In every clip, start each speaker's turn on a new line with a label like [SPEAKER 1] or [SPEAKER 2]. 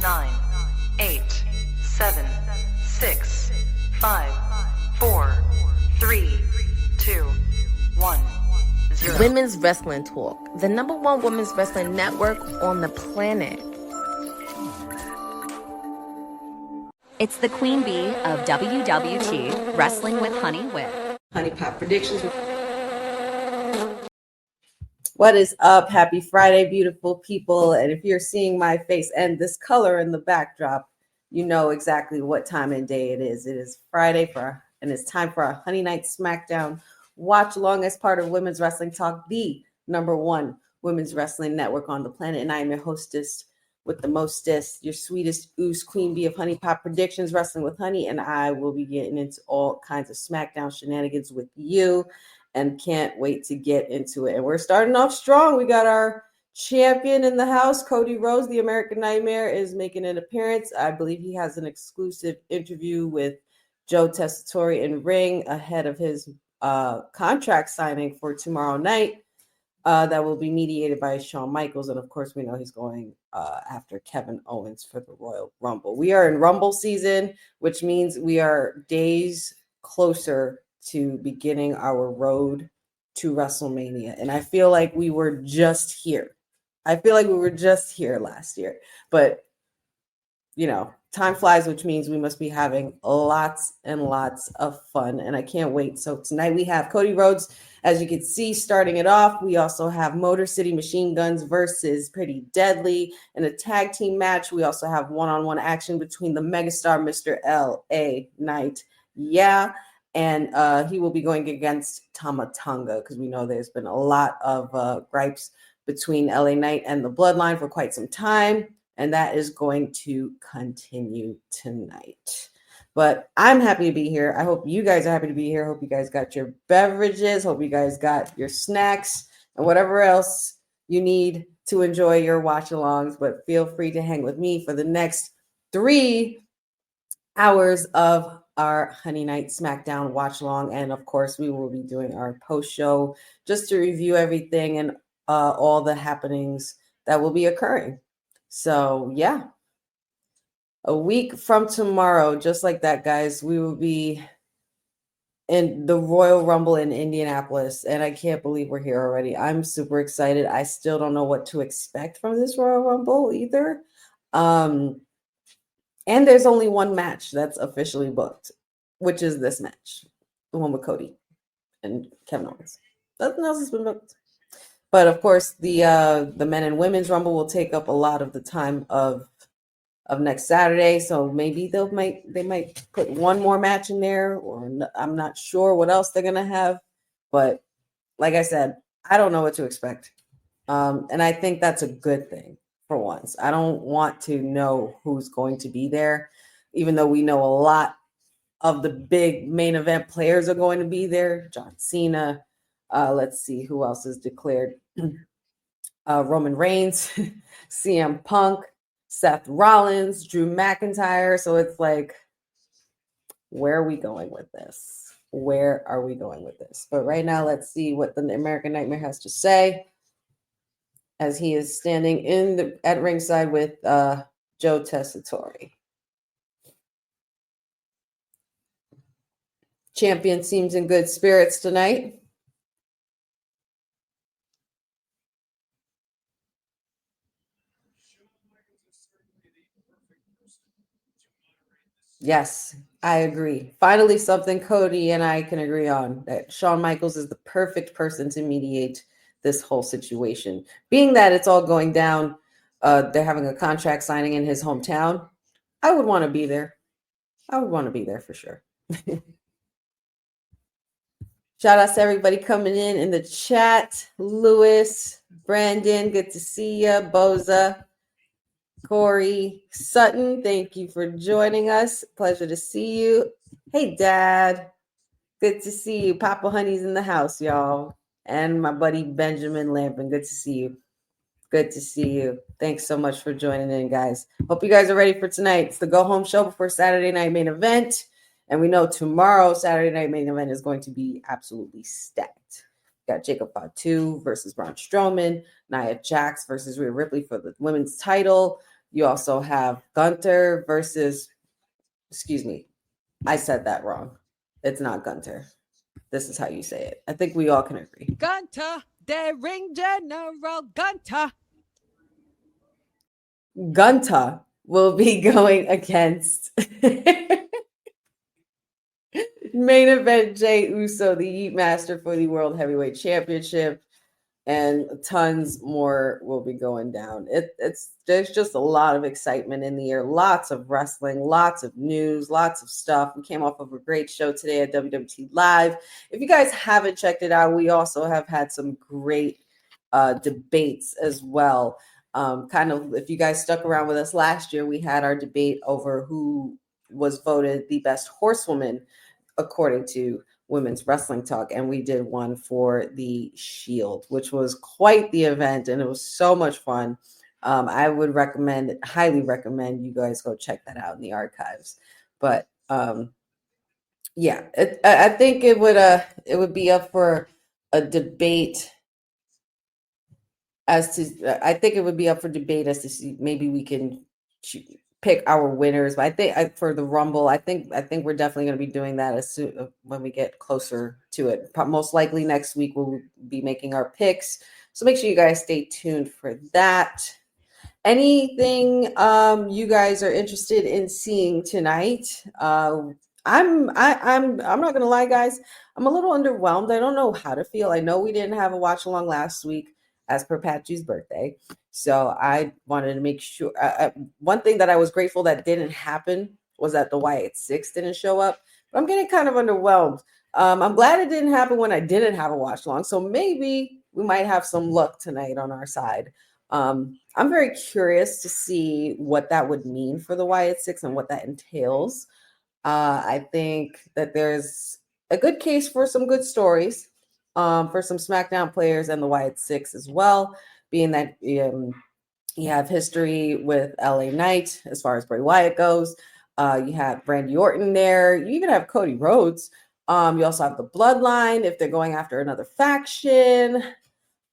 [SPEAKER 1] 9, 8, 7, 6, 5, 4, 3, 2, 1, 0.
[SPEAKER 2] Women's Wrestling Talk, the #1 women's wrestling network on the planet.
[SPEAKER 3] It's the Queen Bee of WWT, Wrestling with Honey with
[SPEAKER 4] Honey Pop Predictions. What is up? Happy Friday, beautiful people. And if you're seeing my face and this color in the backdrop, you know exactly what time and day it is. It is Friday and it's time for our Honey Night SmackDown watch along as part of Women's Wrestling Talk, the #1 women's wrestling network on the planet. And I am your hostess with the mostest, your sweetest ooze, Queen Bee of Honey Pop Predictions, Wrestling with Honey. And I will be getting into all kinds of SmackDown shenanigans with you and can't wait to get into it. And we're starting off strong. We got our champion in the house, Cody Rhodes, the American Nightmare, is making an appearance. I believe he has an exclusive interview with Joe Tessitore in ring ahead of his contract signing for tomorrow night. That will be mediated by Shawn Michaels. And of course, we know he's going after Kevin Owens for the Royal Rumble. We are in Rumble season, which means we are days closer to beginning our road to WrestleMania. And I feel like we were just here. Last year. But, you know, time flies, which means we must be having lots and lots of fun. And I can't wait. So tonight we have Cody Rhodes, as you can see, starting it off. We also have Motor City Machine Guns versus Pretty Deadly in a tag team match. We also have one-on-one action between the megastar Mr. L.A. Knight. Yeah. And he will be going against Tama Tonga because we know there's been a lot of gripes between LA Knight and the Bloodline for quite some time. And that is going to continue tonight. But I'm happy to be here. I hope you guys are happy to be here. Hope you guys got your beverages. Hope you guys got your snacks and whatever else you need to enjoy your watch-alongs. But feel free to hang with me for the next 3 hours of our Honey Night SmackDown watch along. And of course, we will be doing our post show just to review everything and all the happenings that will be occurring. So yeah, a week from tomorrow, just like that, guys, we will be in the Royal Rumble in Indianapolis. And I can't believe we're here already. I'm super excited. I still don't know what to expect from this Royal Rumble either. And there's only one match that's officially booked, which is this match, the one with Cody and Kevin Owens. Nothing else has been booked. But of course, the men and women's Rumble will take up a lot of the time of next Saturday. So maybe they might put one more match in there, or I'm not sure what else they're gonna have. But like I said, I don't know what to expect, and I think that's a good thing. For once, I don't want to know who's going to be there, even though we know a lot of the big main event players are going to be there. John Cena. Let's see who else is declared. Roman Reigns, CM Punk, Seth Rollins, Drew McIntyre. So it's like, where are we going with this? Where are we going with this? But right now, let's see what the American Nightmare has to say, as he is standing at ringside with Joe Tessitore. Champion seems in good spirits tonight. Yes, I agree. Finally, something Cody and I can agree on, that Shawn Michaels is the perfect person to mediate this whole situation. Being that it's all going down, they're having a contract signing in his hometown. I would want to be there. I would want to be there for sure. Shout out to everybody coming in the chat. Lewis, Brandon, good to see you. Boza, Corey, Sutton, thank you for joining us. Pleasure to see you. Hey, Dad. Good to see you. Papa Honey's in the house, y'all. And my buddy Benjamin Lampin. Good to see you. Good to see you. Thanks so much for joining in, guys. Hope you guys are ready for tonight. It's the go-home show before Saturday night main event. And we know tomorrow, Saturday night main event is going to be absolutely stacked. We got Jacob Fatu versus Braun Strowman. Nia Jax versus Rhea Ripley for the women's title. You also have Gunter versus, excuse me, I said that wrong. It's not Gunter. This is how you say it. I think we all can agree.
[SPEAKER 5] Gunter, the ring general Gunter.
[SPEAKER 4] Gunter will be going against main event Jey Uso, the Yeet Master for the World Heavyweight Championship, and tons more will be going down. There's just a lot of excitement in the air, lots of wrestling, lots of news, lots of stuff. We came off of a great show today at WWT Live. If you guys haven't checked it out, we also have had some great debates as well. Kind of, if you guys stuck around with us last year, we had our debate over who was voted the best horsewoman according to Women's Wrestling Talk, and we did one for the Shield, which was quite the event, and it was so much fun. I would highly recommend you guys go check that out in the archives. But yeah, I think it would be up for a debate as to. I think it would be up for debate as to see maybe we can pick our winners. But I think for the Rumble, I think we're definitely going to be doing that as soon when we get closer to it. Most likely next week we'll be making our picks. So make sure you guys stay tuned for that. Anything you guys are interested in seeing tonight? I'm not gonna lie, guys. I'm a little underwhelmed. I don't know how to feel. I know we didn't have a watch along last week as per Patsy's birthday. So I wanted to make sure. One thing that I was grateful that didn't happen was that the Wyatt Six didn't show up. But I'm getting kind of underwhelmed. I'm glad it didn't happen when I didn't have a watch along. So maybe we might have some luck tonight on our side. I'm very curious to see what that would mean for the Wyatt Six and what that entails. I think that there's a good case for some good stories for some SmackDown players and the Wyatt Six as well, being that you have history with LA Knight as far as Bray Wyatt goes. You have Randy Orton there. You even have Cody Rhodes. You also have the Bloodline if they're going after another faction.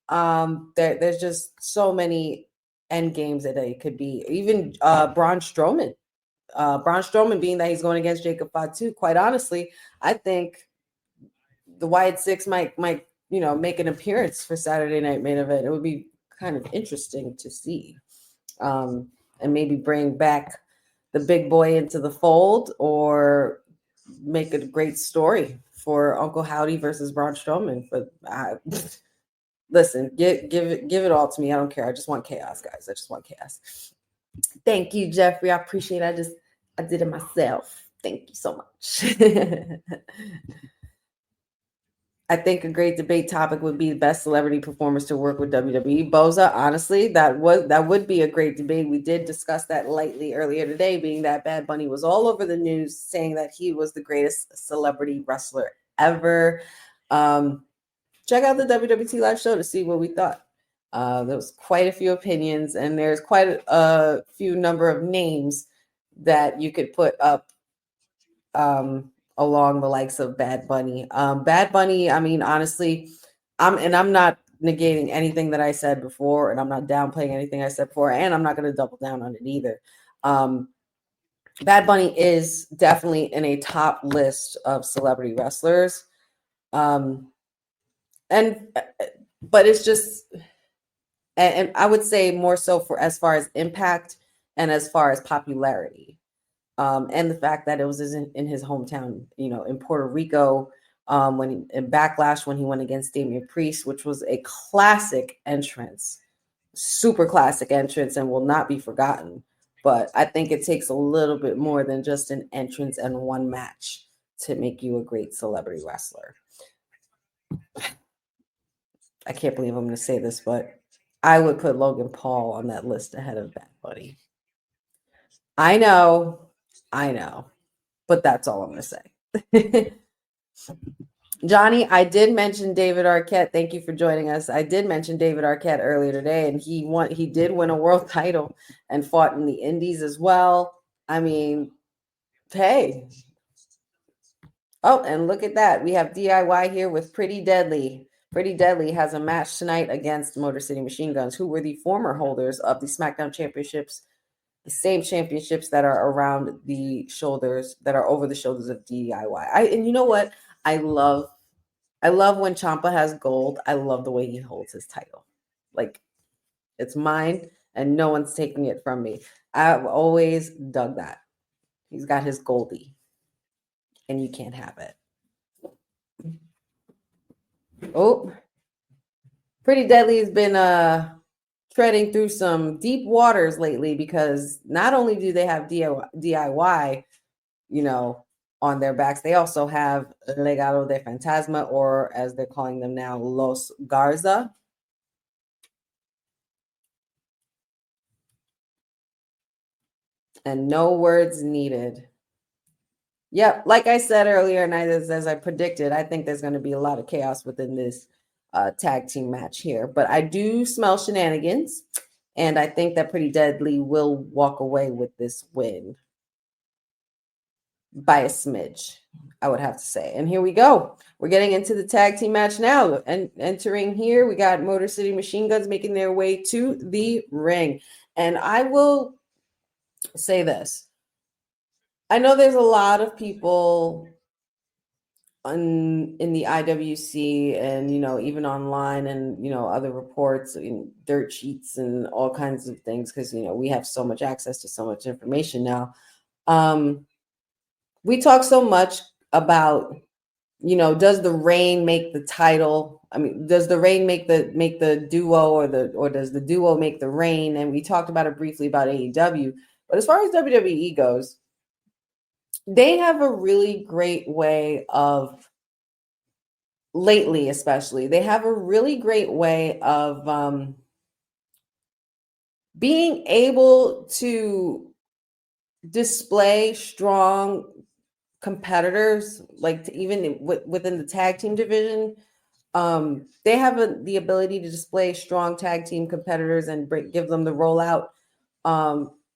[SPEAKER 4] There's just so many end games that it could be. Even Braun Strowman. Braun Strowman being that he's going against Jacob Fatu. Quite honestly, I think the Wyatt Six might make an appearance for Saturday Night Main Event. It would be kind of interesting to see, and maybe bring back the big boy into the fold, or make it a great story for Uncle Howdy versus Braun Strowman. But listen, give it all to me. I don't care. I just want chaos, guys. I just want chaos. Thank you, Jeffrey. I appreciate it. I did it myself. Thank you so much. I think a great debate topic would be the best celebrity performers to work with WWE. Boza, honestly, that would be a great debate. We did discuss that lightly earlier today, being that Bad Bunny was all over the news saying that he was the greatest celebrity wrestler ever. Check out the WWT live show to see what we thought. There was quite a few opinions, and there's quite a few number of names that you could put up along the likes of Bad Bunny. Bad Bunny, I mean, honestly, I'm not negating anything that I said before, and I'm not downplaying anything I said before, and I'm not going to double down on it either. Bad Bunny is definitely in a top list of celebrity wrestlers. But it's just, and I would say more so for as far as impact and as far as popularity. And the fact that it was in his hometown, in Puerto Rico, in Backlash when he went against Damian Priest, which was a classic entrance, super classic entrance, and will not be forgotten. But I think it takes a little bit more than just an entrance and one match to make you a great celebrity wrestler. I can't believe I'm going to say this, but I would put Logan Paul on that list ahead of Bad Bunny. I know, but that's all I'm going to say. Johnny, I did mention David Arquette. Thank you for joining us. I did mention David Arquette earlier today, and he did win a world title and fought in the Indies as well. I mean, hey. Oh, and look at that. We have DIY here with Pretty Deadly. Pretty Deadly has a match tonight against Motor City Machine Guns, who were the former holders of the SmackDown Championships same championships that are around the shoulders, that are over the shoulders of DIY. And you know what? I love when Ciampa has gold. I love the way he holds his title. Like, it's mine and no one's taking it from me. I've always dug that. He's got his Goldie and you can't have it. Oh, Pretty Deadly has been treading through some deep waters lately, because not only do they have DIY, you know, on their backs, they also have Legado de Fantasma, or as they're calling them now, Los Garza. And no words needed. Yep, like I said earlier, and as I predicted, I think there's going to be a lot of chaos within this tag team match here. But I do smell shenanigans, and I think that Pretty Deadly will walk away with this win by a smidge, I would have to say. And here we go. We're getting into the tag team match now. And entering here, we got Motor City Machine Guns making their way to the ring. And I will say this. I know there's a lot of people in the IWC and, you know, even online and, you know, other reports and dirt sheets and all kinds of things, because, you know, we have so much access to so much information now. We talk so much about, you know, does the reign make the title? I mean, does the reign make the duo, or does the duo make the reign? And we talked about it briefly about AEW, but as far as WWE goes, they have a really great way of, lately especially, they have a really great way of being able to display strong competitors, like even within the tag team division. They have the ability to display strong tag team competitors and give them the rollout.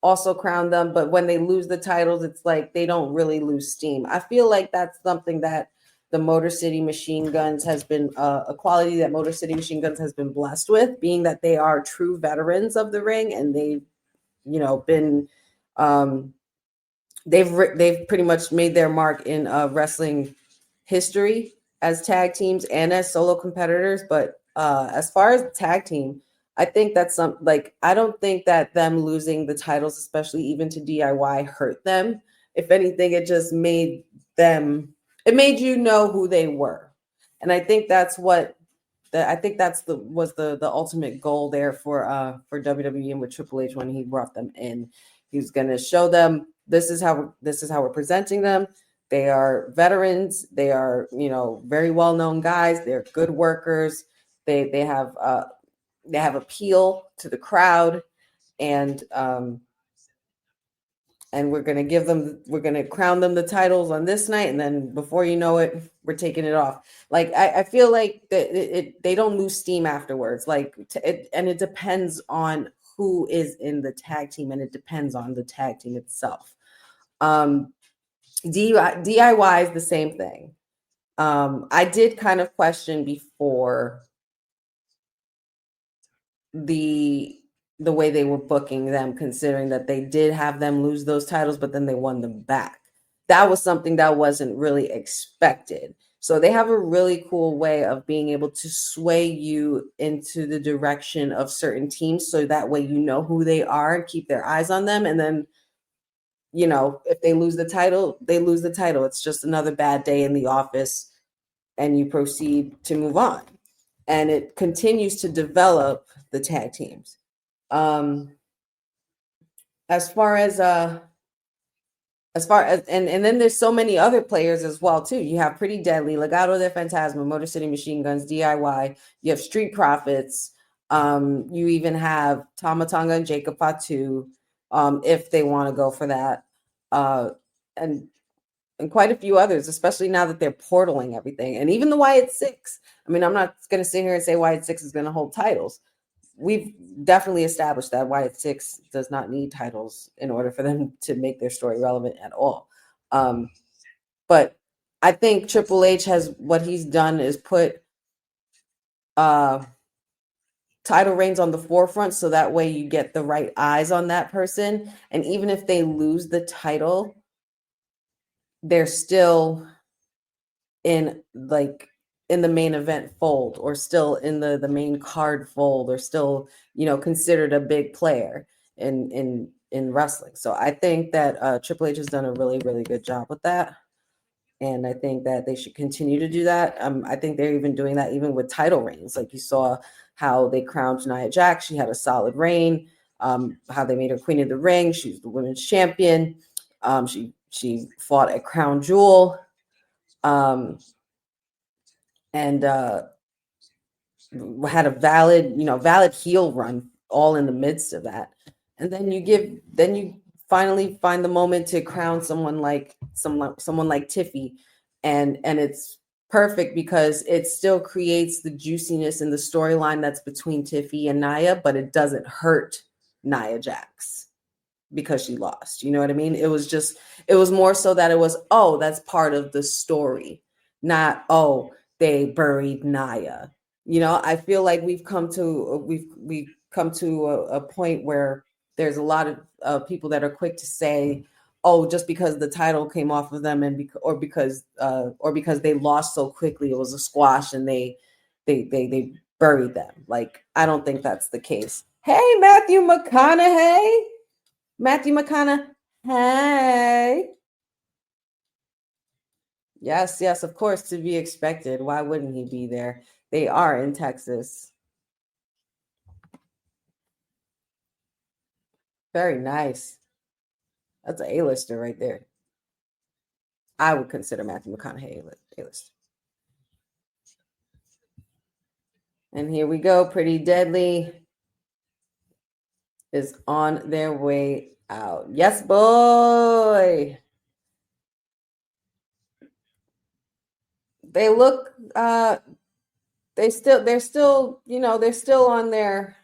[SPEAKER 4] Also crown them, but when they lose the titles, it's like they don't really lose steam. I feel like that's something that the Motor City Machine Guns has been a quality that Motor City Machine Guns has been blessed with, being that they are true veterans of the ring, and they've, you know, been they've pretty much made their mark in wrestling history as tag teams and as solo competitors. But as far as the tag team, I think that's I don't think that them losing the titles, especially even to DIY, hurt them. If anything, it just made you know who they were. And I think that's was the ultimate goal there for WWE and with Triple H when he brought them in. He was going to show them this is how we're presenting them. They are veterans. They are, you know, very well-known guys. They're good workers. They have appeal to the crowd, and we're going to crown them the titles on this night, and then before you know it, we're taking it off. Like, I feel like that they don't lose steam afterwards. Like, and it depends on who is in the tag team, and it depends on the tag team itself. DIY is the same thing. I did kind of question before the way they were booking them, considering that they did have them lose those titles, but then they won them back. That was something that wasn't really expected. So they have a really cool way of being able to sway you into the direction of certain teams, so that way you know who they are and keep their eyes on them. And then, you know, if they lose the title, they lose the title. It's just another bad day in the office, and you proceed to move on. And it continues to develop the tag teams. As far as and then there's so many other players as well too. You have Pretty Deadly, Legado de Fantasma, Motor City Machine Guns, DIY. You have Street Profits. You even have Tama Tonga and Jacob Fatu, if they want to go for that, and quite a few others, especially now that they're portaling everything, and even the Wyatt Six. I mean, I'm not going to sit here and say Wyatt Six is going to hold titles. We've definitely established that Wyatt Six does not need titles in order for them to make their story relevant at all. But I think Triple H what he's done is put title reigns on the forefront, so that way you get the right eyes on that person. And even if they lose the title, they're still in the main event fold, or still in the main card fold, or still, considered a big player in wrestling. So I think that Triple H has done a really, really good job with that. And I think that they should continue to do that. I think they're even doing that even with title reigns. Like you saw how they crowned Nia Jax. She had a solid reign. How they made her queen of the ring. She's the women's champion. She fought at Crown Jewel. And had a valid heel run all in the midst of that. And then you finally find the moment to crown someone like Tiffy, and it's perfect because it still creates the juiciness in the storyline that's between Tiffy and Nia, but it doesn't hurt Nia Jax because she lost. You know what I mean? It was more so that it was, oh, that's part of the story, not, oh, they buried Nia. I feel like we've come to a point where there's a lot of people that are quick to say, oh, just because the title came off of them or because they lost so quickly, it was a squash and they buried them. Like, I don't think that's the case. Hey, Matthew McConaughey. Yes, of course, to be expected. Why wouldn't he be there? They are in Texas. Very nice. That's an A-lister right there. I would consider Matthew McConaughey A-lister. And here we go. Pretty Deadly is on their way out. Yes, boy. They look they're still on their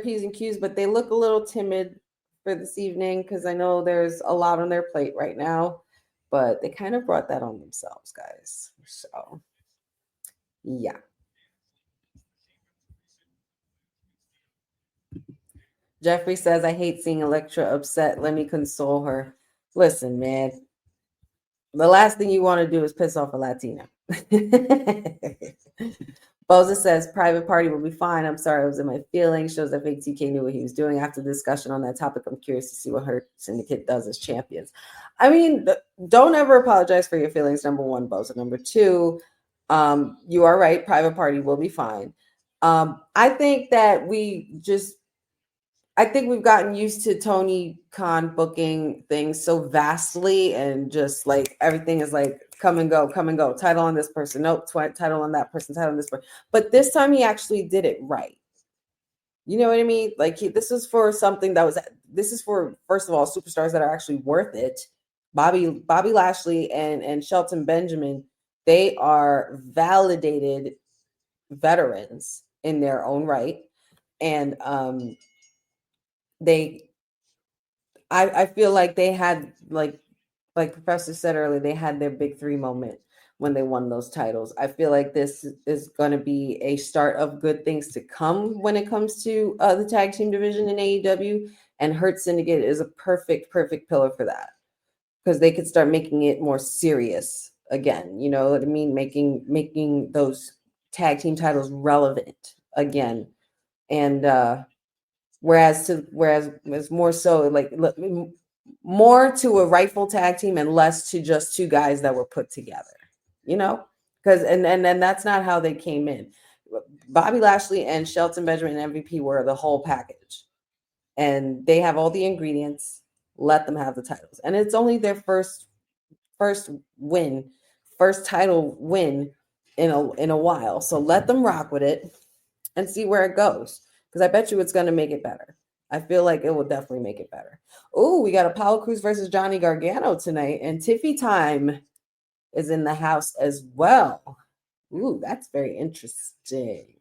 [SPEAKER 4] P's and Q's, but they look a little timid for this evening because I know there's a lot on their plate right now, but they kind of brought that on themselves, guys. So yeah. Jeffrey says, I hate seeing Elektra upset. Let me console her. Listen, man, the last thing you want to do is piss off a Latina. Boza says, private party will be fine. I'm sorry, I was in my feelings. Shows that Fake TK knew what he was doing. After the discussion on that topic, I'm curious to see what her syndicate does as champions. I mean, don't ever apologize for your feelings, number one, Boza. Number two, you are right. Private party will be fine. I think that I think we've gotten used to Tony Khan booking things so vastly, and just like everything is like come and go, title on this person, nope, title on that person, title on this person. But this time he actually did it right. You know what I mean? Like this is for something this is for, first of all, superstars that are actually worth it. Bobby Lashley and Shelton Benjamin, they are validated veterans in their own right. And I feel like they had, like Professor said earlier, they had their big three moment when they won those titles. I feel like this is going to be a start of good things to come when it comes to the tag team division in AEW, and Hurt Syndicate is a perfect pillar for that, because they could start making it more serious again. You know what I mean? Making those tag team titles relevant again. And whereas it's more so like more to a rightful tag team and less to just two guys that were put together, because and that's not how they came in. Bobby Lashley and Shelton Benjamin and MVP were the whole package, and they have all the ingredients. Let them have the titles, and it's only their first title win in a while. So let them rock with it and see where it goes. Because I bet you it's going to make it better. I feel like it will definitely make it better. Oh, we got Apollo Crews versus Johnny Gargano tonight. And Tiffy Time is in the house as well. Ooh, that's very interesting.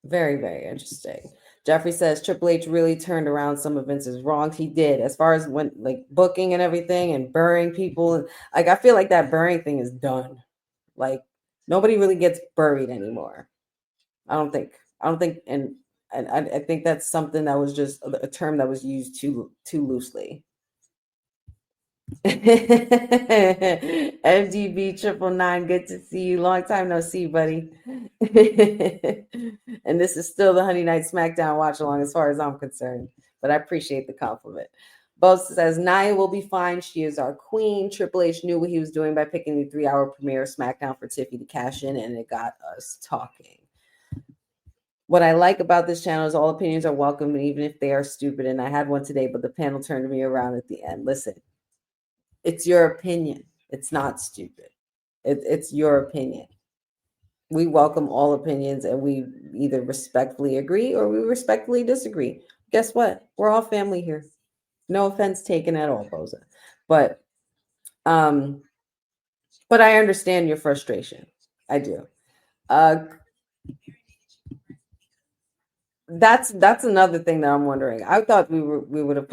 [SPEAKER 4] Very, very interesting. Jeffrey says Triple H really turned around some of Vince's wrongs. He did, as far as when like booking and everything and burying people. Like, I feel like that burying thing is done. Like, nobody really gets buried anymore. I don't think. I don't think, and I think that's something that was just a term that was used too loosely. MDB 999, good to see you. Long time no see, buddy. And this is still the Honey Night SmackDown watch along as far as I'm concerned, but I appreciate the compliment. Bo says Nia will be fine. She is our queen. Triple H knew what he was doing by picking the 3-hour premiere of SmackDown for Tiffy to cash in, and it got us talking. What I like about this channel is all opinions are welcome, even if they are stupid. And I had one today, but the panel turned me around at the end. Listen, it's your opinion. It's not stupid. It's your opinion. We welcome all opinions, and we either respectfully agree or we respectfully disagree. Guess what? We're all family here. No offense taken at all, Boza. But I understand your frustration. I do. That's another thing that I'm wondering. I thought we would have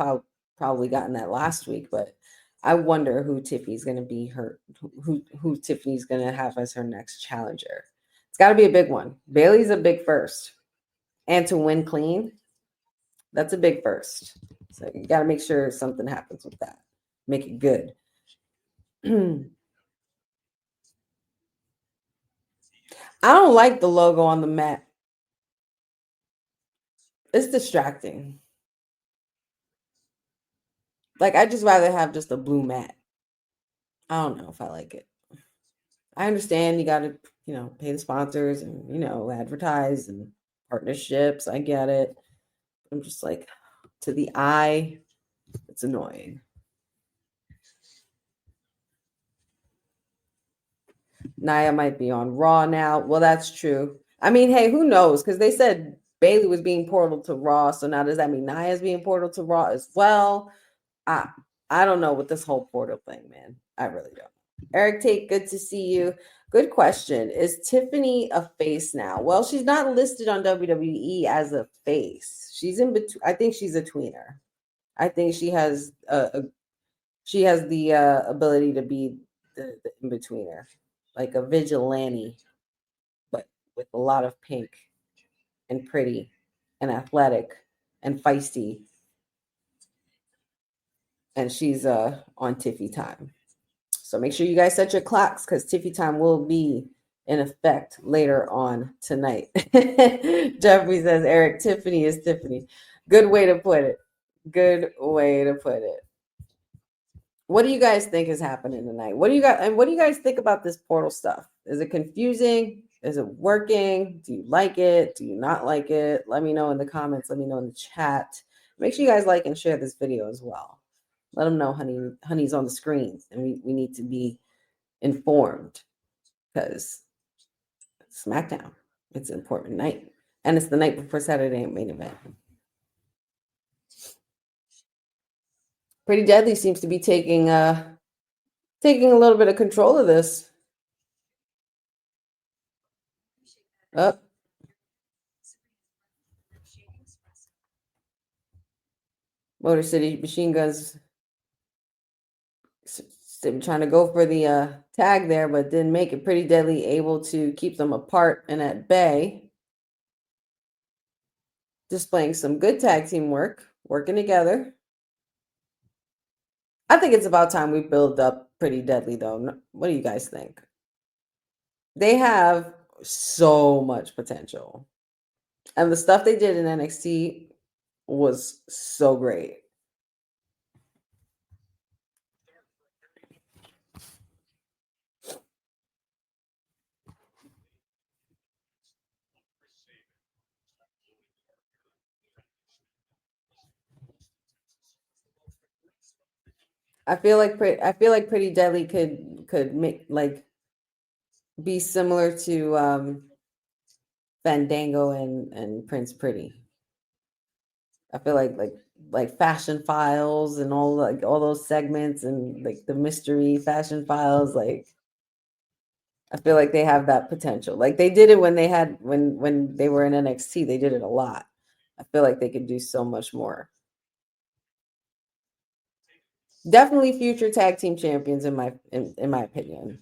[SPEAKER 4] probably gotten that last week, but I wonder who Tiffany's going to be who Tiffany's going to have as her next challenger. It's got to be a big one. Bailey's a big first, and to win clean, that's a big first. So you got to make sure something happens with that. Make it good. I don't like the logo on the mat. It's distracting. Like, I'd just rather have just a blue mat. I don't know if I like it. I understand you got to, pay the sponsors and, advertise and partnerships. I get it. I'm just like, to the eye, it's annoying. Nia might be on Raw now. Well, that's true. I mean, hey, who knows? Because they said Bailey was being portal to Raw. So now does that mean Nia's being portal to Raw as well? I don't know with this whole portal thing, man. I really don't. Eric Tate, good to see you. Good question. Is Tiffany a face now? Well, she's not listed on WWE as a face. She's in between. I think she's a tweener. I think she has the ability to be the in-betweener, like a vigilante, but with a lot of pink and pretty and athletic and feisty. And she's on Tiffy time. So make sure you guys set your clocks because Tiffy time will be in effect later on tonight. Jeffrey says, Eric, Tiffany is Tiffany. Good way to put it. Good way to put it. What do you guys think is happening tonight? What do you guys think about this portal stuff? Is it confusing? Is it working? Do you like it? Do you not like it? Let me know in the comments. Let me know in the chat. Make sure you guys like and share this video as well. Let them know honey's on the screens, and we need to be informed because SmackDown, it's an important night, and it's the night before Saturday Night Main Event. Pretty Deadly seems to be taking a little bit of control of this. Up. Motor City Machine Guns trying to go for the tag there, but didn't make it. Pretty Deadly able to keep them apart and at bay. Displaying some good tag team work, working together. I think it's about time we build up Pretty Deadly, though. What do you guys think? They have so much potential. And the stuff they did in NXT was so great. I feel like Pretty Deadly could make be similar to Fandango and Prince Pretty. I feel like Fashion Files and all those segments and like the mystery Fashion Files. Like, I feel like they have that potential. Like they did it when they were in NXT. They did it a lot. I feel like they could do so much more. Definitely future tag team champions in my opinion.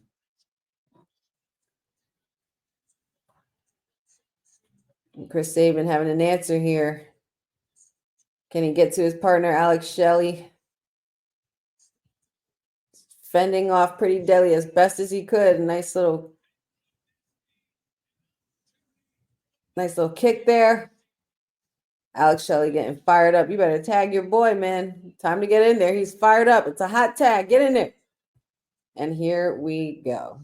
[SPEAKER 4] Chris Sabin having an answer here. Can he get to his partner, Alex Shelley? Fending off Pretty Deadly as best as he could. Nice little kick there. Alex Shelley getting fired up. You better tag your boy, man. Time to get in there. He's fired up. It's a hot tag. Get in there. And here we go.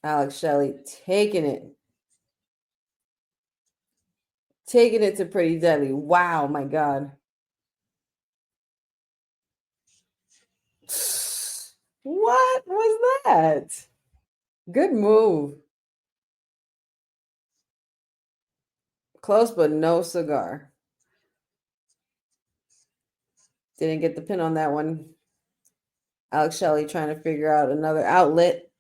[SPEAKER 4] Alex Shelley taking it. Taking it to Pretty Deadly. Wow, my God. What was that? Good move. Close, but no cigar. Didn't get the pin on that one. Alex Shelley trying to figure out another outlet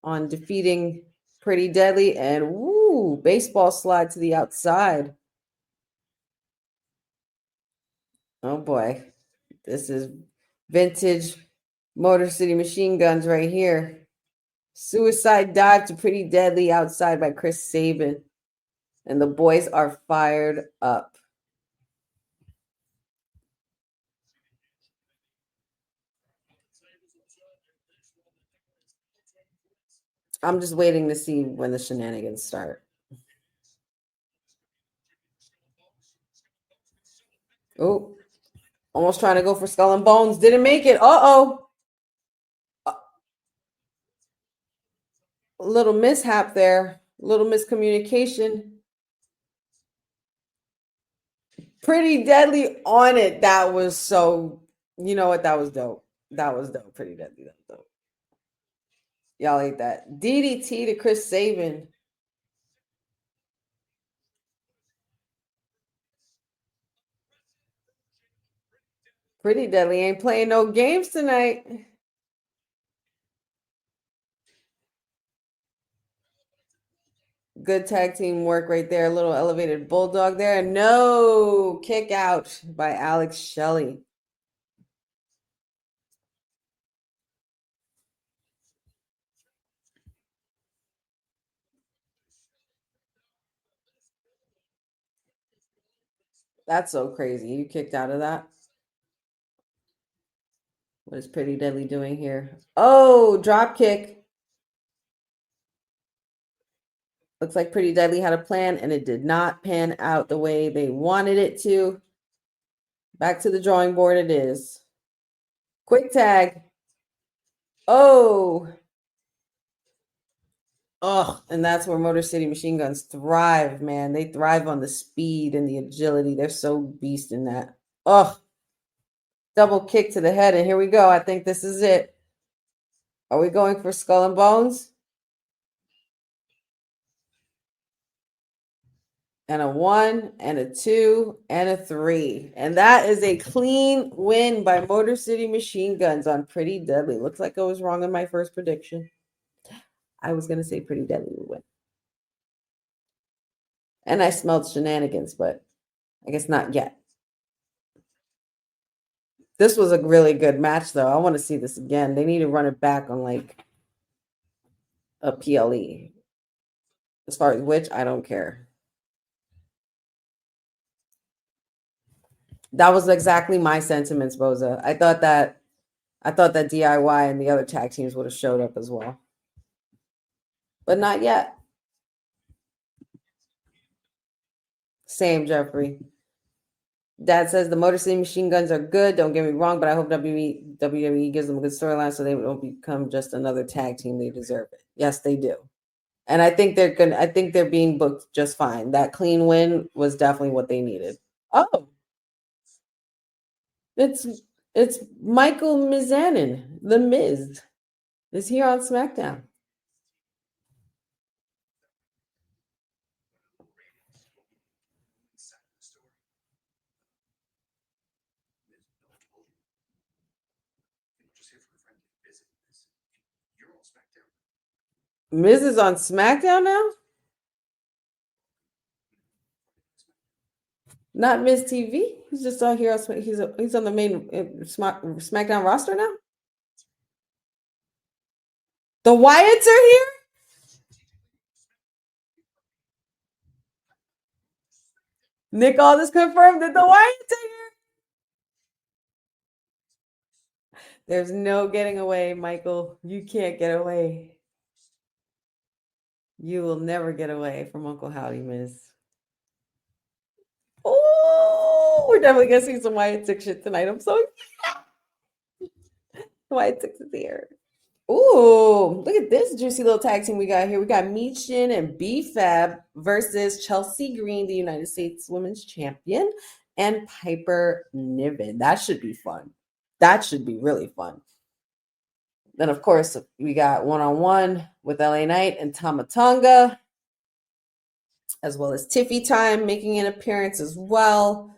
[SPEAKER 4] on defeating Pretty Deadly. And woo, baseball slide to the outside. Oh boy. This is vintage Motor City Machine Guns right here. Suicide dive to Pretty Deadly outside by Chris Sabin. And the boys are fired up. I'm just waiting to see when the shenanigans start. Oh, almost trying to go for Skull and Bones. Didn't make it. Uh-oh. A little mishap there. A little miscommunication. Pretty Deadly on it. That was so, you know what? That was dope. That was dope. Pretty Deadly. That was dope. Y'all ate that. DDT to Chris Sabin. Pretty Deadly ain't playing no games tonight. Good tag team work right there. A little elevated bulldog there. No kick out by Alex Shelley. That's so crazy. You kicked out of that. What is Pretty Deadly doing here? Oh, drop kick. Looks like Pretty Deadly had a plan and it did not pan out the way they wanted it to. Back to the drawing board it is. Quick tag. Oh. Oh, and that's where Motor City Machine Guns thrive, man. They thrive on the speed and the agility. They're so beast in that. Oh. Double kick to the head, and here we go. I think this is it. Are we going for Skull and Bones? And a 1, and a 2, and a 3. And that is a clean win by Motor City Machine Guns on Pretty Deadly. Looks like I was wrong in my first prediction. I was going to say Pretty Deadly would win. And I smelled shenanigans, but I guess not yet. This was a really good match, though. I want to see this again. They need to run it back on, like, a PLE. As far as which, I don't care. That was exactly my sentiments, Boza. I thought that DIY and the other tag teams would have showed up as well. But not yet. Same, Jeffrey. Dad says the Motor City Machine Guns are good. Don't get me wrong, but I hope WWE gives them a good storyline so they don't become just another tag team. They deserve it. Yes, they do. And I think they're being booked just fine. That clean win was definitely what they needed. Oh. It's Michael Mizanin, The Miz, is here on SmackDown. Miz is on SmackDown now? Not Miz TV? He's just on here. He's on the main SmackDown roster now? The Wyatts are here? Nick Aldis confirmed that the Wyatts are here. There's no getting away, Michael. You can't get away. You will never get away from Uncle Howdy, Miss. Oh, we're definitely gonna see some Wyatt Six shit tonight. I'm so excited. Wyatt Six is here. Ooh, look at this juicy little tag team we got here. We got Michin and B-Fab versus Chelsea Green, the United States Women's Champion, and Piper Niven. That should be fun. That should be really fun. Then, of course, we got one-on-one with LA Knight and Tama Tonga, as well as Tiffy Time making an appearance as well.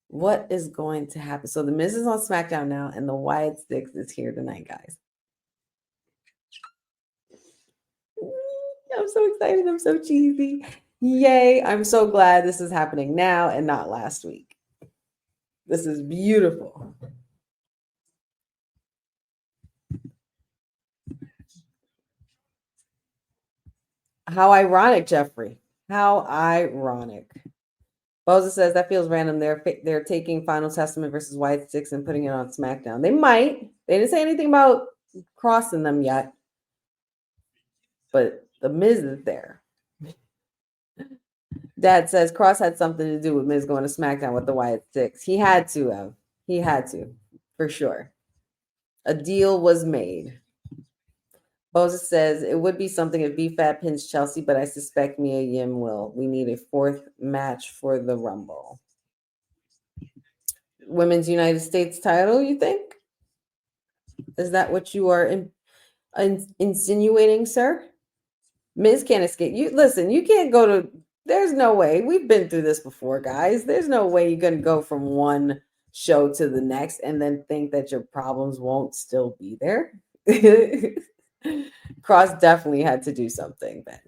[SPEAKER 4] What is going to happen? So the Miz is on SmackDown now, and the Wyatt Six is here tonight, guys. I'm so excited. I'm so cheesy. Yay. I'm so glad this is happening now and not last week. This is beautiful. How ironic, Jeffrey. How ironic. Boza says that feels random. They're taking Final Testament versus Wyatt Six and putting it on SmackDown. They might. They didn't say anything about crossing them yet. But the Miz is there. Dad says Cross had something to do with Miz going to SmackDown with the Wyatt Six. He had to have. He had to, for sure. A deal was made. Boza says it would be something if B-Fab pins Chelsea, but I suspect Mia Yim will. We need a fourth match for the Rumble. Women's United States title, you think? Is that what you are insinuating, sir? Miz can't escape. You listen, you can't go to. There's no way. We've been through this before, guys. There's no way you're gonna go from one show to the next and then think that your problems won't still be there. Cross definitely had to do something, Ben.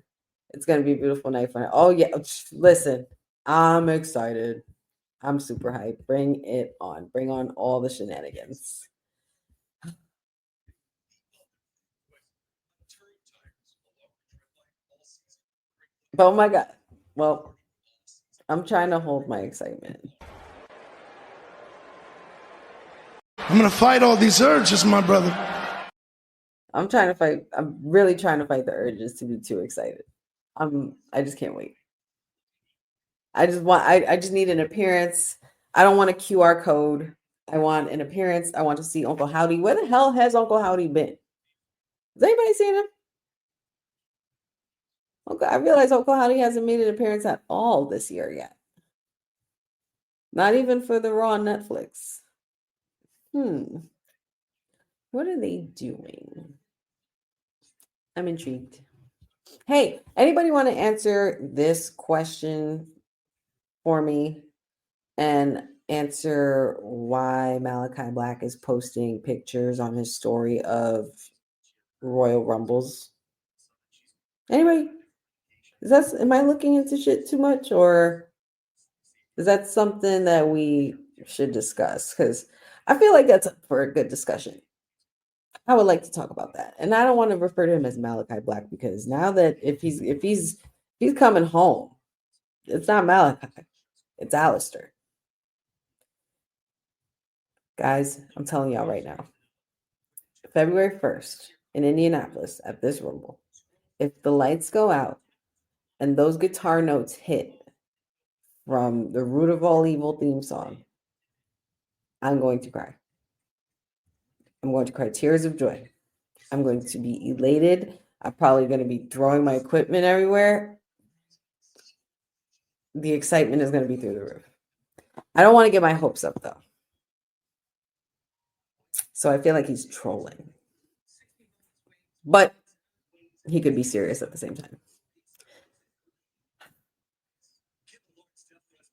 [SPEAKER 4] It's gonna be a beautiful night for him. Oh yeah, listen, I'm excited. I'm super hyped. Bring it on. Bring on all the shenanigans. Oh my God. Well, I'm trying to hold my excitement.
[SPEAKER 6] I'm going to fight all these urges, my brother.
[SPEAKER 4] I'm really trying to fight the urges to be too excited. I just can't wait. I just need an appearance. I don't want a QR code. I want an appearance. I want to see Uncle Howdy. Where the hell has Uncle Howdy been? Has anybody seen him? Okay, I realize Uncle Howdy hasn't made an appearance at all this year yet. Not even for the Raw on Netflix. What are they doing? I'm intrigued. Hey, anybody want to answer this question for me and answer why Malachi Black is posting pictures on his story of Royal Rumbles? Anybody? Am I looking into shit too much, or is that something that we should discuss? Because I feel like that's for a good discussion. I would like to talk about that. And I don't want to refer to him as Malachi Black, because now that if he's coming home, it's not Malachi, it's Alistair. Guys, I'm telling y'all right now, February 1st in Indianapolis at this Rumble, if the lights go out and those guitar notes hit from the Root of All Evil theme song, I'm going to cry. I'm going to cry tears of joy. I'm going to be elated. I'm probably going to be throwing my equipment everywhere. The excitement is going to be through the roof. I don't want to get my hopes up, though. So I feel like he's trolling. But he could be serious at the same time.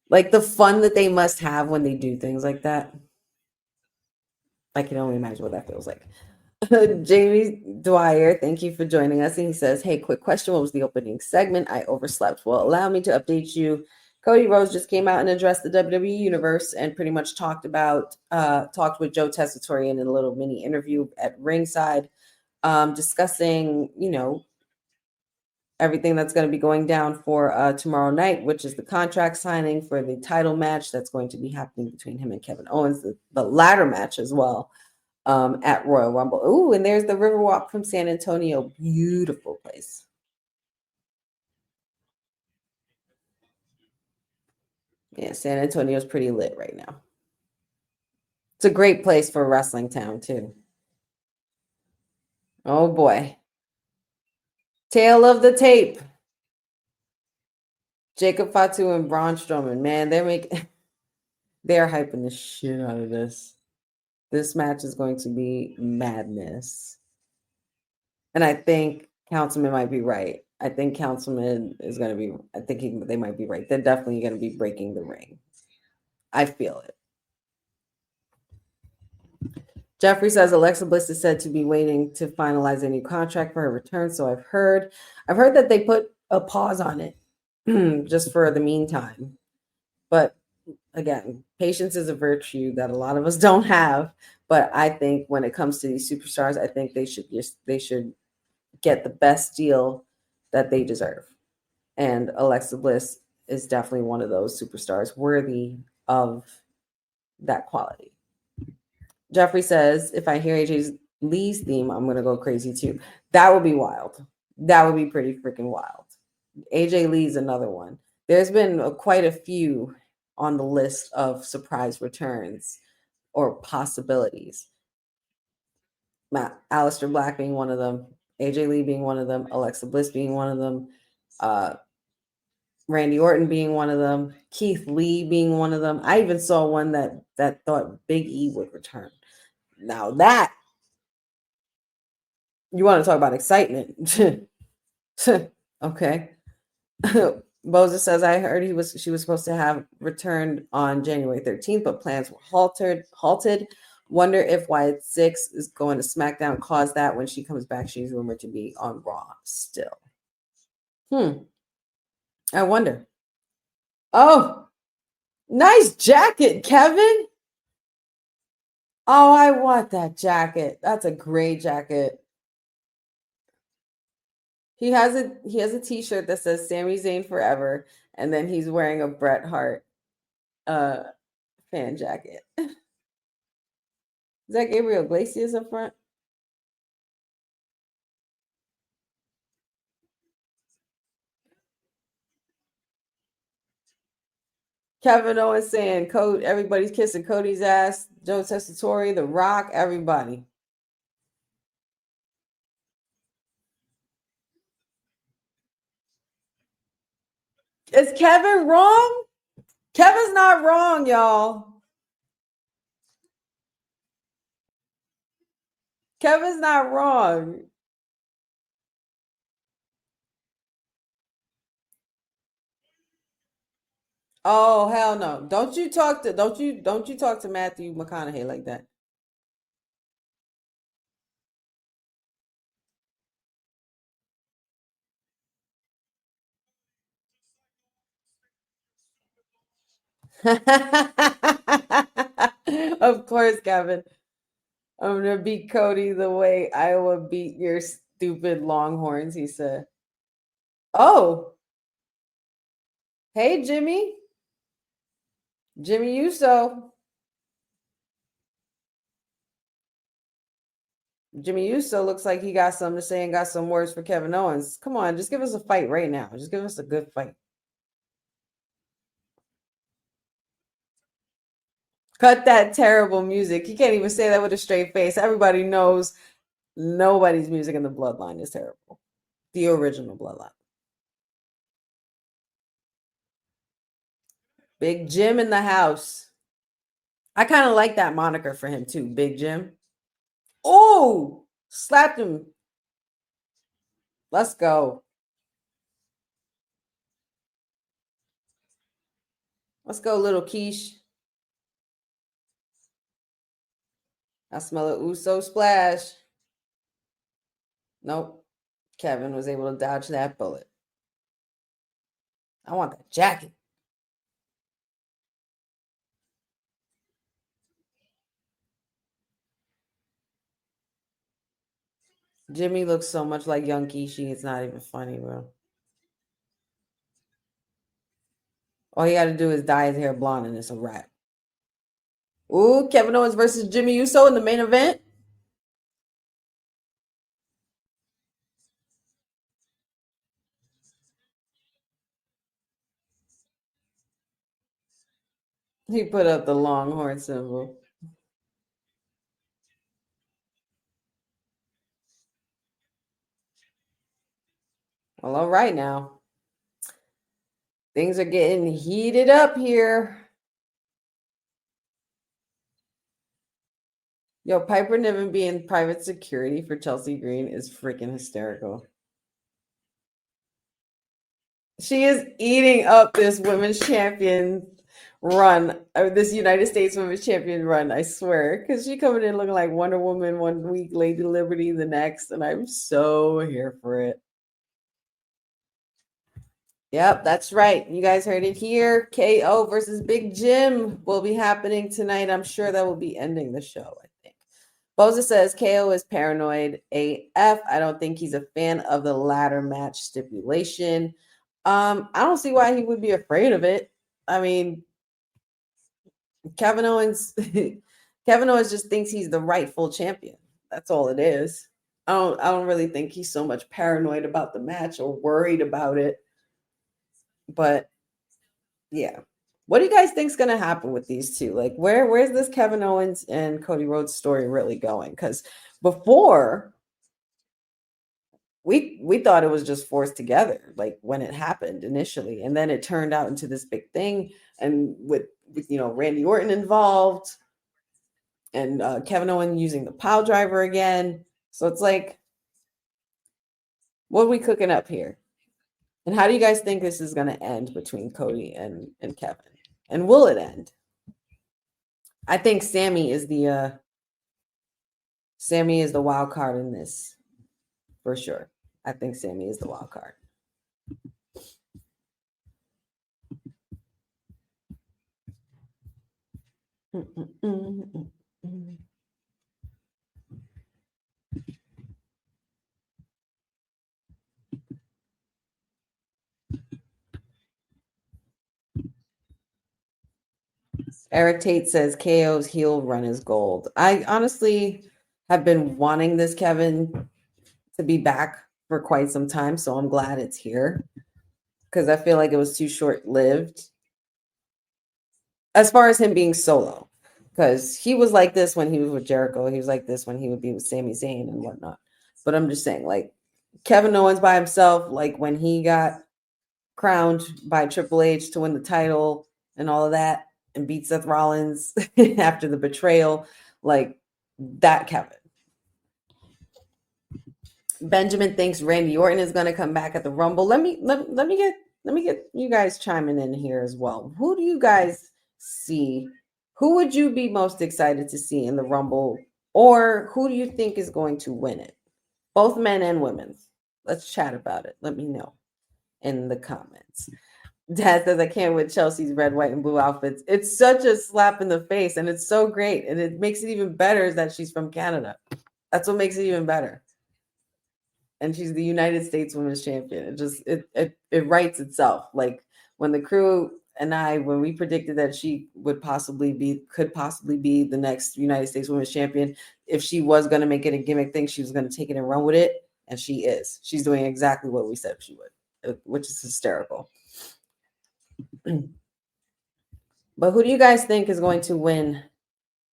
[SPEAKER 4] Like the fun that they must have when they do things like that. I can only imagine what that feels like. Jamie Dwyer, thank you for joining us. And he says, hey, quick question. What was the opening segment? I overslept. Well, allow me to update you. Cody Rhodes just came out and addressed the WWE universe and pretty much talked with Joe Tessitore in a little mini interview at ringside. discussing, everything that's going to be going down for tomorrow night, which is the contract signing for the title match that's going to be happening between him and Kevin Owens, the ladder match as well, at Royal Rumble. Ooh, and there's the Riverwalk from San Antonio. Beautiful place. Yeah, San Antonio is pretty lit right now. It's a great place for a wrestling town, too. Oh, boy. Tail of the tape. Jacob Fatu and Braun Strowman. Man, they're hyping the shit out of this. This match is going to be madness. And I think Councilman might be right. I think Councilman is going to be, they might be right. They're definitely going to be breaking the ring. I feel it. Jeffrey says Alexa Bliss is said to be waiting to finalize a new contract for her return. So I've heard that they put a pause on it just for the meantime. But again, patience is a virtue that a lot of us don't have. But I think when it comes to these superstars, I think they should get the best deal that they deserve. And Alexa Bliss is definitely one of those superstars worthy of that quality. Jeffrey says, if I hear AJ Lee's theme, I'm going to go crazy too. That would be wild. That would be pretty freaking wild. AJ Lee's another one. There's been quite a few on the list of surprise returns or possibilities. Aleister Black being one of them, AJ Lee being one of them, Alexa Bliss being one of them, Randy Orton being one of them, Keith Lee being one of them. I even saw one that thought Big E would return. Now that, you want to talk about excitement. Okay. Boza says, I heard she was supposed to have returned on January 13th, but plans were halted. Wonder if Wyatt 6 is going to SmackDown cause that. When she comes back, she's rumored to be on Raw still. I wonder. Oh, nice jacket, Kevin. Oh, I want that jacket. That's a great jacket. He has a t-shirt that says Sami Zayn forever, and then he's wearing a Bret Hart fan jacket. Is that Gabriel Iglesias up front? Kevin Owens saying, everybody's kissing Cody's ass. Joe Tessitore, The Rock, everybody. Is Kevin wrong? Kevin's not wrong, y'all. Kevin's not wrong. Oh, hell no. Don't you talk to Matthew McConaughey like that. Of course, Kevin. I'm gonna beat Cody the way Iowa beat your stupid Longhorns, he said. Oh. Hey, Jimmy. Jimmy Uso. Jimmy Uso looks like he got something to say and got some words for Kevin Owens. Come on, just give us a fight right now. Just give us a good fight. Cut that terrible music. You can't even say that with a straight face. Everybody knows nobody's music in the Bloodline is terrible. The original Bloodline. Big Jim in the house. I kind of like that moniker for him too, Big Jim. Oh, slapped him. Let's go. Let's go, little quiche. I smell an Uso splash. Nope. Kevin was able to dodge that bullet. I want that jacket. Jimmy looks so much like young Kishi. It's not even funny, bro. All you got to do is dye his hair blonde and it's a wrap. Ooh, Kevin Owens versus Jimmy Uso in the main event. He put up the Longhorn symbol. Well, all right now. Things are getting heated up here. Yo, Piper Niven being private security for Chelsea Green is freaking hysterical. She is eating up this women's champion run, or this United States women's champion run, I swear. Because she coming in looking like Wonder Woman one week, Lady Liberty the next, and I'm so here for it. Yep, that's right. You guys heard it here. KO versus Big Jim will be happening tonight. I'm sure that will be ending the show, I think. Boza says KO is paranoid AF. I don't think he's a fan of the ladder match stipulation. I don't see why he would be afraid of it. I mean, Kevin Owens just thinks he's the rightful champion. That's all it is. I don't really think he's so much paranoid about the match or worried about it. But yeah. What do you guys think is going to happen with these two? Like, where's this Kevin Owens and Cody Rhodes story really going? Because before we thought it was just forced together, like when it happened initially, and then it turned out into this big thing, and with Randy Orton involved, and Kevin Owens using the pile driver again. So it's like, what are we cooking up here? And how do you guys think this is going to end between Cody and Kevin? And will it end? I think Sammy is the wild card in this, for sure. I think Sammy is the wild card. Eric Tate says KO's heel run is gold. I honestly have been wanting this Kevin to be back for quite some time, so I'm glad it's here because I feel like it was too short-lived as far as him being solo, because he was like this when he was with Jericho. He was like this when he would be with Sami Zayn and whatnot. But I'm just saying, like, Kevin Owens by himself, like when he got crowned by Triple H to win the title and all of that and beat Seth Rollins after the betrayal, like that Kevin. Benjamin thinks Randy Orton is going to come back at the Rumble. Let me get you guys chiming in here as well. Who do you guys see? Who would you be most excited to see in the Rumble, or who do you think is going to win it? Both men and women. Let's chat about it. Let me know in the comments. Dad says, I can't with Chelsea's red, white, and blue outfits. It's such a slap in the face, and it's so great. And it makes it even better that she's from Canada. That's what makes it even better. And she's the United States Women's Champion. It writes itself. Like when the crew and I, when we predicted that she could possibly be the next United States Women's Champion, if she was going to make it a gimmick thing, she was going to take it and run with it. And she is. She's doing exactly what we said she would, which is hysterical. But who do you guys think is going to win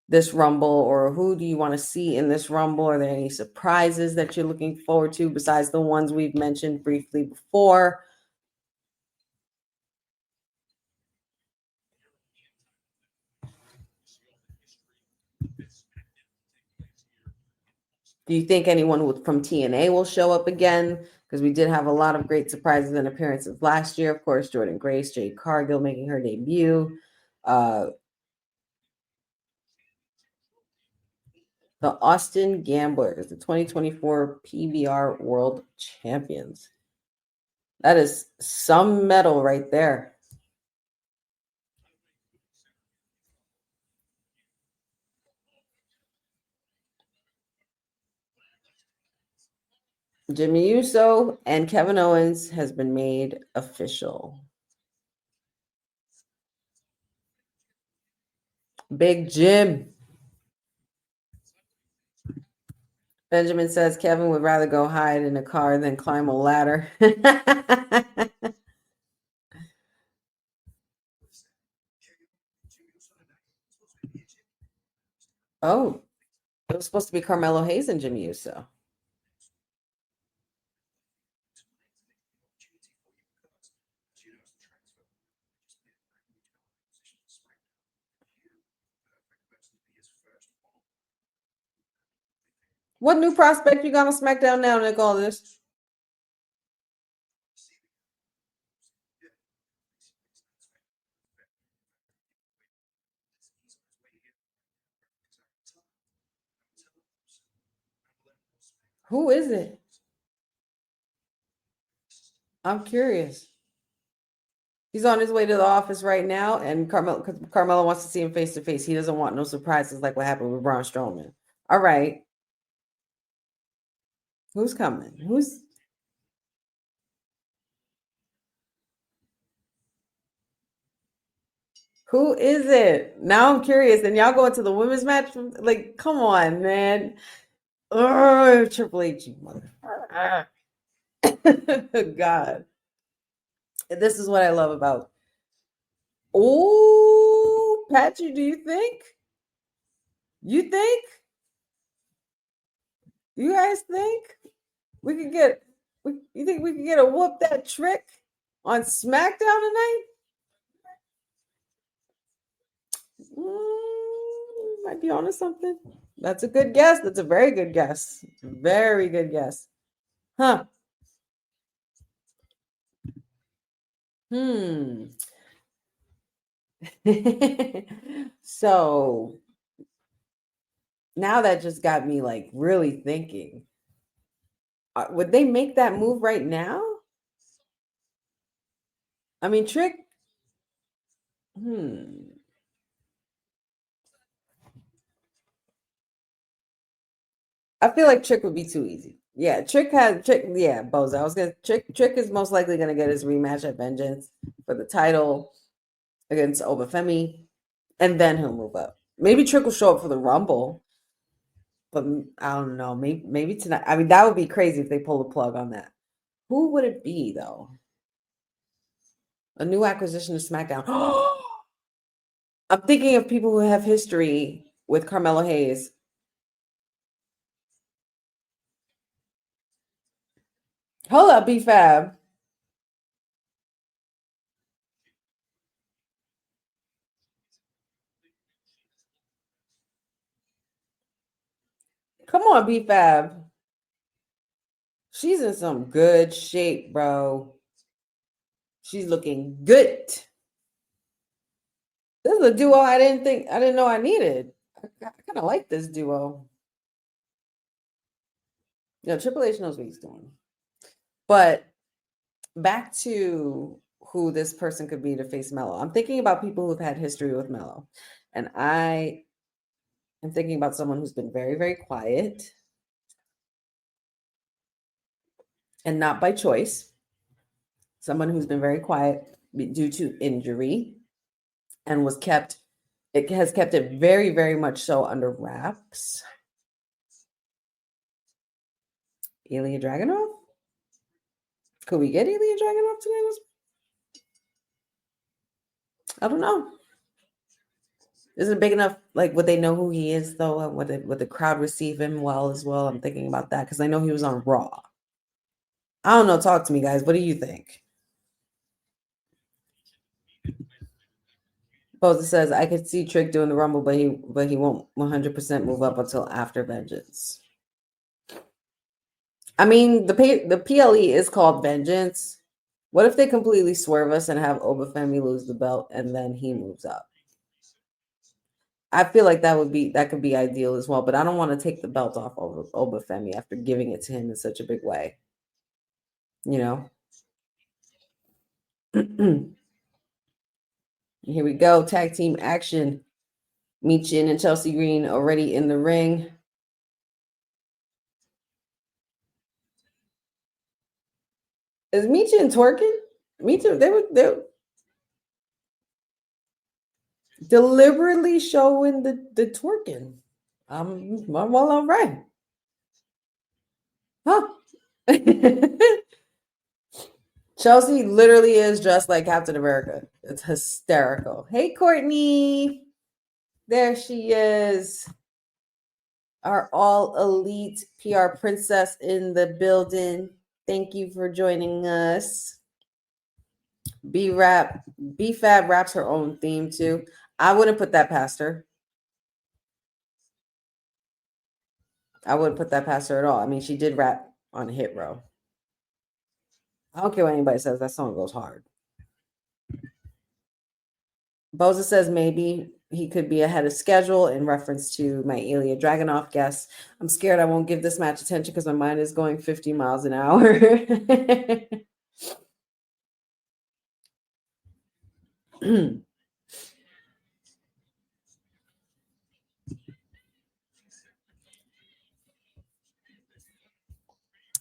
[SPEAKER 4] this Rumble, or who do you want to see in this Rumble? Are there any surprises that you're looking forward to besides the ones we've mentioned briefly before? Do you think anyone from TNA will show up again? Because we did have a lot of great surprises and appearances last year. Of course, Jordan Grace, Jade Cargill making her debut. The Austin Gamblers, the 2024 PBR World Champions. That is some medal right there. Jimmy Uso and Kevin Owens has been made official. Big Jim. Benjamin says Kevin would rather go hide in a car than climb a ladder. Oh, it was supposed to be Carmelo Hayes and Jimmy Uso. What new prospect you got on SmackDown now, Nick? All this? Who is it? I'm curious. He's on his way to the office right now, and Carmelo wants to see him face to face. He doesn't want no surprises like what happened with Braun Strowman. All right. Who's coming? Who is it? Now I'm curious. And y'all go into the women's match? Like, come on, man. Oh, Triple H, you mother. God. This is what I love about. Oh, Patrick, do you think? You think? You guys think we could get? You think we could get a whoop that trick on SmackDown tonight? Might be onto something. That's a good guess. That's a very good guess. Very good guess. Huh. So now that just got me like really thinking. Would they make that move right now? I mean, Trick. I feel like Trick would be too easy. Yeah, Trick. Yeah, Boza. I was gonna Trick is most likely gonna get his rematch at Vengeance for the title against Obafemi, and then he'll move up. Maybe Trick will show up for the Rumble, but I don't know. Maybe tonight. I mean, that would be crazy if they pull the plug on that. Who would it be though? A new acquisition to SmackDown. I'm thinking of people who have history with Carmelo Hayes. Hold up, B-Fab. Come on, B-Fab. She's in some good shape, bro. She's looking good. This is a duo I didn't know I needed. I kind of like this duo. Yeah, Triple H knows what he's doing. But back to who this person could be to face Melo. I'm thinking about people who've had history with Melo. And I am thinking about someone who's been very, very quiet and not by choice. Someone who's been very quiet due to injury and has kept it very, very much so under wraps. Ilya Dragunov? Could we get Ilya Dragunov today? I don't know. Is it big enough? Like, would they know who he is, though? Would the crowd receive him well as well? I'm thinking about that because I know he was on Raw. I don't know. Talk to me, guys. What do you think? Boza says, I could see Trick doing the Rumble, but he won't 100% move up until after Vengeance. I mean, the PLE is called Vengeance. What if they completely swerve us and have Obafemi lose the belt and then he moves up? I feel like that could be ideal as well, but I don't want to take the belt off of Obafemi after giving it to him in such a big way. You know? Here we go. Tag team action. Michin and Chelsea Green already in the ring. Is Michin twerking? Michin, they were deliberately showing the twerking. Well, all right. Huh? Chelsea literally is dressed like Captain America. It's hysterical. Hey, Courtney. There she is. Our all elite PR princess in the building. Thank you for joining us. B-Fab raps her own theme too. I wouldn't put that past her. I wouldn't put that past her at all. I mean, she did rap on Hit Row. I don't care what anybody says. That song goes hard. Boza says maybe he could be ahead of schedule in reference to my Ilya Dragunov guest. I'm scared I won't give this match attention because my mind is going 50 miles an hour.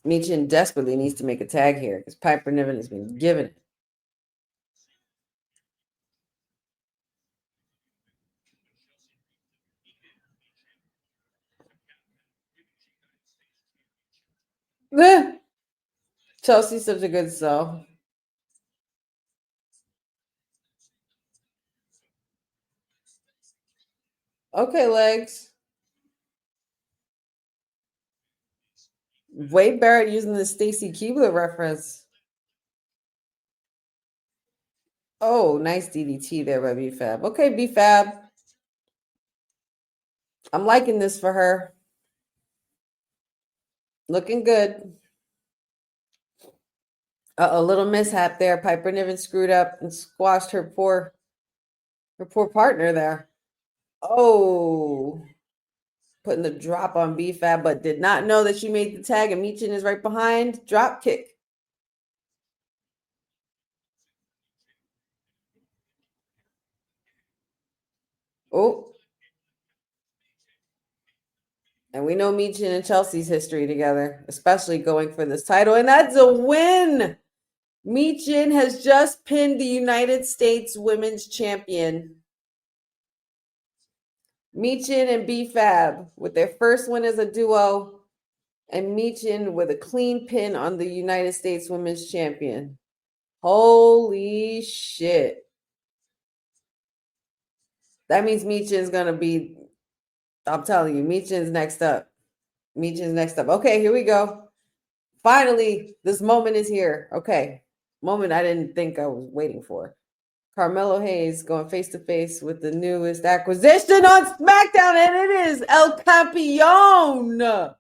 [SPEAKER 4] Michin desperately needs to make a tag here because Piper Niven has been given it. Chelsea's such a good soul. Okay, legs. Wade Barrett using the Stacy Keibler reference. Oh, nice DDT there by B-Fab. Okay, B-Fab. I'm liking this for her. Looking good. A little mishap there. Piper Niven screwed up and squashed her poor partner there. Oh, putting the drop on B-Fab, but did not know that she made the tag, and Michin is right behind. Drop kick. Oh. And we know Michin and Chelsea's history together, especially going for this title. And that's a win. Michin has just pinned the United States Women's Champion. Michin and B-Fab with their first win as a duo. And Michin with a clean pin on the United States Women's Champion. Holy shit. That means Michin's going to be, I'm telling you, Michin's next up. Michin's next up. Okay, here we go. Finally, this moment is here. Okay. Moment I didn't think I was waiting for. Carmelo Hayes going face-to-face with the newest acquisition on SmackDown, and it is El Campeón.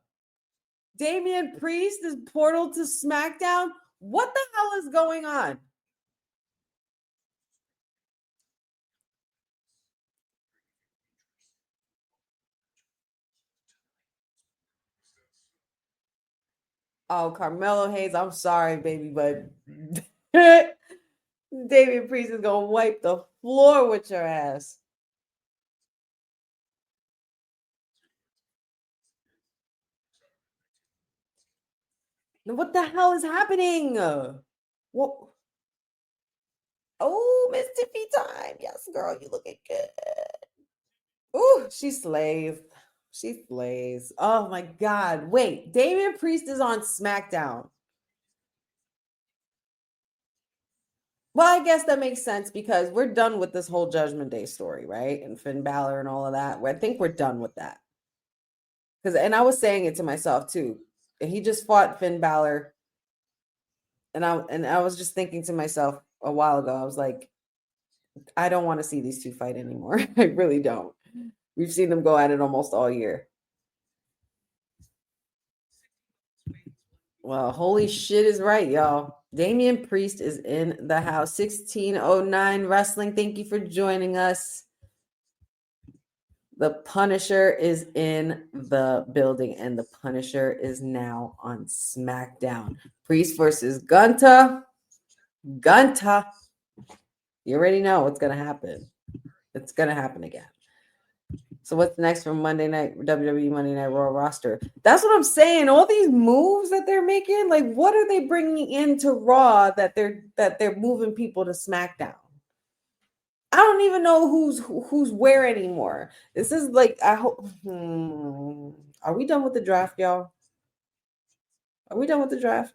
[SPEAKER 4] Damian Priest is portal to SmackDown. What the hell is going on? Oh, Carmelo Hayes, I'm sorry, baby, but Damian Priest is going to wipe the floor with your ass. What the hell is happening? What? Oh, Miss Tiffy time. Yes, girl, you looking good. Oh, she slays. She slays. Oh, my God. Wait, Damian Priest is on SmackDown. Well, I guess that makes sense because we're done with this whole Judgment Day story, right? And Finn Balor and all of that. I think we're done with that. And I was saying it to myself too. He just fought Finn Balor. And I was just thinking to myself a while ago, I was like, I don't want to see these two fight anymore. I really don't. We've seen them go at it almost all year. Well, holy shit is right, y'all. Damian Priest is in the house. 1609 Wrestling. Thank you for joining us. The Punisher is in the building, and the Punisher is now on SmackDown. Priest versus Gunta. Gunta. You already know what's going to happen. It's going to happen again. So what's next from Monday night WWE Monday Night Raw roster? That's what I'm saying. All these moves that they're making, like what are they bringing into Raw that they're moving people to SmackDown? I don't even know who's where anymore. This is like I hope. Are we done with the draft, y'all? Are we done with the draft?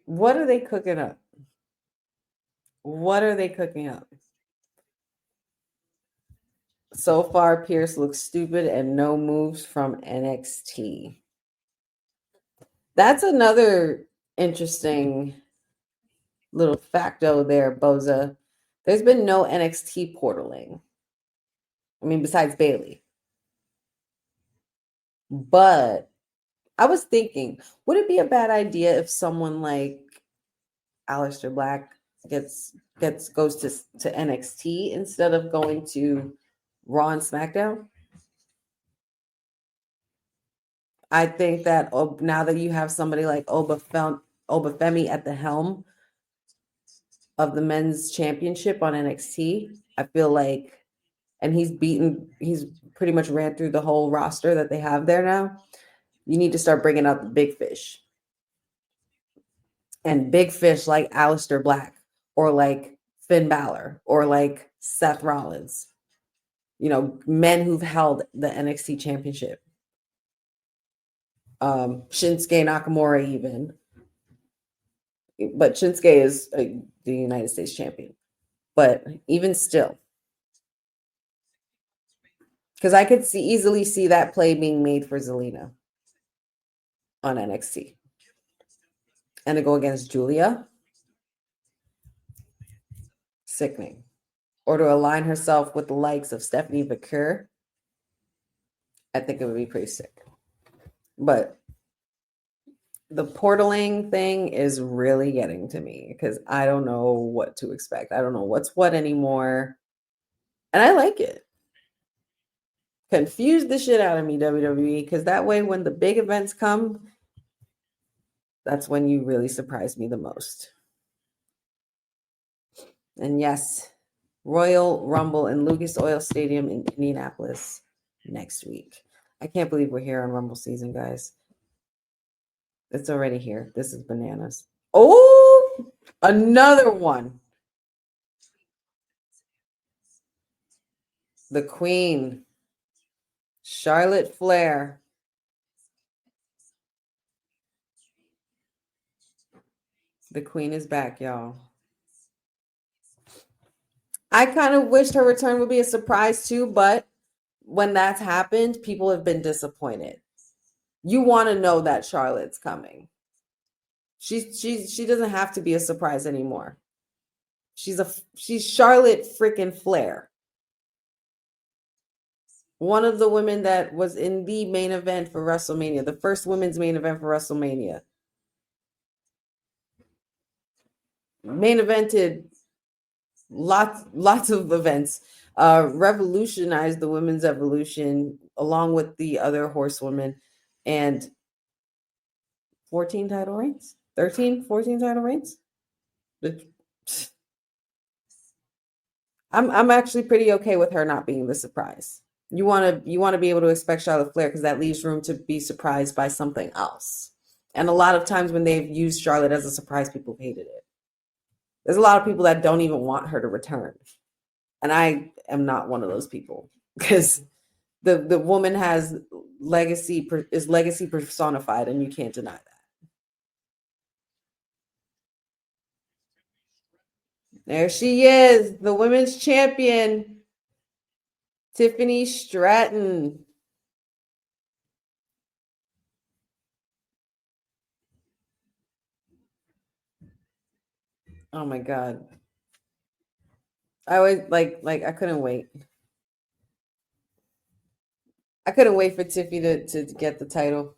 [SPEAKER 4] What are they cooking up? What are they cooking up? So far, Pierce looks stupid and no moves from NXT. That's another interesting little facto there, Boza. There's been no NXT portaling. I mean, besides Bailey. But I was thinking, would it be a bad idea if someone like Aleister Black goes to NXT instead of going to Raw and SmackDown? I think that now that you have somebody like Obafemi at the helm of the men's championship on NXT, I feel like, and he's pretty much ran through the whole roster that they have there now. You need to start bringing out the big fish. And big fish like Aleister Black or like Finn Balor or like Seth Rollins. You know, men who've held the NXT championship. Shinsuke Nakamura even. But Shinsuke is the United States champion. But even still. Because I could easily see that play being made for Zelina on NXT. And to go against Julia. Sickening. Or to align herself with the likes of Stephanie McCure. I think it would be pretty sick. But the portaling thing is really getting to me because I don't know what to expect. I don't know what's what anymore. And I like it. Confuse the shit out of me, WWE, because that way when the big events come, that's when you really surprise me the most. And yes, Royal Rumble in Lucas Oil Stadium in Indianapolis next week. I can't believe we're here on Rumble season, guys. It's already here. This is bananas. Oh, another one. The Queen, Charlotte Flair. The Queen is back, y'all. I kind of wished her return would be a surprise too, but when that's happened, people have been disappointed. You want to know that Charlotte's coming. She doesn't have to be a surprise anymore. She's Charlotte freaking Flair. One of the women that was in the main event for WrestleMania, the first women's main event for WrestleMania. Main evented lots of events, revolutionized the women's evolution along with the other horsewomen, and 14 title reigns, 14 title reigns. I'm actually pretty okay with her not being the surprise. You want to be able to expect Charlotte Flair because that leaves room to be surprised by something else. And a lot of times when they've used Charlotte as a surprise, people hated it. There's a lot of people that don't even want her to return. And I am not one of those people because the woman has is legacy personified, and you can't deny that. There she is, the women's champion, Tiffany Stratton. Oh my God. I always like I couldn't wait. I couldn't wait for Tiffy to get the title.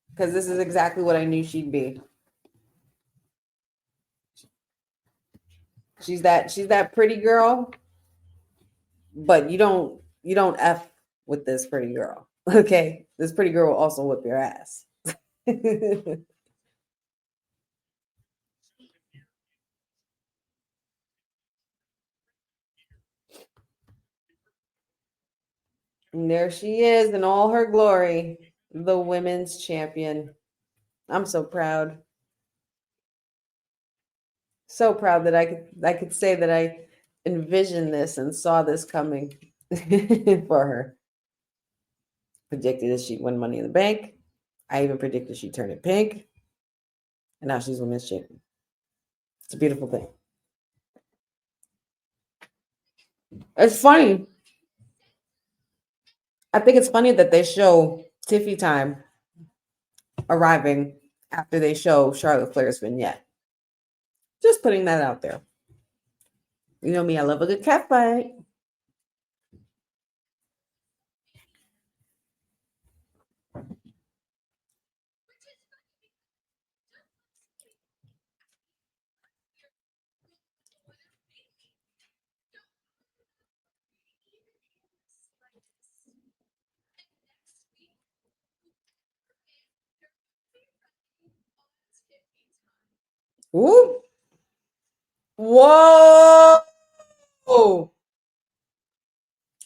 [SPEAKER 4] Because this is exactly what I knew she'd be. She's that pretty girl, but you don't F with this pretty girl. Okay? This pretty girl will also whip your ass. And there she is in all her glory, the women's champion. I'm so proud. So proud that I could say that I envisioned this and saw this coming for her. Predicted that she'd win Money in the Bank. I even predicted she'd turn it pink. And now she's women's champion. It's a beautiful thing. It's funny. I think it's funny that they show Tiffy Time arriving after they show Charlotte Flair's vignette. Just putting that out there. You know me, I love a good cat fight. Whoop. Whoa!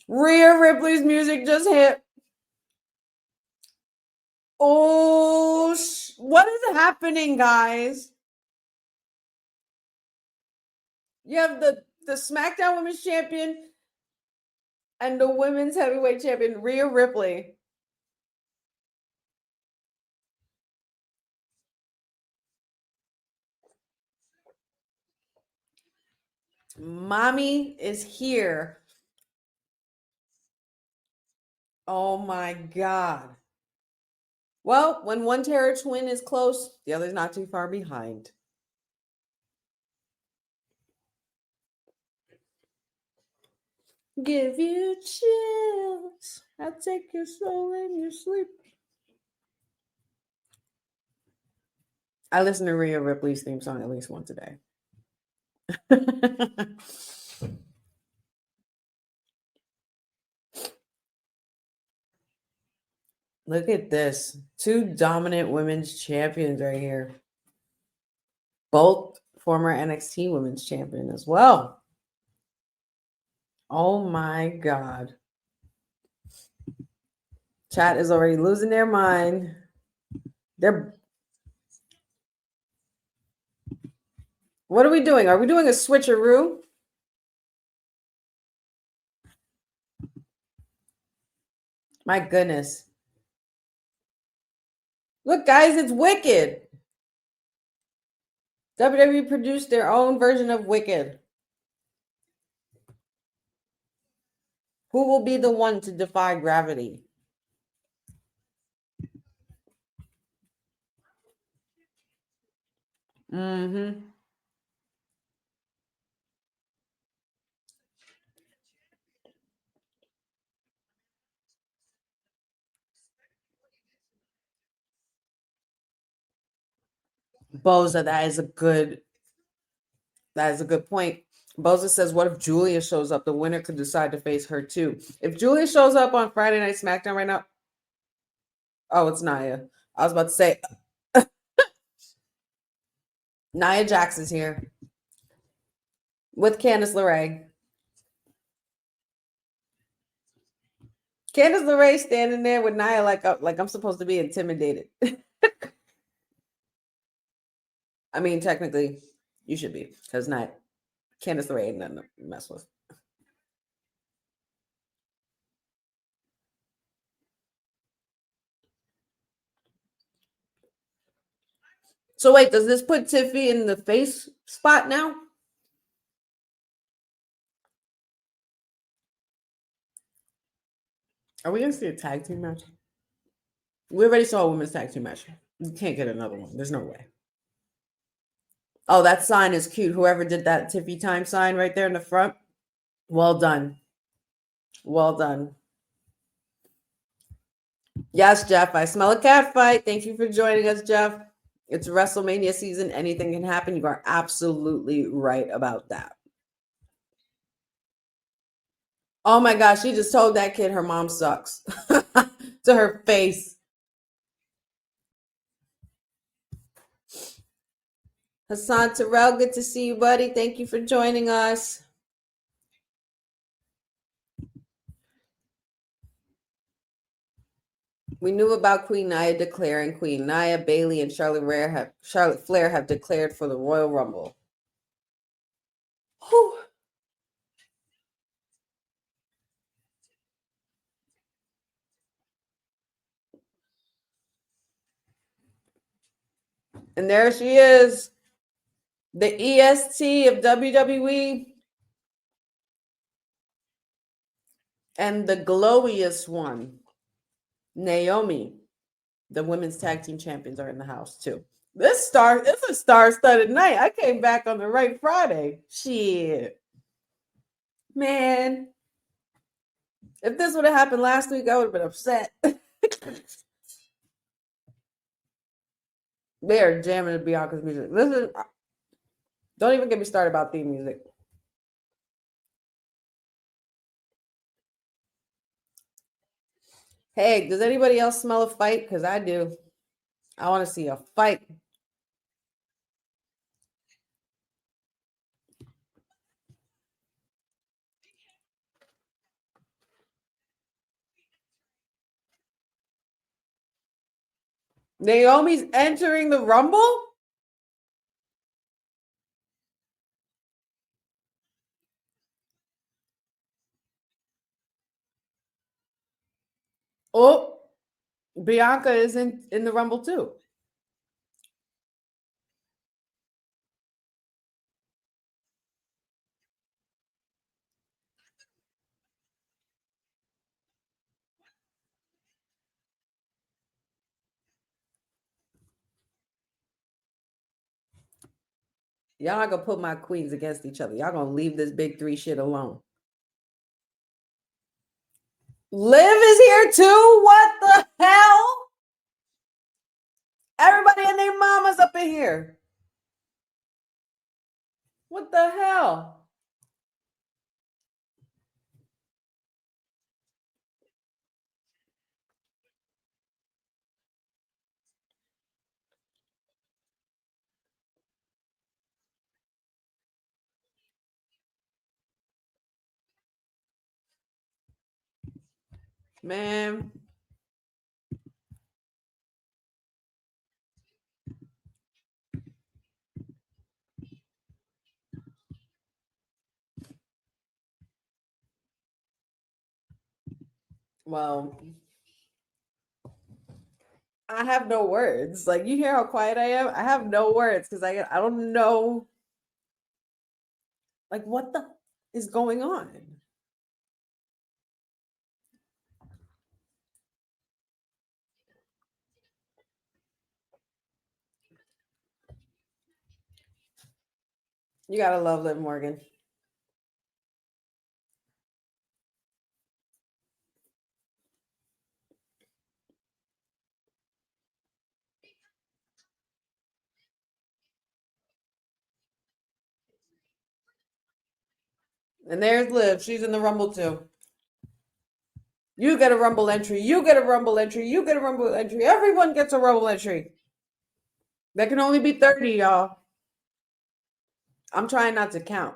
[SPEAKER 4] Rhea Ripley's music just hit. Oh, what is happening, guys? You have the SmackDown Women's Champion and the Women's Heavyweight Champion, Rhea Ripley. Mommy is here. Oh my God. Well, when one Terror twin is close, the other's not too far behind. Give you chills. I'll take your soul in your sleep. I listen to Rhea Ripley's theme song at least once a day. Look at this. Two dominant women's champions right here. Both former NXT women's champion as well. Oh my God. Chat is already losing their mind. What are we doing? Are we doing a switcheroo? My goodness. Look, guys, it's Wicked. WWE produced their own version of Wicked. Who will be the one to defy gravity? Mm-hmm. Boza, that is a good point. Boza says, what if Julia shows up? The winner could decide to face her too. If Julia shows up on Friday Night SmackDown right now. Oh, it's Nia. I was about to say Nia Jax is here with Candice LeRae. Candice LeRae standing there with Nia like I'm supposed to be intimidated. I mean, technically, you should be, because Candice LeRae ain't nothing to mess with. So wait, does this put Tiffy in the face spot now? Are we going to see a tag team match? We already saw a women's tag team match. You can't get another one. There's no way. Oh, that sign is cute. Whoever did that Tiffy Time sign right there in the front, well done. Well done. Yes, Jeff, I smell a cat fight. Thank you for joining us, Jeff. It's WrestleMania season. Anything can happen. You are absolutely right about that. Oh my gosh, she just told that kid her mom sucks to her face. Hassan Terrell, good to see you, buddy. Thank you for joining us. We knew about Queen Nia declaring. Queen Nia, Bayley, and Charlotte Flair have declared for the Royal Rumble. Whew. And there she is, the EST of WWE, and the glowiest one, Naomi. The women's tag team champions are in the house too. It's a star-studded night. I came back on the right Friday. Shit. Man. If this would have happened last week, I would have been upset. They are jamming to Bianca's music. Listen, don't even get me started about theme music. Hey, does anybody else smell a fight? Because I do. I want to see a fight. Naomi's entering the Rumble? Oh, Bianca is in the Rumble too. Y'all not gonna put my queens against each other. Y'all gonna leave this big three shit alone. Liv is here too? What the hell? Everybody and their mamas up in here. What the hell? Man. Well, I have no words. Like, you hear how quiet I am? I have no words because I don't know. Like, what the is going on? You gotta love Liv Morgan. And there's Liv. She's in the Rumble too. You get a Rumble entry. You get a Rumble entry. You get a Rumble entry. Everyone gets a Rumble entry. There can only be 30, y'all. I'm trying not to count.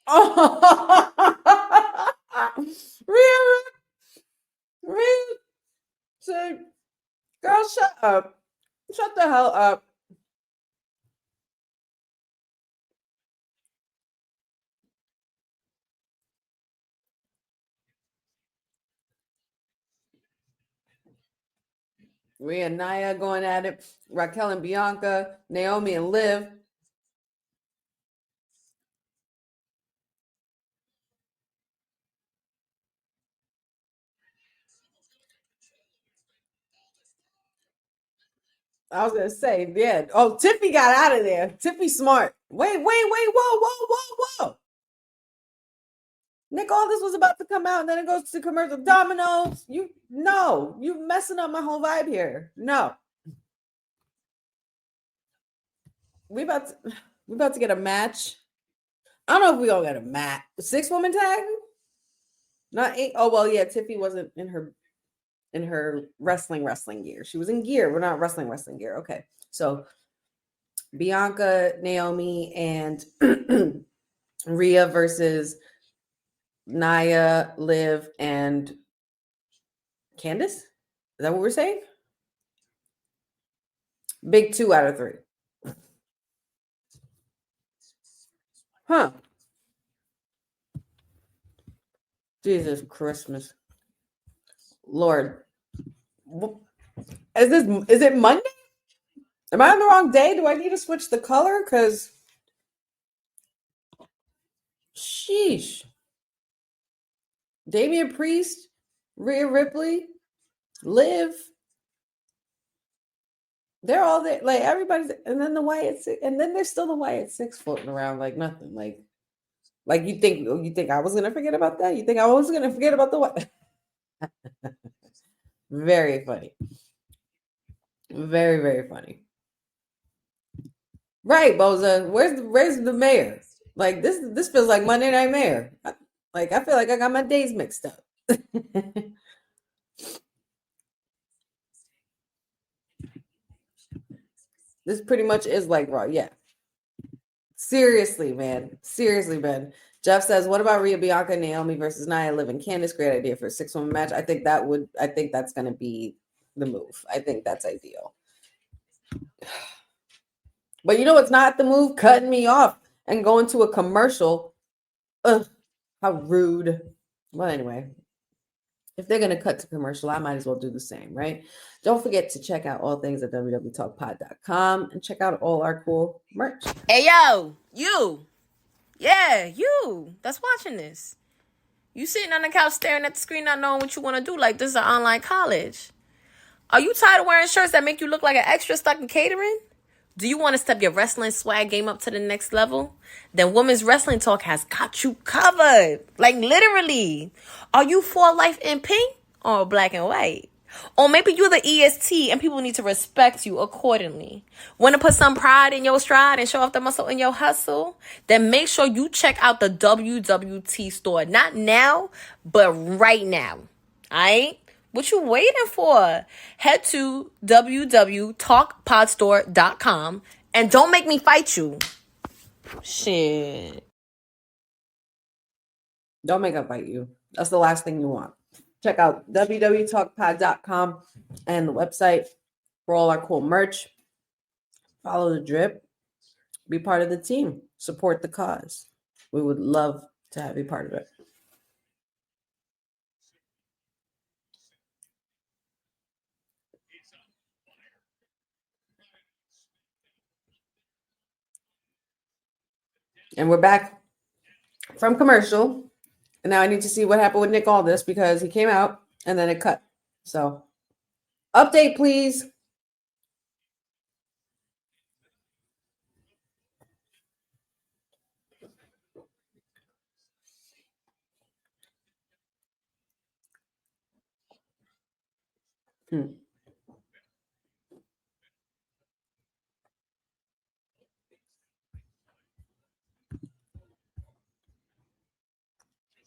[SPEAKER 4] Oh, really? Really? So, girl, shut up. Shut the hell up. Rhea and Nia going at it. Raquel and Bianca. Naomi and Liv. I was gonna say, yeah. Oh, Tiffy got out of there. Tiffy smart. Wait, whoa. Nick, all this was about to come out, and then it goes to commercial. Dominoes. You messing up my whole vibe here. No. We about to get a match. I don't know if we gonna get a match. 6-woman tag? Not 8. Oh well, yeah. Tiffy wasn't in her wrestling gear. She was in gear, but not wrestling gear. Okay, so Bianca, Naomi, and Rhea versus Nia, Liv, and Candace. Is that what we're saying? Big 2 out of 3. Huh. Jesus Christmas. Lord. Is it Monday? Am I on the wrong day? Do I need to switch the color? Because sheesh. Damian Priest, Rhea Ripley, Liv. They're all there. Like everybody's, and then the Wyatt Six, and then there's still the Wyatt Six floating around like nothing. Like you think I was gonna forget about that? You think I was gonna forget about the what? Very funny. Very, very funny. Right, Boza. Where's the mayor? Like this feels like Monday Night Mayor. I feel like I got my days mixed up. This pretty much is like Raw. Yeah. Seriously, man. Seriously, Ben. Jeff says, what about Rhea, Bianca, Naomi versus Nia, Liv, and Candice? Great idea for a 6-woman match. I think that's going to be the move. I think that's ideal. But you know what's not the move? Cutting me off and going to a commercial. Ugh, how rude. Well, anyway, if they're going to cut to commercial, I might as well do the same, right? Don't forget to check out all things at wwtalkpod.com and check out all our cool merch.
[SPEAKER 2] Hey, yo, you. Yeah, you that's watching this. You sitting on the couch staring at the screen not knowing what you want to do like this is an online college. Are you tired of wearing shirts that make you look like an extra stuck in catering? Do you want to step your wrestling swag game up to the next level? Then Women's Wrestling Talk has got you covered. Like literally. Are you for life in pink or black and white? Or maybe you're the EST and people need to respect you accordingly. Want to put some pride in your stride and show off the muscle in your hustle? Then make sure you check out the WWT store. Not now, but right now. Alright? What you waiting for? Head to www.talkpodstore.com and don't make me fight you. Shit.
[SPEAKER 4] Don't make up fight you. That's the last thing you want. Check out www talkpod.com and the website for all our cool merch. Follow the drip. Be part of the team. Support the cause. We would love to have you part of it. And we're back from commercial. And now I need to see what happened with Nick Aldis because he came out and then it cut. So, update, please.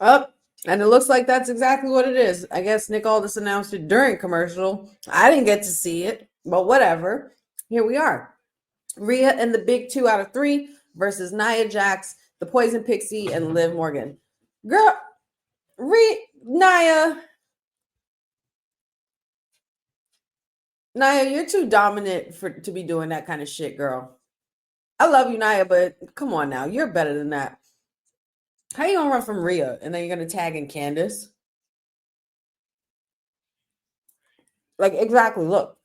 [SPEAKER 4] Up. And it looks like that's exactly what it is. I guess Nick Aldis announced it during commercial. I didn't get to see it, but whatever. Here we are. Rhea and the big 2 out of 3 versus Nia Jax, the Poison Pixie, and Liv Morgan. Girl, Nia, you're too dominant to be doing that kind of shit, girl. I love you, Nia, but come on now. You're better than that. How you gonna run from Rhea and then you're gonna tag in Candace? Like, exactly, look.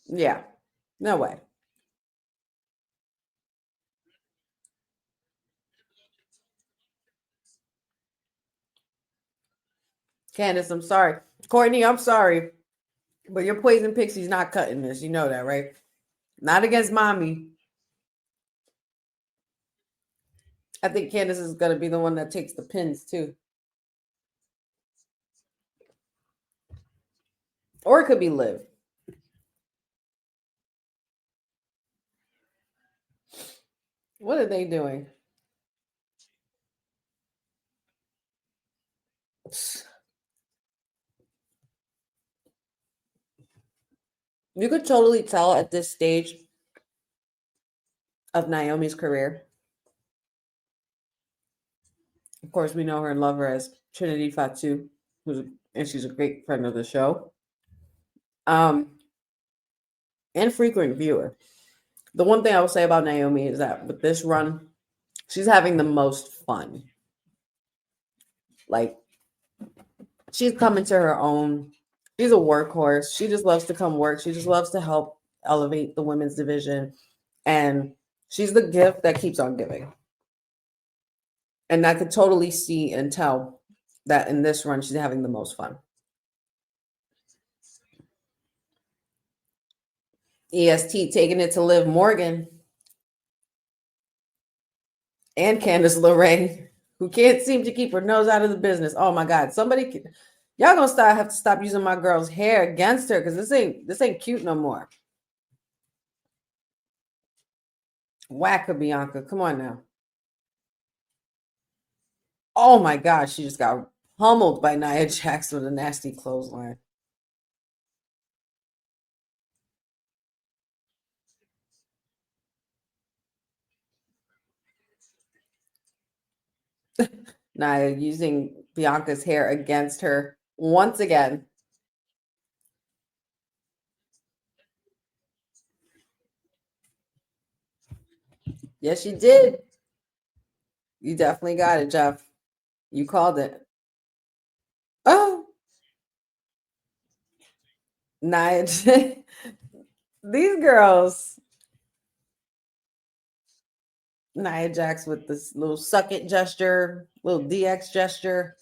[SPEAKER 4] Yeah, no way. Candace, I'm sorry. Courtney, I'm sorry. But your Poison Pixie's not cutting this. You know that, right? Not against mommy. I think Candace is going to be the one that takes the pins, too. Or it could be Liv. What are they doing? You could totally tell at this stage of Naomi's career. Of course, we know her and love her as Trinity Fatu, and she's a great friend of the show. And frequent viewer. The one thing I will say about Naomi is that with this run, she's having the most fun. Like, she's coming to her own. She's a workhorse. She just loves to come work. She just loves to help elevate the women's division. And she's the gift that keeps on giving. And I could totally see and tell that in this run, she's having the most fun. EST taking it to Liv Morgan and Candice LeRae, who can't seem to keep her nose out of the business. Oh my God. Y'all gonna have to stop using my girl's hair against her, because this ain't cute no more. Whack her, Bianca. Come on now. Oh my gosh, she just got pummeled by Nia Jax with a nasty clothesline. Nia using Bianca's hair against her once again. Yes, you did. You definitely got it, Jeff. You called it. Oh. Nia, these girls. Nia Jax with this little suck it gesture, little DX gesture.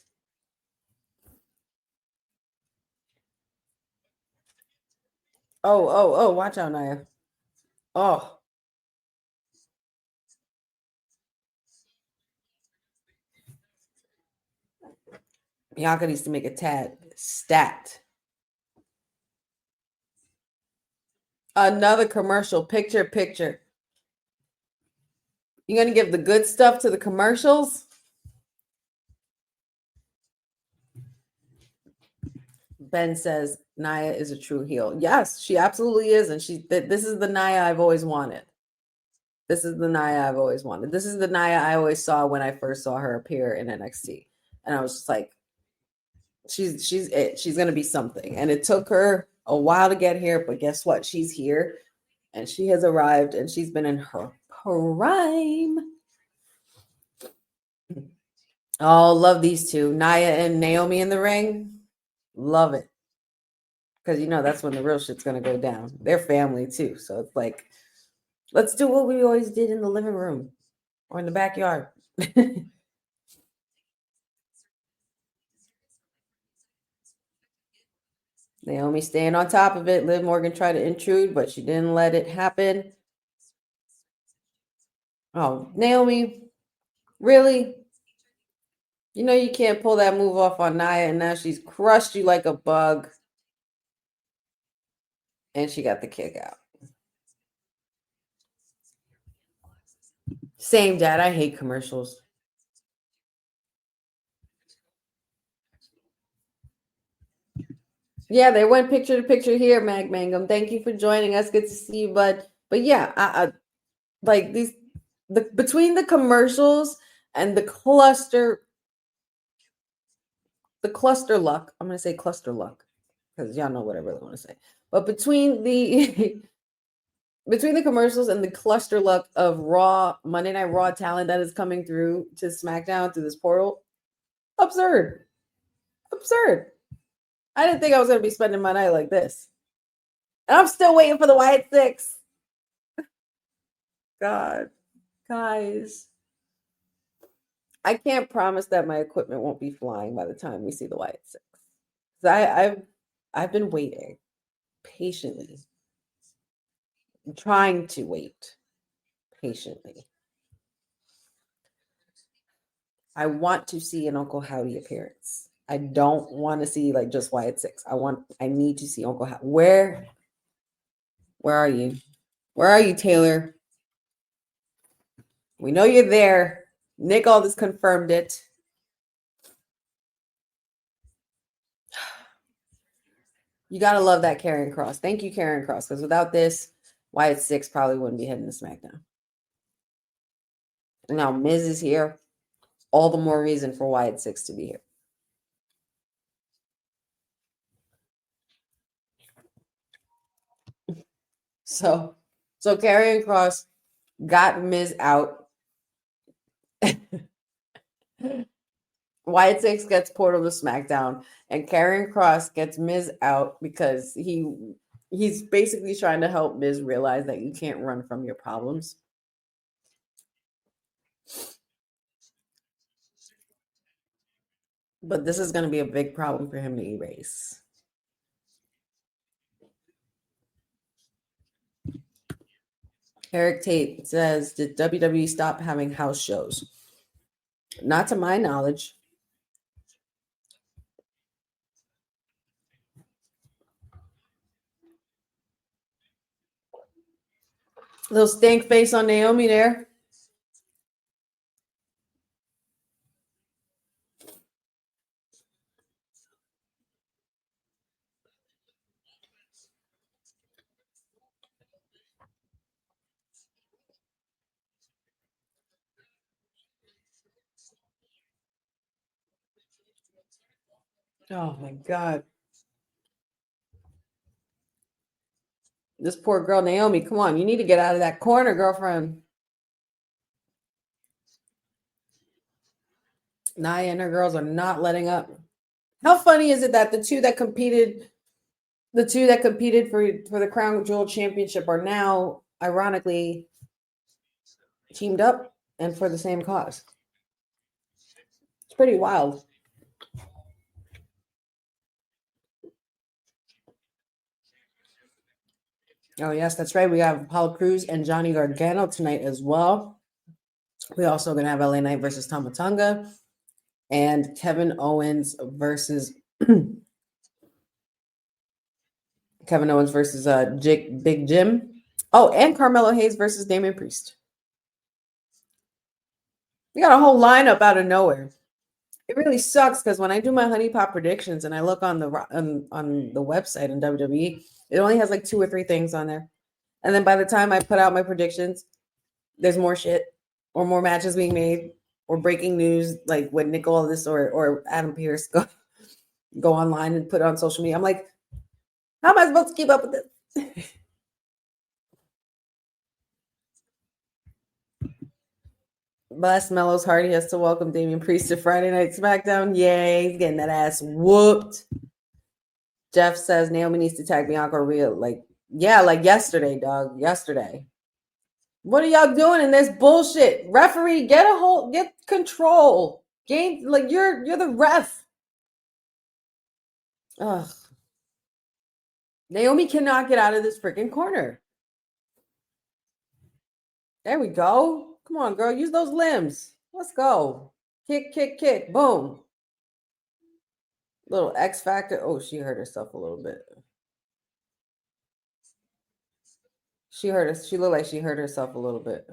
[SPEAKER 4] Oh, watch out, Nia. Oh. Bianca needs to make a tad stat. Another commercial. Picture. You're going to give the good stuff to the commercials? Ben says Nia is a true heel. Yes, she absolutely is. And this is the Nia I've always wanted. This is the Nia I've always wanted. This is the Nia I always saw when I first saw her appear in NXT. And I was just like, she's it. She's going to be something. And it took her a while to get here, but guess what? She's here and she has arrived and she's been in her prime. Oh, love these two. Nia and Naomi in the ring. Love it. Because, that's when the real shit's going to go down. They're family, too. So it's like, let's do what we always did in the living room or in the backyard. Naomi staying on top of it. Liv Morgan tried to intrude, but she didn't let it happen. Oh, Naomi, really? You can't pull that move off on Nia, and now she's crushed you like a bug. And she got the kick out. Same, Dad. I hate commercials. Yeah, they went picture to picture here, Mag Mangum. Thank you for joining us. Good to see you, bud. But yeah, I like these between the commercials and the cluster luck. I'm gonna say cluster luck because y'all know what I really want to say. But between the commercials and the cluster luck of Monday Night Raw talent that is coming through to SmackDown through this portal, absurd. I didn't think I was going to be spending my night like this. And I'm still waiting for the Wyatt Six. God, guys. I can't promise that my equipment won't be flying by the time we see the Wyatt Six. I've been waiting patiently. I'm trying to wait patiently. I want to see an Uncle Howdy appearance. I don't want to see like just Wyatt Six. I need to see Uncle Howdy. Where are you? Where are you, Taylor? We know you're there. Nick Aldis confirmed it. You got to love that Karrion Kross. Thank you, Karrion Kross, because without this, Wyatt Six probably wouldn't be heading to SmackDown. And now Miz is here. All the more reason for Wyatt Six to be here. So Karrion Kross got Miz out. Wyatt Six gets Portal to SmackDown, and Karrion Kross gets Miz out because he's basically trying to help Miz realize that you can't run from your problems. But this is going to be a big problem for him to erase. Eric Tate says, did WWE stop having house shows? Not to my knowledge. Little stank face on Naomi there. Oh my God. This poor girl, Naomi, come on. You need to get out of that corner, girlfriend. Nia and her girls are not letting up. How funny is it that the two that competed for the Crown Jewel Championship are now, ironically, teamed up and for the same cause? It's pretty wild. Oh, yes, that's right. We have Apollo Crews and Johnny Gargano tonight as well. We're also going to have LA Knight versus Tama Tonga and Kevin Owens versus Big Jim. Oh, and Carmelo Hayes versus Damian Priest. We got a whole lineup out of nowhere. It really sucks because when I do my Honey Pot predictions and I look on the website in WWE, it only has like 2 or 3 things on there. And then by the time I put out my predictions, there's more shit or more matches being made or breaking news, like when Nick Aldis or Adam Pearce go online and put it on social media. I'm like, how am I supposed to keep up with this? Bless Mello's heart. He has to welcome Damian Priest to Friday Night SmackDown. Yay, he's getting that ass whooped. Jeff says Naomi needs to tag Bianca Rhea. Like yesterday, dog. Yesterday. What are y'all doing in this bullshit? Referee, get control. Game, like you're the ref. Ugh. Naomi cannot get out of this freaking corner. There we go. Come on, girl. Use those limbs. Let's go. Kick, kick, kick. Boom. Little X Factor. Oh, she hurt herself a little bit. She looked like she hurt herself a little bit.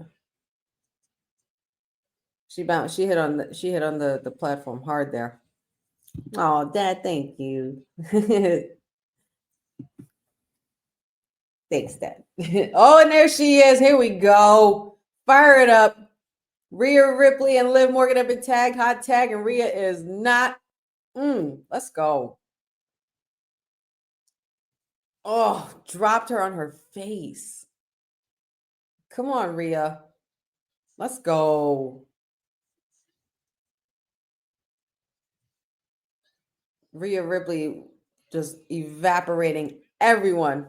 [SPEAKER 4] She bounced. She hit on the platform hard there. Oh, Dad, thank you. Thanks, Dad. Oh, and there she is. Here we go. Fire it up. Rhea Ripley and Liv Morgan have been tagged. Hot tag, and Rhea is not. Let's go. Oh, dropped her on her face. Come on, Rhea. Let's go. Rhea Ripley just evaporating everyone.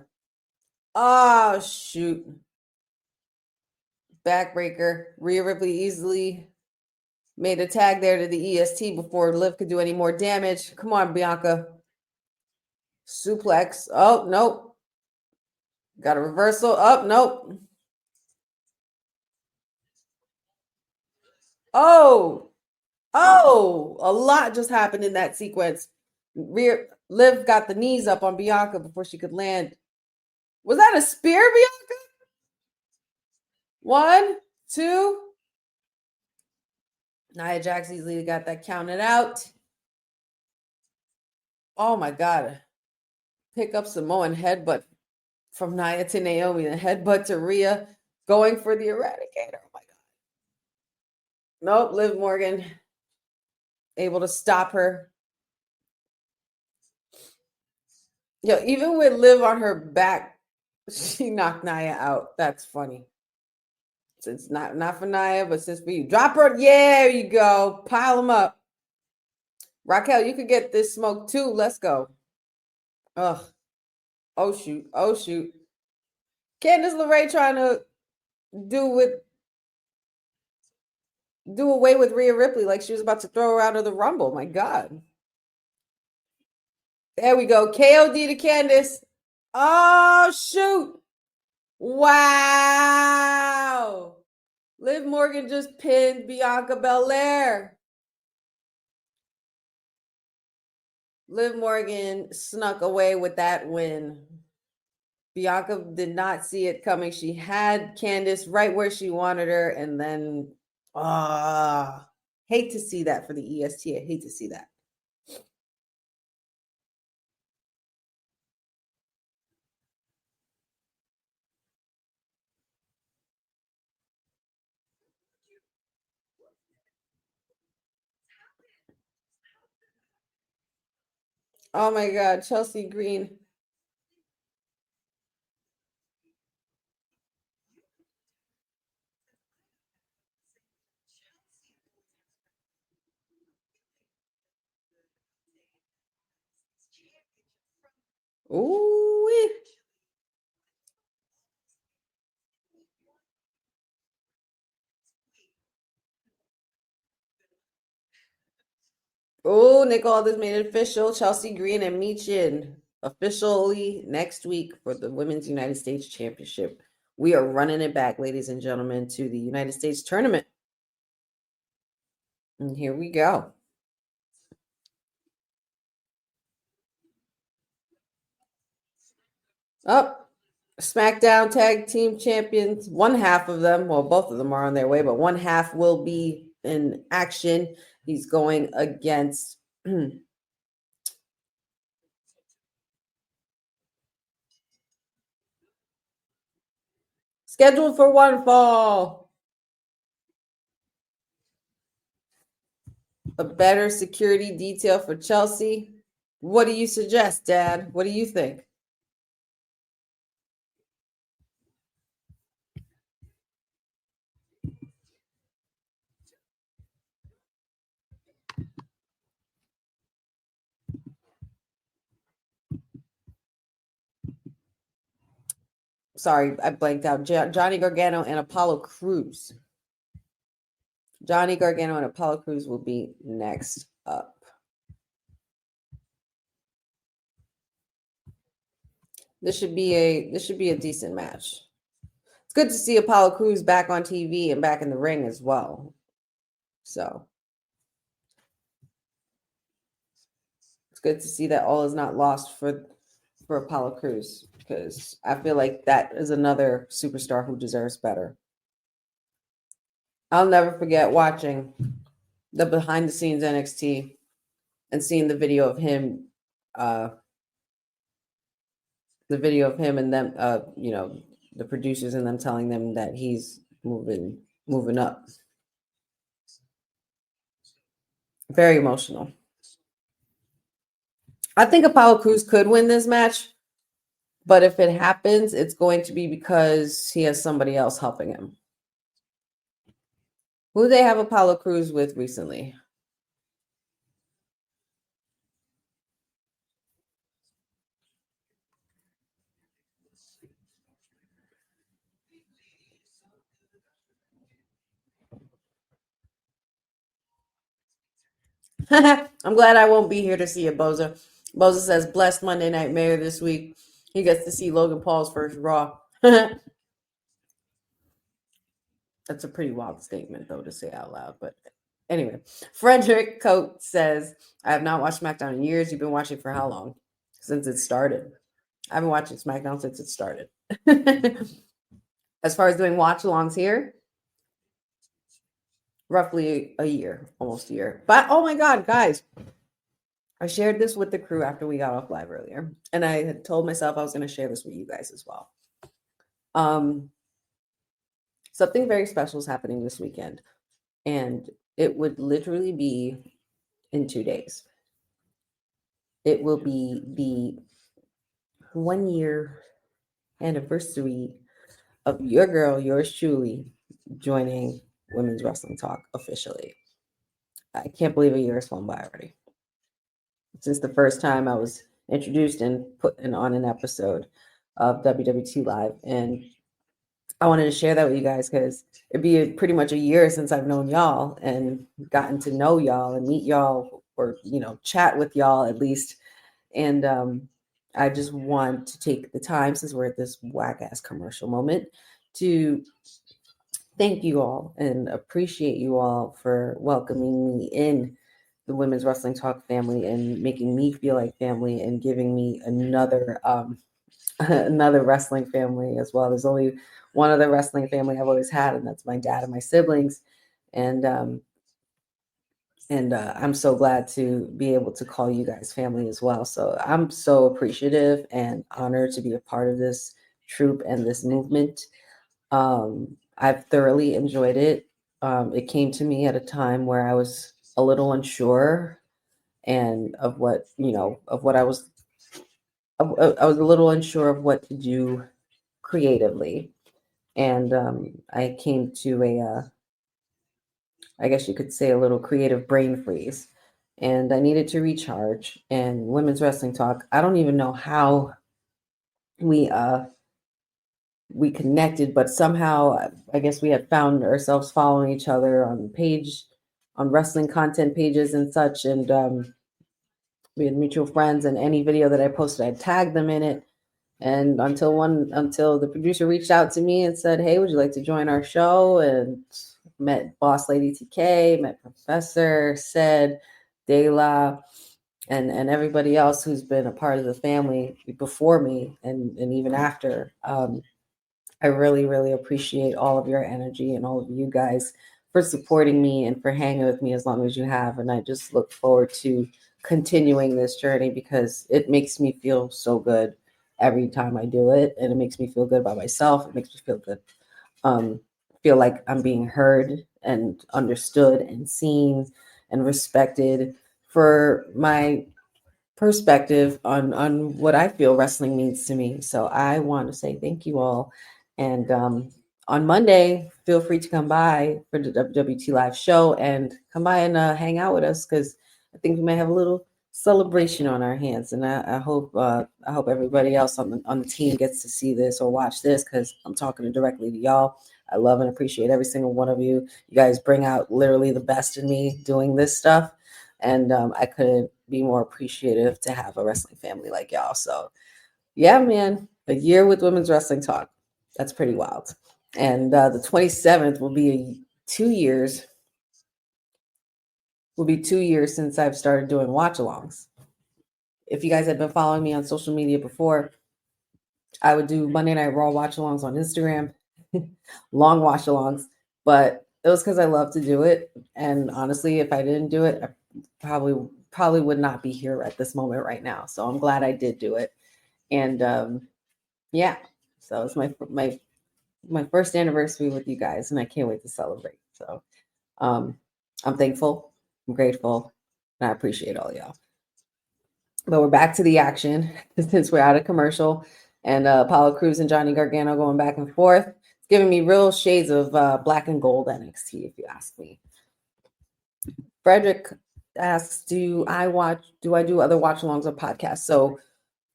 [SPEAKER 4] Oh, shoot. Backbreaker. Rhea Ripley easily made a tag there to the EST before Liv could do any more damage. Come on, Bianca. Suplex. Oh, nope. Got a reversal. Oh, nope. Oh, a lot just happened in that sequence. Liv got the knees up on Bianca before she could land. Was that a spear, Bianca? 1, 2. Nia Jax easily got that counted out. Oh my God. Pick up Samoan headbutt from Nia to Naomi, and headbutt to Rhea, going for the Eradicator. Oh my God. Nope, Liv Morgan able to stop her. Even with Liv on her back, she knocked Nia out. That's funny. Since not for Nia, but since for you. Drop her. Yeah, there you go. Pile them up. Raquel, you could get this smoke too. Let's go. Ugh. Oh, shoot. Oh, shoot. Candice LeRae trying to do away with Rhea Ripley like she was about to throw her out of the Rumble. My God. There we go. KOD to Candice. Oh, shoot. Wow. Liv Morgan just pinned Bianca Belair. Liv Morgan snuck away with that win. Bianca did not see it coming. She had Candice right where she wanted her, and then hate to see that for the EST. I hate to see that. Oh my God, Chelsea Green. Ooh. Oh, Nick Aldis made it official. Chelsea Green and Michin officially next week for the Women's United States Championship. We are running it back, ladies and gentlemen, to the United States tournament. And here we go. Up. SmackDown Tag Team Champions. One half of them, well, both of them are on their way, but one half will be in action. He's going against scheduled for one fall. A better security detail for Chelsea. What do you suggest, Dad? What do you think? Sorry, I blanked out. Johnny Gargano and Apollo Crews. Johnny Gargano and Apollo Crews will be next up. This should be a decent match. It's good to see Apollo Crews back on TV and back in the ring as well. So it's good to see that all is not lost for Apollo Crews, because I feel like that is another superstar who deserves better. I'll never forget watching the behind the scenes NXT and seeing the video of him and them, the producers and them telling them that he's moving up. Very emotional. I think Apollo Crews could win this match, but if it happens, it's going to be because he has somebody else helping him. Who do they have Apollo Crews with recently? I'm glad I won't be here to see it, Boza. Boza says, blessed Monday Night Mayor this week. He gets to see Logan Paul's first Raw. That's a pretty wild statement, though, to say out loud. But anyway, Frederick Coate says, I have not watched SmackDown in years. You've been watching for how long? Since it started. I've been watching SmackDown since it started. As far as doing watch-alongs here, roughly a year, almost a year. But oh my God, guys, I shared this with the crew after we got off live earlier, and I had told myself I was going to share this with you guys as well. Something very special is happening this weekend, and it would literally be in 2 days. It will be the 1 year anniversary of your girl, yours truly, joining Women's Wrestling Talk officially. I can't believe a year has flown by already. Since the first time I was introduced and put on an episode of WWT Live. And I wanted to share that with you guys because it'd be pretty much a year since I've known y'all and gotten to know y'all and meet y'all, or, you know, chat with y'all at least. And I just want to take the time, since we're at this whack-ass commercial moment, to thank you all and appreciate you all for welcoming me in the Women's Wrestling Talk family and making me feel like family and giving me another another wrestling family as well. There's only one other wrestling family I've always had, and that's my dad and my siblings. And I'm so glad to be able to call you guys family as well. So I'm so appreciative and honored to be a part of this troop and this movement. I've thoroughly enjoyed it. It came to me at a time where I was a little unsure and of what, I was a little unsure of what to do creatively. And I came to I guess you could say a little creative brain freeze, and I needed to recharge. And Women's Wrestling Talk, I don't even know how we connected, but somehow I guess we had found ourselves following each other on wrestling content pages and such. And we had mutual friends, and any video that I posted, I'd tag them in it. And until the producer reached out to me and said, "Hey, would you like to join our show?" And met Boss Lady TK, met Professor, Ced, De La, and everybody else who's been a part of the family before me and even after. I really, really appreciate all of your energy and all of you guys for supporting me and for hanging with me as long as you have. And I just look forward to continuing this journey because it makes me feel so good every time I do it. And it makes me feel good about myself. It makes me feel good. Feel like I'm being heard and understood and seen and respected for my perspective on what I feel wrestling means to me. So I want to say thank you all. And on Monday, feel free to come by for the WWT Live show and come by and hang out with us, because I think we may have a little celebration on our hands. And I hope everybody else on the team gets to see this or watch this, because I'm talking directly to y'all. I love and appreciate every single one of you. You guys bring out literally the best in me doing this stuff. And I couldn't be more appreciative to have a wrestling family like y'all. So yeah, man, a year with Women's Wrestling Talk. That's pretty wild. And the 27th will be 2 years. Will be 2 years since I've started doing watch-alongs. If you guys have been following me on social media before, I would do Monday Night Raw watch-alongs on Instagram, long watch-alongs, but it was because I love to do it. And honestly, if I didn't do it, I probably would not be here at this moment right now. So I'm glad I did do it. And yeah, so it's my first anniversary with you guys, and I can't wait to celebrate. So I'm thankful, I'm grateful, and I appreciate all y'all. But we're back to the action since we're out of commercial, and Apollo Crews and Johnny Gargano going back and forth. It's giving me real shades of black and gold NXT, if you ask me. Frederick asks, do I do other watch-alongs or podcasts? So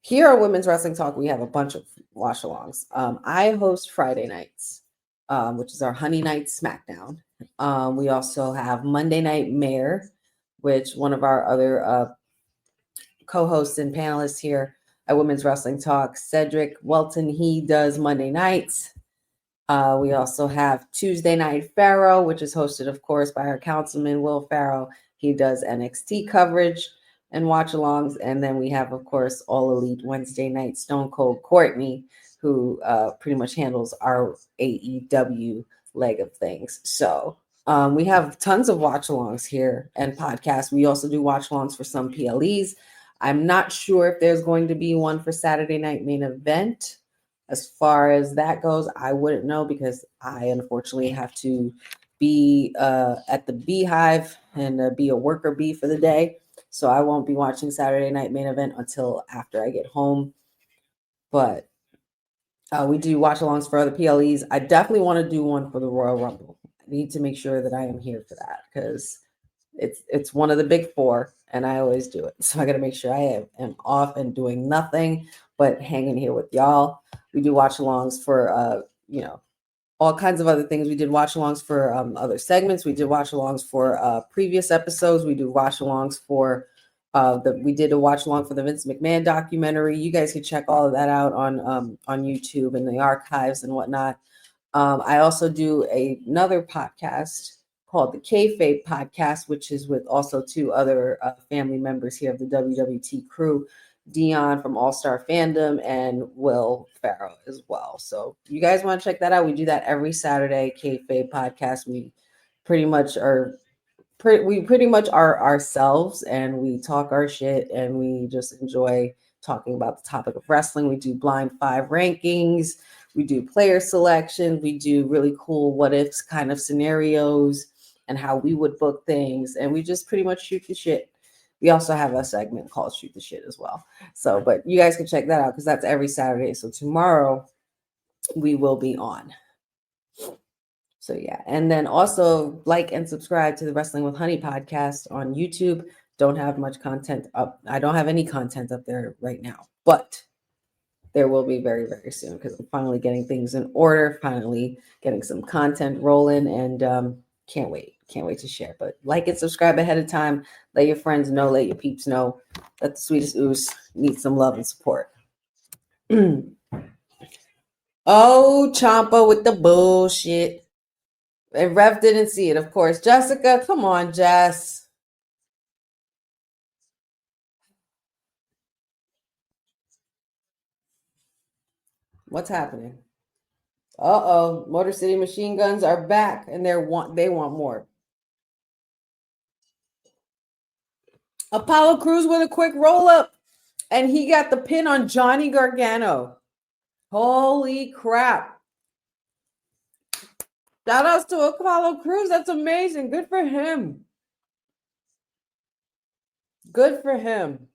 [SPEAKER 4] here at Women's Wrestling Talk, we have a bunch of watch-alongs. I host Friday nights, which is our Honey Night SmackDown. We also have Monday Night Mare, which one of our other co-hosts and panelists here at Women's Wrestling Talk, Cedric Welton, he does Monday nights. We also have Tuesday Night Pharaoh, which is hosted, of course, by our councilman, willpharaoh. He does NXT coverage and watch-alongs. And then we have, of course, All Elite Wednesday night Stone Cold Courtney, who pretty much handles our AEW leg of things. So We have tons of watch-alongs here and podcasts. We also do watch-alongs for some PLEs. I'm not sure if there's going to be one for Saturday Night Main Event. As far as that goes, I wouldn't know because I unfortunately have to be at the Beehive and be a worker bee for the day. So I won't be watching Saturday Night Main Event until after I get home. But we do watch-alongs for other PLEs. I definitely want to do one for the Royal Rumble. I need to make sure that I am here for that because it's one of the big four, and I always do it. So I got to make sure I am off and doing nothing but hanging here with y'all. We do watch-alongs for all kinds of other things. We did watch-alongs for other segments. We did watch-alongs for previous episodes. We do watch-alongs for we did a watch-along for the Vince McMahon documentary. You guys can check all of that out on YouTube and the archives and whatnot. I also do another podcast called the Kayfabe Podcast, which is with also two other family members here of the WWT crew, Dion from All Star Fandom and Will Pharaoh as well. So you guys want to check that out? We do that every Saturday. Kayfabe Podcast. We pretty much are ourselves, and we talk our shit, and we just enjoy talking about the topic of wrestling. We do blind five rankings. We do player selection. We do really cool what ifs kind of scenarios and how we would book things. And we just pretty much shoot the shit. We also have a segment called Shoot the Shit as well. So, but you guys can check that out because that's every Saturday. So tomorrow we will be on. So yeah. And then also like and subscribe to the Wrestling with Honey podcast on YouTube. Don't have much content up. I don't have any content up there right now, but there will be very, very soon because I'm finally getting things in order, finally getting some content rolling, and can't wait. Can't wait to share. But like and subscribe ahead of time. Let your friends know, let your peeps know that the Sweetest Ooze needs some love and support. Oh, Champa with the bullshit. And Rev didn't see it, of course. Jessica, come on, Jess. What's happening? Uh-oh. Motor City Machine Guns are back, and they want more. Apollo Crews with a quick roll-up, and he got the pin on Johnny Gargano. Holy crap. Shout outs to Apollo Crews. That's amazing. Good for him. Good for him.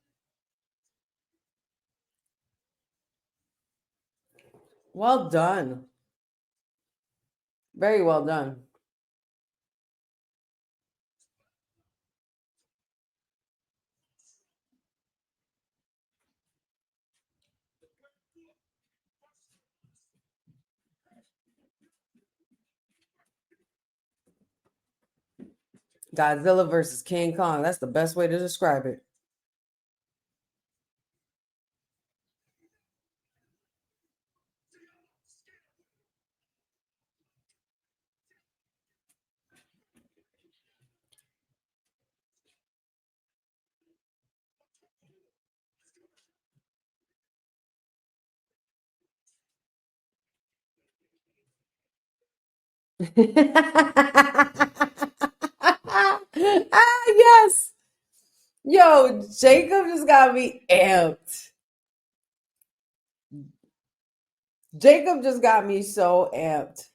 [SPEAKER 4] Well done. Very well done. Godzilla versus King Kong. That's the best way to describe it. Yes. Yo, Jacob just got me amped. Jacob just got me so amped.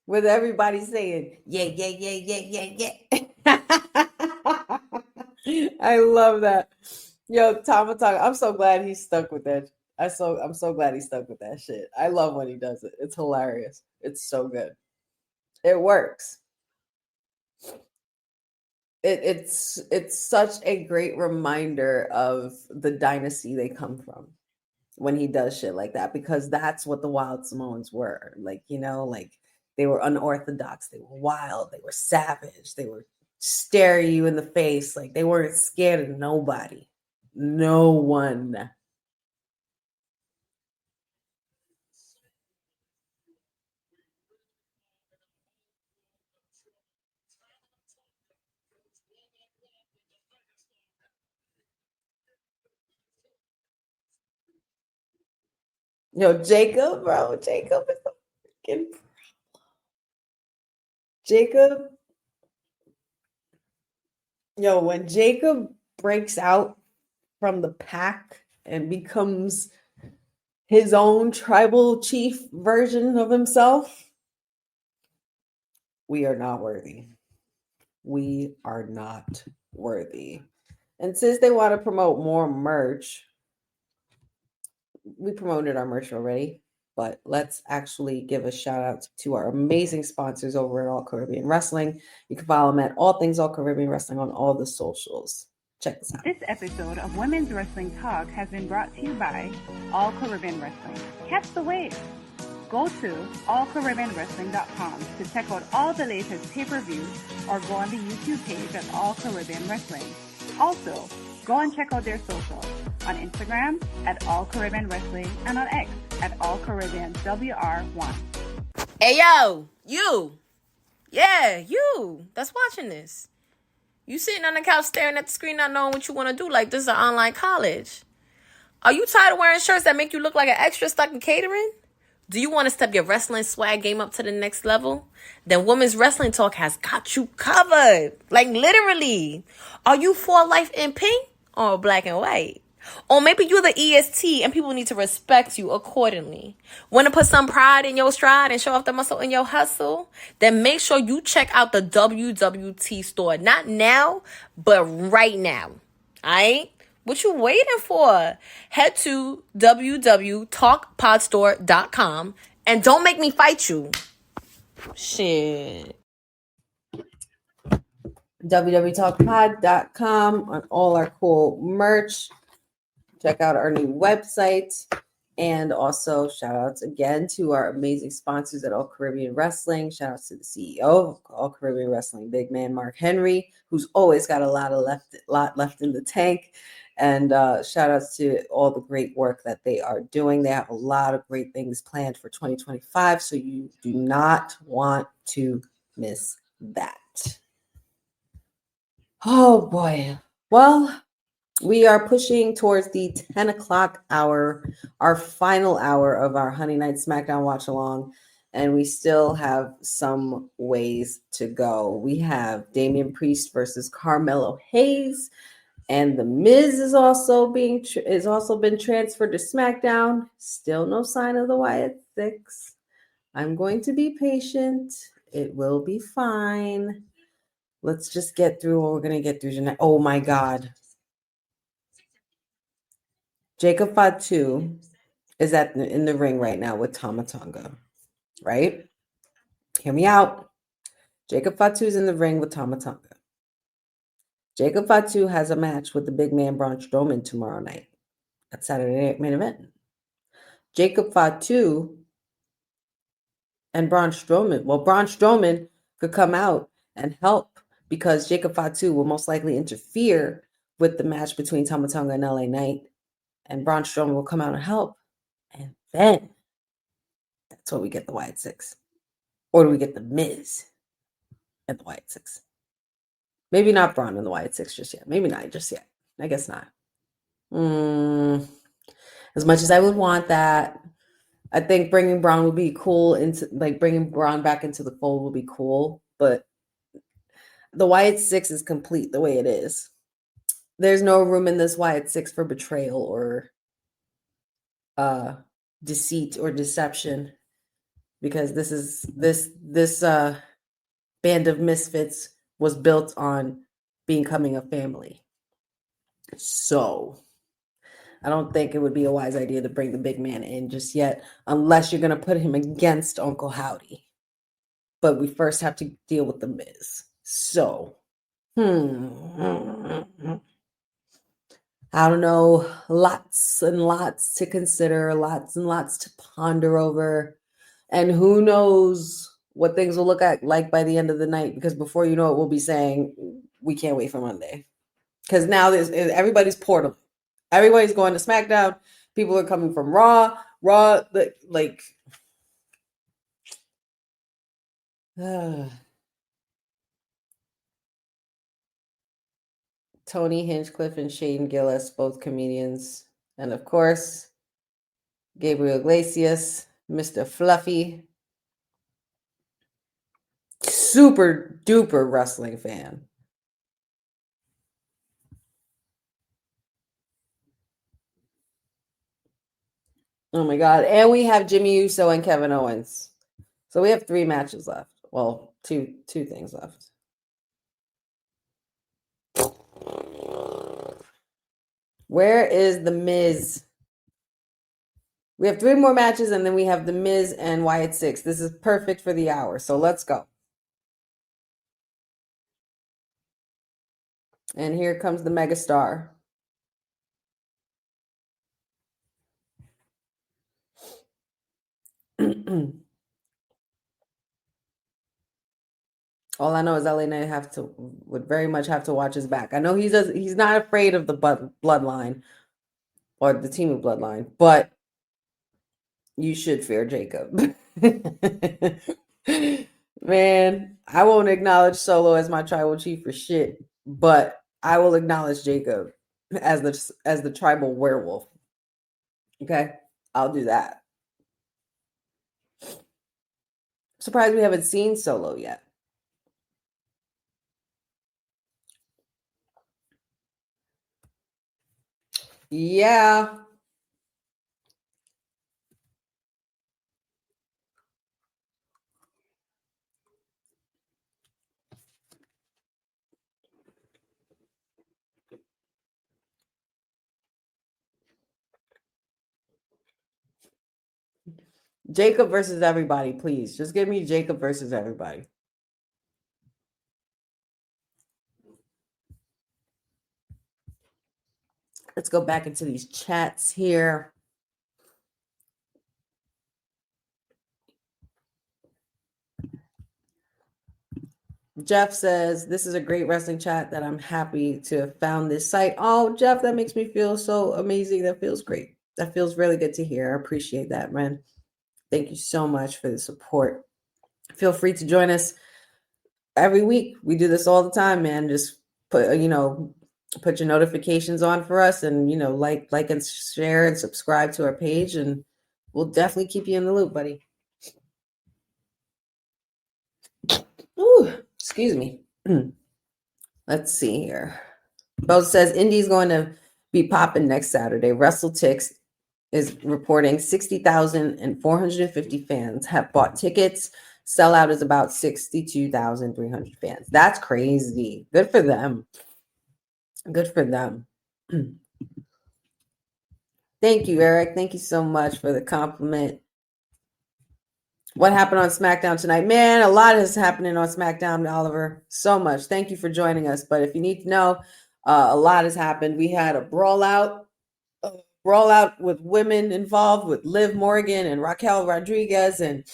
[SPEAKER 4] With everybody saying, yeah, yeah, yeah, yeah, yeah, yeah. I love that. Yo, Tama Tonga, I'm so glad he stuck with that. I'm so glad he stuck with that shit. I love when he does it. It's hilarious. It's so good. It works. It's such a great reminder of the dynasty they come from when he does shit like that, because that's what the Wild Samoans were. Like, like they were unorthodox, they were wild, they were savage, they were stare you in the face, like they weren't scared of nobody. No one. Yo, Jacob, bro. Jacob is a freaking Jacob. Yo, when Jacob breaks out from the pack and becomes his own tribal chief version of himself, we are not worthy. We are not worthy. And since they want to promote more merch, we promoted our merch already, but let's actually give a shout out to our amazing sponsors over at All Caribbean Wrestling. You can follow them at All Things All Caribbean Wrestling on all the socials. Check this out.
[SPEAKER 7] This episode of Women's Wrestling Talk has been brought to you by All Caribbean Wrestling. Catch the wave. Go to allcaribbeanwrestling.com to check out all the latest pay-per-views or go on the YouTube page at All Caribbean Wrestling. Also, go and check out their socials on Instagram at All Caribbean Wrestling and on X at All Caribbean WR1.
[SPEAKER 2] Hey, yo, you. Yeah, you that's watching this. You sitting on the couch staring at the screen not knowing what you want to do like this is an online college. Are you tired of wearing shirts that make you look like an extra stuck in catering? Do you want to step your wrestling swag game up to the next level? Then Women's Wrestling Talk has got you covered. Like literally. Are you for life in pink or black and white? Or maybe you're the EST and people need to respect you accordingly. Want to put some pride in your stride and show off the muscle in your hustle? Then make sure you check out the WWT store. Not now, but right now. Alright? What you waiting for? Head to www talkpodstore.com and don't make me fight you. Shit.
[SPEAKER 4] www talkpod.com on all our cool merch. Check out our new website. And also shout outs again to our amazing sponsors at All Caribbean Wrestling. Shout outs to the CEO of All Caribbean Wrestling, big man Mark Henry, who's always got a lot left in the tank. And shout outs to all the great work that they are doing. They have a lot of great things planned for 2025. So you do not want to miss that. Oh boy. Well, we are pushing towards the 10 o'clock hour, our final hour of our Honey Night SmackDown watch along, and we still have some ways to go. We have Damian Priest versus Carmelo Hayes, and The Miz is also been transferred to SmackDown. Still no sign of the Wyatt Six. I'm going to be patient. It will be fine. Let's just get through what we're going to get through tonight. Oh my God. Jacob Fatu is in the ring right now with Tama Tonga, right? Hear me out. Jacob Fatu is in the ring with Tama Tonga. Jacob Fatu has a match with the big man Braun Strowman tomorrow night at Saturday Night Main Event. Jacob Fatu and Braun Strowman. Well, Braun Strowman could come out and help because Jacob Fatu will most likely interfere with the match between Tama Tonga and LA Knight. And Braun Strowman will come out and help. And then that's where we get the Wyatt Six. Or do we get the Miz and the Wyatt Six? Maybe not Braun and the Wyatt Six just yet. Maybe not just yet. I guess not. As much as I would want that, I think bringing Braun would be cool. Bringing Braun back into the fold would be cool. But the Wyatt Six is complete the way it is. There's no room in this Wyatt Six for betrayal or deceit or deception, because this band of misfits was built on becoming a family. So I don't think it would be a wise idea to bring the big man in just yet, unless you're going to put him against Uncle Howdy. But we first have to deal with the Miz. So, I don't know, lots and lots to consider, lots and lots to ponder over. And who knows what things will look like by the end of the night, because before you know it, we'll be saying we can't wait for Monday. Because now everybody's portal. Everybody's going to SmackDown. People are coming from Raw. Tony Hinchcliffe and Shane Gillis, both comedians. And of course, Gabriel Iglesias, Mr. Fluffy. Super duper wrestling fan. Oh my God. And we have Jimmy Uso and Kevin Owens. So we have 3 matches left. Well, two things left. Where is The Miz? We have 3 more matches, and then we have The Miz and Wyatt 6. This is perfect for the hour. So let's go. And here comes the megastar. All I know is LA Knight would very much have to watch his back. I know he's not afraid of the bloodline or the team of bloodline, but you should fear Jacob. Man, I won't acknowledge Solo as my tribal chief for shit, but I will acknowledge Jacob as the tribal werewolf. Okay, I'll do that. Surprised we haven't seen Solo yet. Yeah. Jacob versus everybody, please. Just give me Jacob versus everybody. Let's go back into these chats here. Jeff says, this is a great wrestling chat that I'm happy to have found this site. Oh, Jeff, that makes me feel so amazing. That feels great. That feels really good to hear. I appreciate that, man. Thank you so much for the support. Feel free to join us every week. We do this all the time, man. Just put your notifications on for us, and like and share and subscribe to our page, and we'll definitely keep you in the loop, buddy. Ooh, excuse me. Let's see here. Bo says Indy's going to be popping next Saturday. WrestleTix is reporting 60,450 fans have bought tickets. Sellout is about 62,300 fans. That's crazy. Good for them. Good for them. Thank you, Eric. Thank you so much for the compliment. What happened on SmackDown tonight? Man, a lot is happening on SmackDown, Oliver. So much. Thank you for joining us. But if you need to know, a lot has happened. We had a brawl out with women involved, with Liv Morgan and Raquel Rodriguez and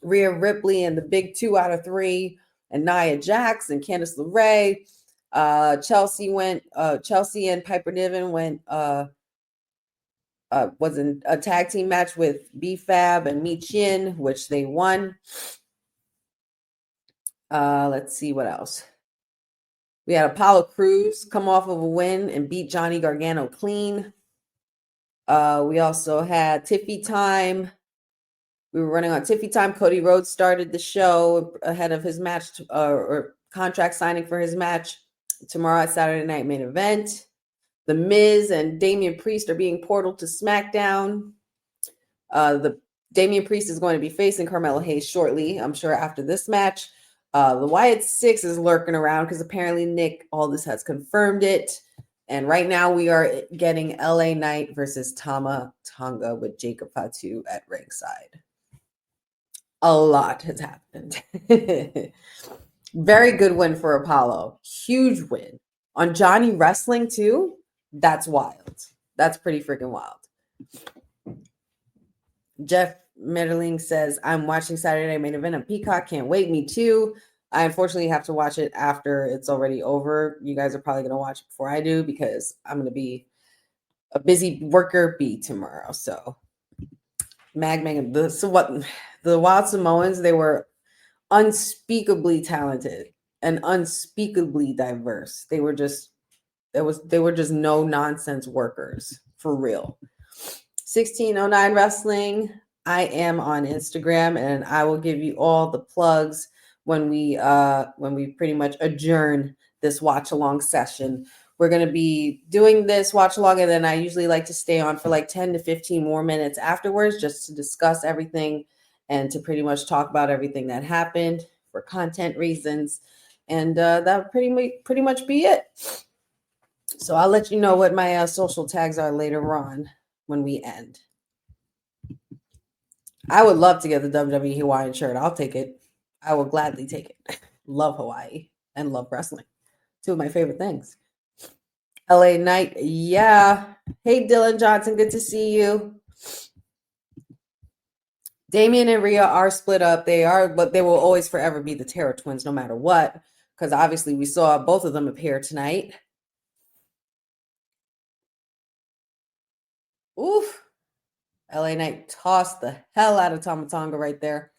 [SPEAKER 4] Rhea Ripley and the big 2 out of 3, and Nia Jax and Candice LeRae. Chelsea and Piper Niven went was in a tag team match with B-Fab and Mi Chin, which they won. Let's see what else. We had Apollo Crews come off of a win and beat Johnny Gargano clean. We also had Tiffy Time. We were running on Tiffy Time. Cody Rhodes started the show ahead of his match or contract signing for his match tomorrow at Saturday Night Main Event. The Miz and Damian Priest are being portaled to SmackDown. The Damian Priest is going to be facing Carmelo Hayes shortly, I'm sure, after this match. The Wyatt 6 is lurking around because apparently Nick Aldis has confirmed it. And right now we are getting LA Knight versus Tama Tonga with Jacob Fatu at ringside. A lot has happened. Very good win for Apollo. Huge win. On Johnny Wrestling too? That's wild. That's pretty freaking wild. Jeff Metterling says, I'm watching Saturday Night Main Event on Peacock. Can't wait. Me too. I unfortunately have to watch it after it's already over. You guys are probably going to watch it before I do because I'm going to be a busy worker bee tomorrow. So, the Wild Samoans, they were unspeakably talented and unspeakably diverse. They were just no nonsense workers for real. 1609 Wrestling. I am on Instagram, and I will give you all the plugs when we pretty much adjourn this watch along session. We're going to be doing this watch along, and then I usually like to stay on for like 10 to 15 more minutes afterwards just to discuss everything and to pretty much talk about everything that happened for content reasons. And that would pretty much be it. So I'll let you know what my social tags are later on when we end. I would love to get the WWE Hawaiian shirt. I'll take it. I will gladly take it. Love Hawaii and love wrestling. Two of my favorite things. LA Knight, yeah. Hey, Dylan Johnson, good to see you. Damian and Rhea are split up. They are, but they will always forever be the Terror Twins no matter what, because obviously we saw both of them appear tonight. Oof. LA Knight tossed the hell out of Tama Tonga right there.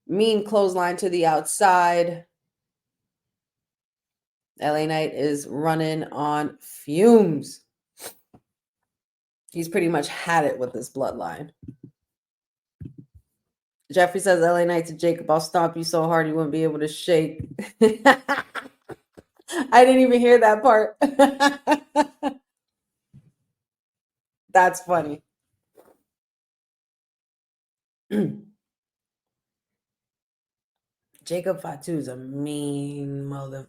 [SPEAKER 4] Mean clothesline to the outside. LA Knight is running on fumes. He's pretty much had it with this bloodline. Jeffrey says, LA Knight to Jacob, I'll stomp you so hard you wouldn't be able to shake. I didn't even hear that part. That's funny. Jacob Fatu is a mean mother,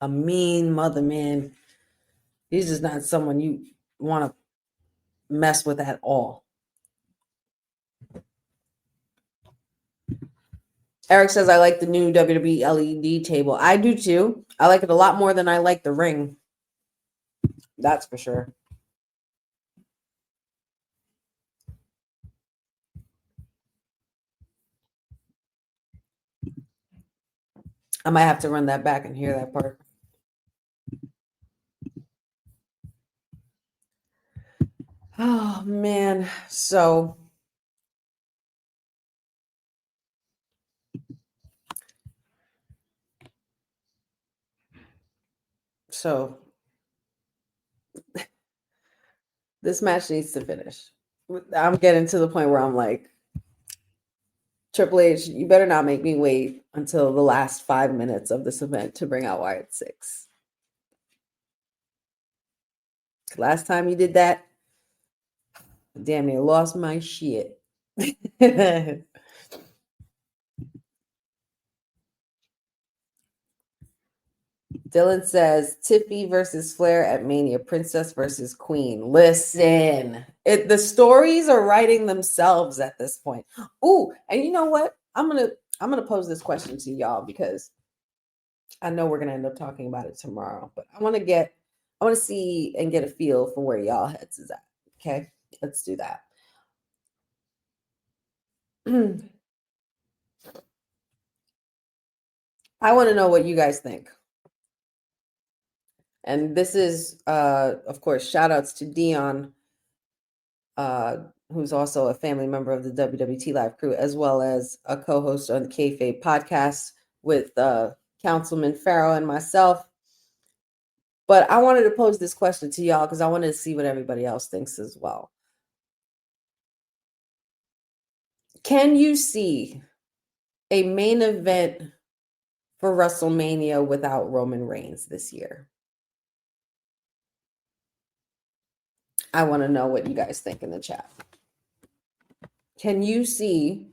[SPEAKER 4] man. He's just not someone you want to mess with at all. Eric says, I like the new WWE LED table. I do too. I like it a lot more than I like the ring. That's for sure. I might have to run that back and hear that part. Oh, man. So this match needs to finish. I'm getting to the point where I'm like, Triple H, you better not make me wait until the last 5 minutes of this event to bring out Wyatt 6. Last time you did that, damn near lost my shit. Dylan says, Tiffy versus Flair at Mania, Princess versus Queen. Listen, the stories are writing themselves at this point. Ooh, and you know what? I'm gonna pose this question to y'all because I know we're gonna end up talking about it tomorrow, but I want to see and get a feel for where y'all heads is at. Okay, let's do that. I want to know what you guys think. And this is, of course, shout outs to Dion, who's also a family member of the WWT Live crew, as well as a co-host on the Kayfabe podcast with Councilman Pharaoh and myself. But I wanted to pose this question to y'all because I wanted to see what everybody else thinks as well. Can you see a main event for WrestleMania without Roman Reigns this year? I want to know what you guys think in the chat. Can you see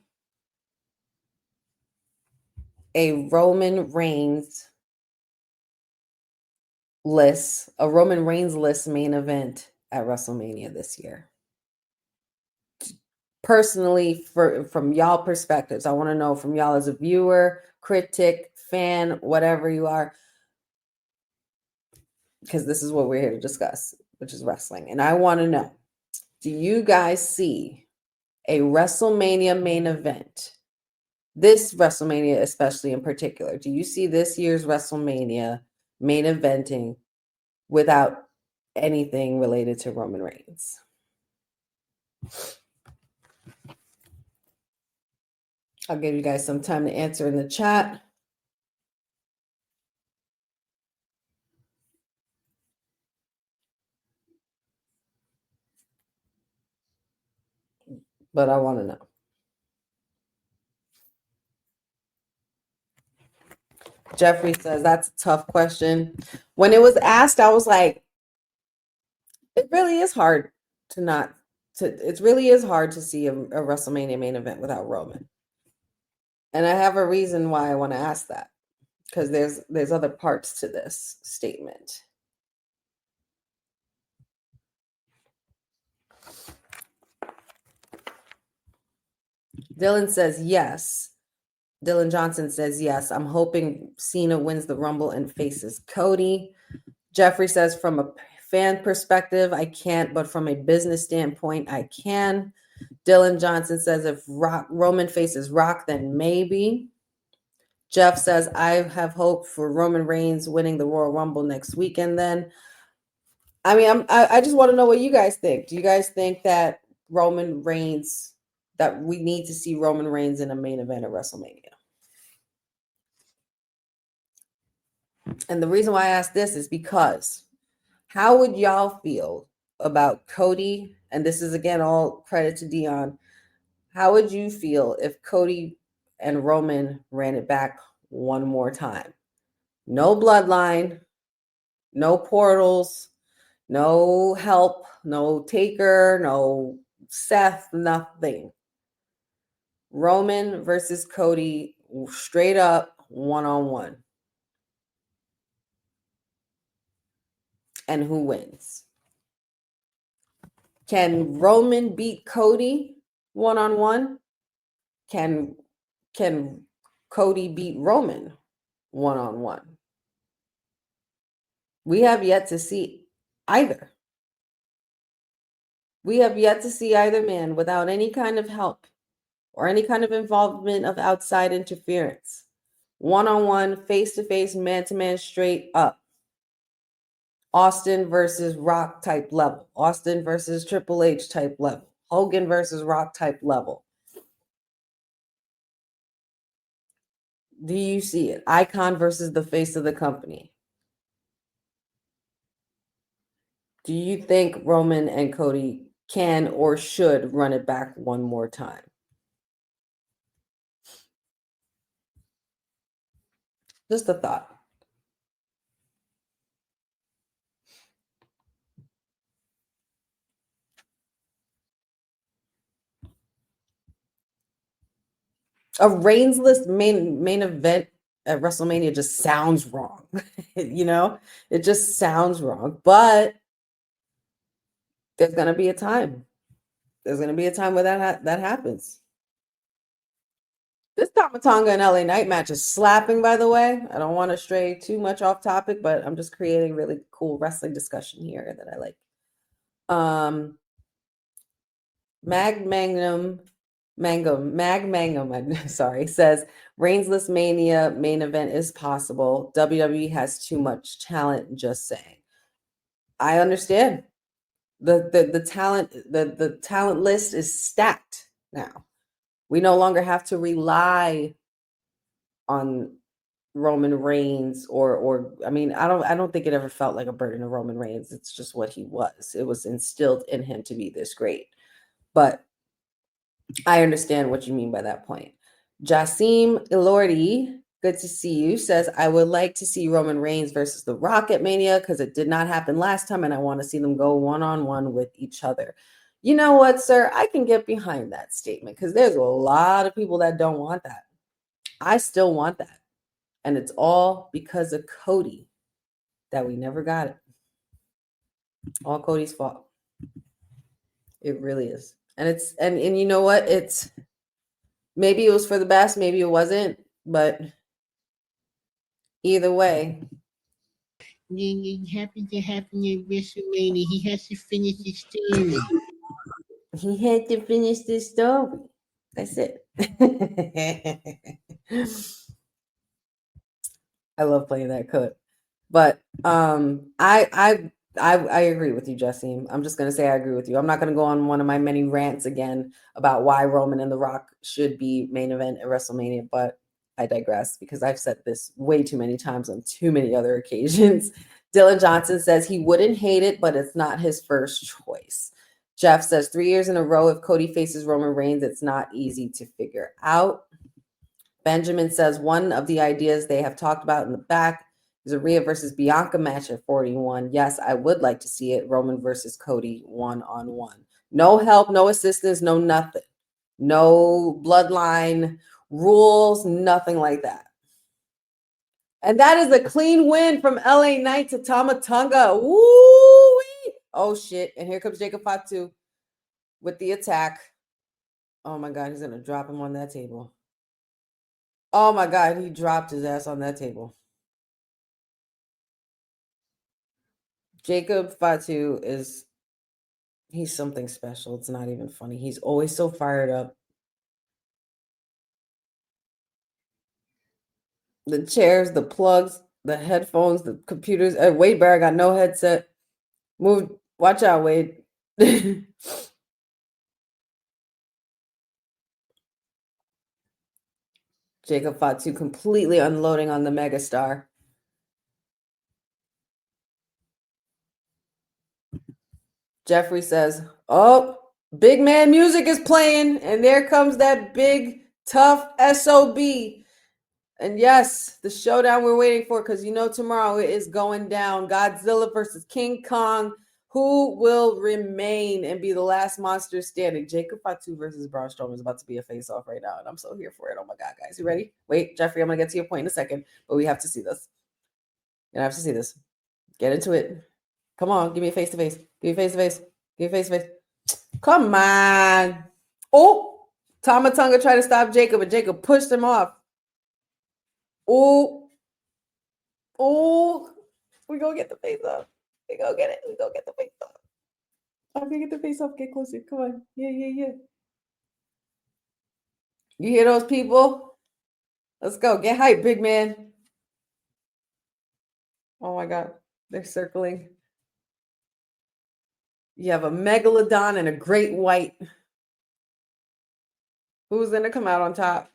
[SPEAKER 4] a Roman Reigns list main event at WrestleMania this year? Personally, from y'all perspectives, I want to know from y'all as a viewer, critic, fan, whatever you are, because this is what we're here to discuss, which is wrestling. And I want to know, do you guys see a WrestleMania main event, this WrestleMania especially in particular, do you see this year's WrestleMania main eventing without anything related to Roman Reigns? I'll give you guys some time to answer in the chat. but I want to know. Jeffrey says, that's a tough question. When it was asked, I was like, it really is hard to see a WrestleMania main event without Roman. And I have a reason why I want to ask that, because there's other parts to this statement. Dylan says yes. Dylan Johnson says yes. I'm hoping Cena wins the Rumble and faces Cody. Jeffrey says, from a fan perspective, I can't, but from a business standpoint, I can. Dylan Johnson says, if Roman faces Rock, then maybe. Jeff says, I have hope for Roman Reigns winning the Royal Rumble next weekend then. I mean, I just want to know what you guys think. Do you guys think that Roman Reigns, that we need to see Roman Reigns in a main event at WrestleMania? And the reason why I ask this is because how would y'all feel about Cody? And this is, again, all credit to Dion. How would you feel if Cody and Roman ran it back one more time? No bloodline, no portals, no help, no Taker, no Seth, nothing. Roman versus Cody, straight up, one-on-one. And who wins? Can Roman beat Cody one-on-one? Can Cody beat Roman one-on-one? We have yet to see either. We have yet to see either man without any kind of help or any kind of involvement of outside interference. One-on-one, face-to-face, man-to-man, straight up. Austin versus Rock type level. Austin versus Triple H type level. Hogan versus Rock type level. Do you see it? Icon versus the face of the company. Do you think Roman and Cody can or should run it back one more time? Just a thought. A Reignsless main event at WrestleMania just sounds wrong. You know, it just sounds wrong. But there's going to be a time. There's going to be a time where that happens. This Tamatanga and LA Knight match is slapping, by the way. I don't want to stray too much off topic, but I'm just creating really cool wrestling discussion here that I like. Mag Mangum, sorry, says Reignsless Mania main event is possible. WWE has too much talent, just saying. I understand. The talent list is stacked now. We no longer have to rely on Roman Reigns or I mean, I don't think it ever felt like a burden of Roman Reigns. It's just what he was. It was instilled in him to be this great. But I understand what you mean by that point. Jasim Ilordi, good to see you, says, I would like to see Roman Reigns versus The Rock at Mania because it did not happen last time, and I want to see them go one-on-one with each other. You know what, sir? I can get behind that statement because there's a lot of people that don't want that. I still want that. And it's all because of Cody that we never got it. All Cody's fault. It really is. And you know what? It's maybe it was for the best, maybe it wasn't, but either way.
[SPEAKER 8] It happened to happen at WrestleMania. He has to finish his story.
[SPEAKER 4] He had to finish this story. That's it. I love playing that clip. But I agree with you, Jesse. I'm just going to say I agree with you. I'm not going to go on one of my many rants again about why Roman and The Rock should be main event at WrestleMania, but I digress because I've said this way too many times on too many other occasions. Dylan Johnson says he wouldn't hate it, but it's not his first choice. Jeff says 3 years in a row. If Cody faces Roman Reigns, it's not easy to figure out. Benjamin says one of the ideas they have talked about in the back is a Rhea versus Bianca match at 41. Yes, I would like to see it. Roman versus Cody one-on-one. No help, no assistance, no nothing. No bloodline rules, nothing like that. And that is a clean win from LA Knight to Tama Tonga. Woo-wee! Oh, shit. And here comes Jacob Fatu with the attack. Oh, my God. He's going to drop him on that table. Oh, my God. He dropped his ass on that table. Jacob Fatu he's something special. It's not even funny. He's always so fired up. The chairs, the plugs, the headphones, the computers. Wade Barrett got no headset. Move. Watch out, Wade. Jacob Fatu completely unloading on the megastar. Jeffrey says, oh, big man music is playing. And there comes that big, tough SOB. And yes, the showdown we're waiting for, because you know tomorrow it is going down. Godzilla versus King Kong. Who will remain and be the last monster standing? Jacob Fatu versus Braun Strowman is about to be a face-off right now, and I'm so here for it. Oh my God, guys. You ready? Wait, Jeffrey, I'm going to get to your point in a second, but we have to see this. You have to see this. Get into it. Come on, give me a face-to-face. Give me a face-to-face. Give me a face-to-face. Come on. Oh, Tama Tonga tried to stop Jacob, and Jacob pushed him off. Oh, we're going to get the face-off. We go get it. We go get the face off. I'm gonna get the face off. Get closer. Come on. Yeah. You hear those people? Let's go. Get hype, big man. Oh my God. They're circling. You have a megalodon and a great white. Who's gonna come out on top?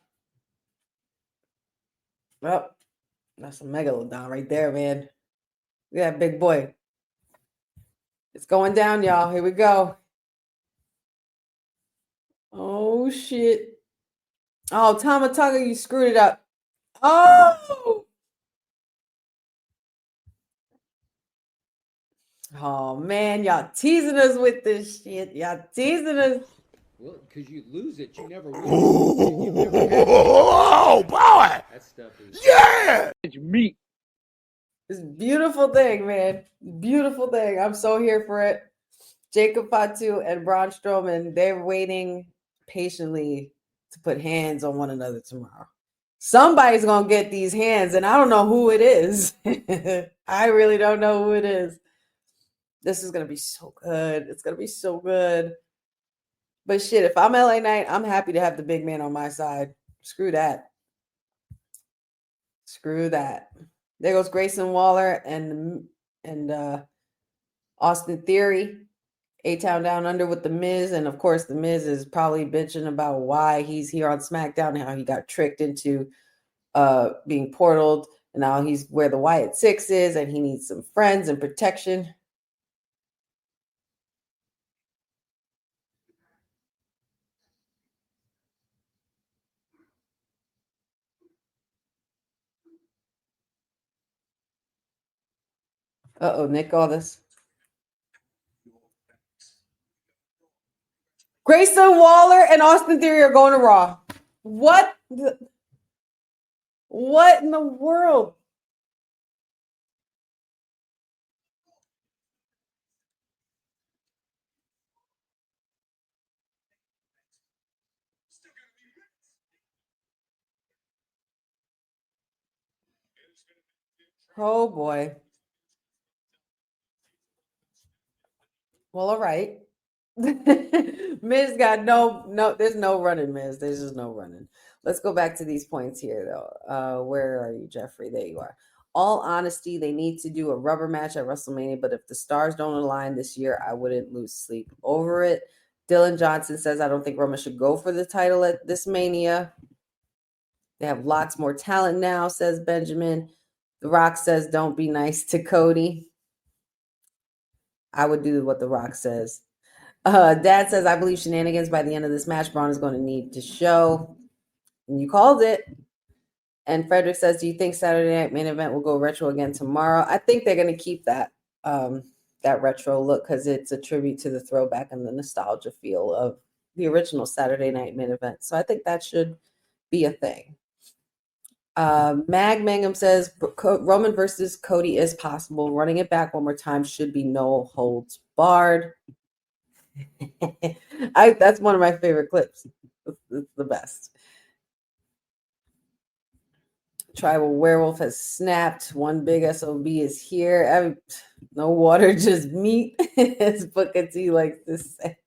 [SPEAKER 4] Well, that's a megalodon right there, man. Yeah, big boy. It's going down, y'all. Here we go. Oh, shit. Oh, Tama Tonga, you screwed it up. Oh! Oh, man. Y'all teasing us with this shit. Y'all teasing us.
[SPEAKER 9] Well, because you lose it, you never win.
[SPEAKER 6] Oh, boy!
[SPEAKER 9] That stuff is...
[SPEAKER 6] Yeah!
[SPEAKER 9] It's meat.
[SPEAKER 4] This beautiful thing, man. Beautiful thing. I'm so here for it. Jacob Fatu and Braun Strowman, they're waiting patiently to put hands on one another tomorrow. Somebody's going to get these hands, and I don't know who it is. I really don't know who it is. This is going to be so good. It's going to be so good. But shit, if I'm LA Knight, I'm happy to have the big man on my side. Screw that. Screw that. There goes Grayson Waller and Austin Theory. A-Town Down Under with The Miz. And of course, The Miz is probably bitching about why he's here on SmackDown, how he got tricked into being portaled. And now he's where the Wyatt Six is, and he needs some friends and protection. Uh-oh, Nick Aldis. Grayson Waller and Austin Theory are going to Raw. What in the world? Oh boy. Well, all right. Miz got no, there's no running, Miz. There's just no running. Let's go back to these points here, though. Where are you, Jeffrey? There you are. All honesty, they need to do a rubber match at WrestleMania, but if the stars don't align this year, I wouldn't lose sleep over it. Dylan Johnson says, I don't think Roman should go for the title at this Mania. They have lots more talent now, says Benjamin. The Rock says, don't be nice to Cody. I would do what The Rock says. Dad says, I believe shenanigans by the end of this match. Braun is going to need to show. And you called it. And Frederick says, do you think Saturday night main event will go retro again tomorrow? I think they're going to keep that that retro look because it's a tribute to the throwback and the nostalgia feel of the original Saturday night main event. So I think that should be a thing. Mag Mangum says, Roman versus Cody is possible. Running it back one more time should be no holds barred. That's one of my favorite clips. It's the best. Tribal Werewolf has snapped. One big SOB is here. No water, just meat, as Booker T likes to say.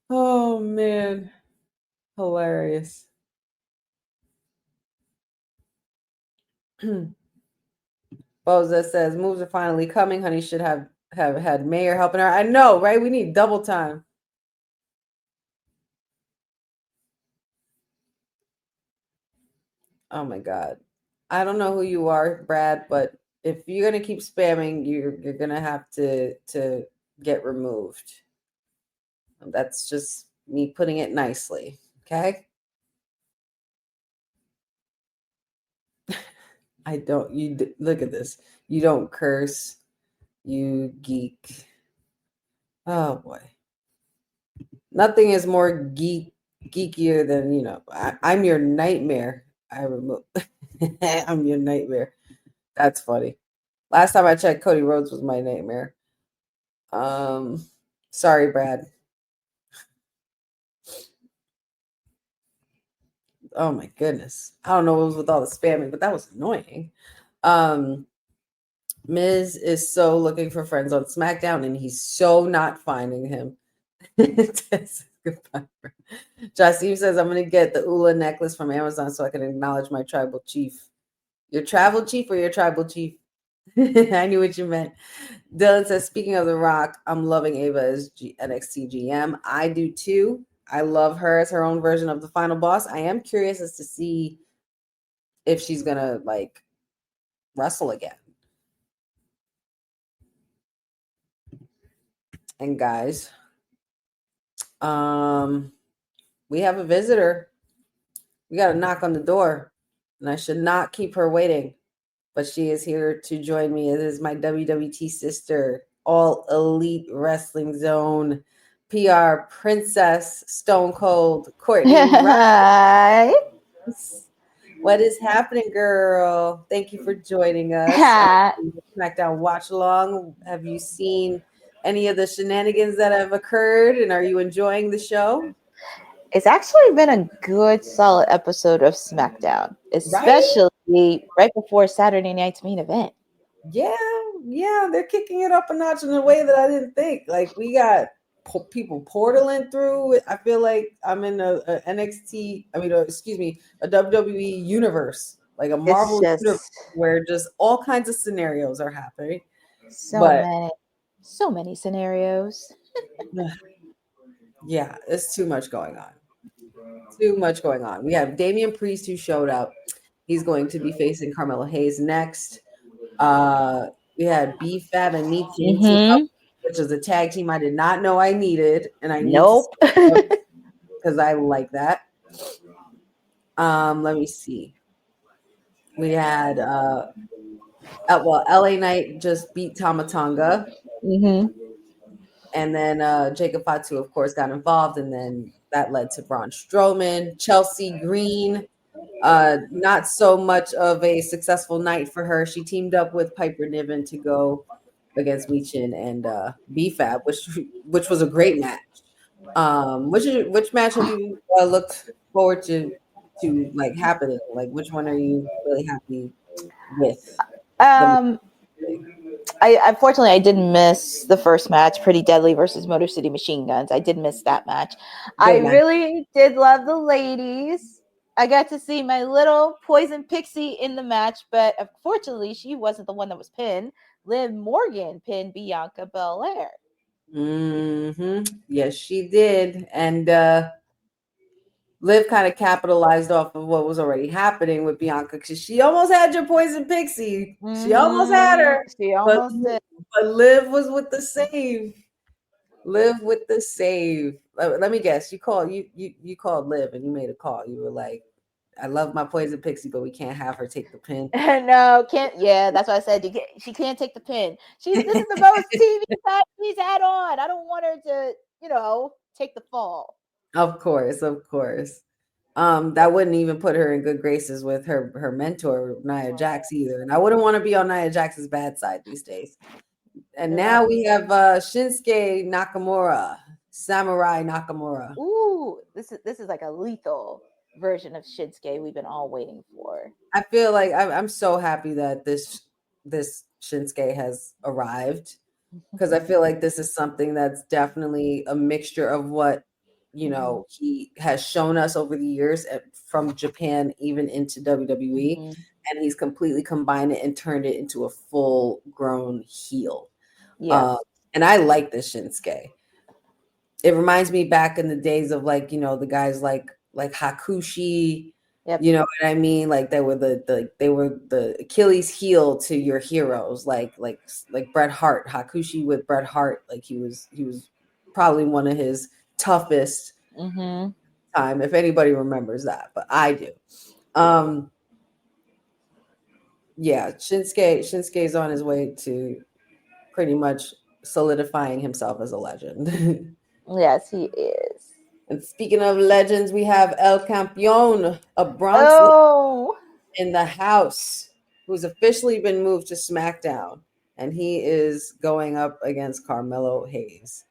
[SPEAKER 4] Oh, man. Hilarious. Boza says, moves are finally coming. Honey should have had Mayor helping her. I know, right? We need double time. Oh my God. I don't know who you are, Brad, but if you're gonna keep spamming, you're gonna have to get removed. That's just me putting it nicely. Okay. Look at this. You don't curse, you geek. Oh boy. Nothing is more geekier than, I'm your nightmare. I'm your nightmare. That's funny. Last time I checked, Cody Rhodes was my nightmare. Sorry, Brad. Oh my goodness. I don't know what was with all the spamming, but that was annoying. Miz is so looking for friends on SmackDown, and he's so not finding him. Goodbye. Jasim says, I'm going to get the Ula necklace from Amazon so I can acknowledge my tribal chief. Your travel chief or your tribal chief? I knew what you meant. Dylan says, speaking of The Rock, I'm loving Ava as NXT GM. I do too. I love her as her own version of the final boss. I am curious as to see if she's going to wrestle again. And guys, we have a visitor. We got to knock on the door, and I should not keep her waiting, but she is here to join me. It is my WWT sister, All Elite Wrestling Zone PR Princess, Stone Cold, Courtney Rice. What is happening, girl? Thank you for joining us. SmackDown Watch Along. Have you seen any of the shenanigans that have occurred, and are you enjoying the show?
[SPEAKER 10] It's actually been a good, solid episode of SmackDown, especially right before Saturday night's main event.
[SPEAKER 4] Yeah, they're kicking it up a notch in a way that I didn't think. We got people portaling through. I feel like I'm in a NXT. A WWE universe, like a Marvel universe, where just all kinds of scenarios are happening.
[SPEAKER 10] So many scenarios.
[SPEAKER 4] Yeah, it's too much going on. Too much going on. We have Damian Priest who showed up. He's going to be facing Carmelo Hayes next. We had B-Fab and Meat Team, which is a tag team I did not know I needed, and I need because I like that. Let me see. We had LA Knight just beat Tamatonga. And then Jacob Fatu, of course, got involved, and then that led to Braun Strowman. Chelsea Green, not so much of a successful night for her. She teamed up with Piper Niven to go against Michin and B-Fab, which was a great match. Which match have you looked forward to happening? Which one are you really happy with?
[SPEAKER 10] Unfortunately, I did miss the first match, Pretty Deadly versus Motor City Machine Guns. I did miss that match. Really did love the ladies. I got to see my little Poison Pixie in the match, but unfortunately, she wasn't the one that was pinned. Liv Morgan pinned Bianca Belair.
[SPEAKER 4] Yes, she did. And Liv kind of capitalized off of what was already happening with Bianca because she almost had your poison pixie. She almost had her.
[SPEAKER 10] She
[SPEAKER 4] But,
[SPEAKER 10] almost did.
[SPEAKER 4] but Liv was with the save. Liv with the save. Let me guess. You called Liv and you made a call. You were like, I love my poison pixie, but we can't have her take the pin.
[SPEAKER 10] No, can't. Yeah, that's why I said she can't take the pin. This is the most TV time she's had on. I don't want her to, take the fall.
[SPEAKER 4] Of course. That wouldn't even put her in good graces with her mentor, Nia Jax, either. And I wouldn't want to be on Nia Jax's bad side these days. And now we have Shinsuke Nakamura, Samurai Nakamura.
[SPEAKER 10] Ooh, this is like a lethal version of Shinsuke we've been all waiting for.
[SPEAKER 4] I feel like I'm so happy that this Shinsuke has arrived, because I feel like this is something that's definitely a mixture of what he has shown us over the years from Japan even into WWE, and he's completely combined it and turned it into a full-grown heel.
[SPEAKER 10] Yes.
[SPEAKER 4] And I like this Shinsuke. It reminds me back in the days of the guys like Hakushi.
[SPEAKER 10] Yep.
[SPEAKER 4] You know what I mean? Like they were the Achilles heel to your heroes, like Bret Hart. Hakushi with Bret Hart, like he was probably one of his toughest time, if anybody remembers that, but I do. Yeah, Shinsuke's on his way to pretty much solidifying himself as a legend.
[SPEAKER 10] Yes, he is.
[SPEAKER 4] And speaking of legends, we have El Campeón of Bronx in the house, who's officially been moved to SmackDown, and he is going up against Carmelo Hayes.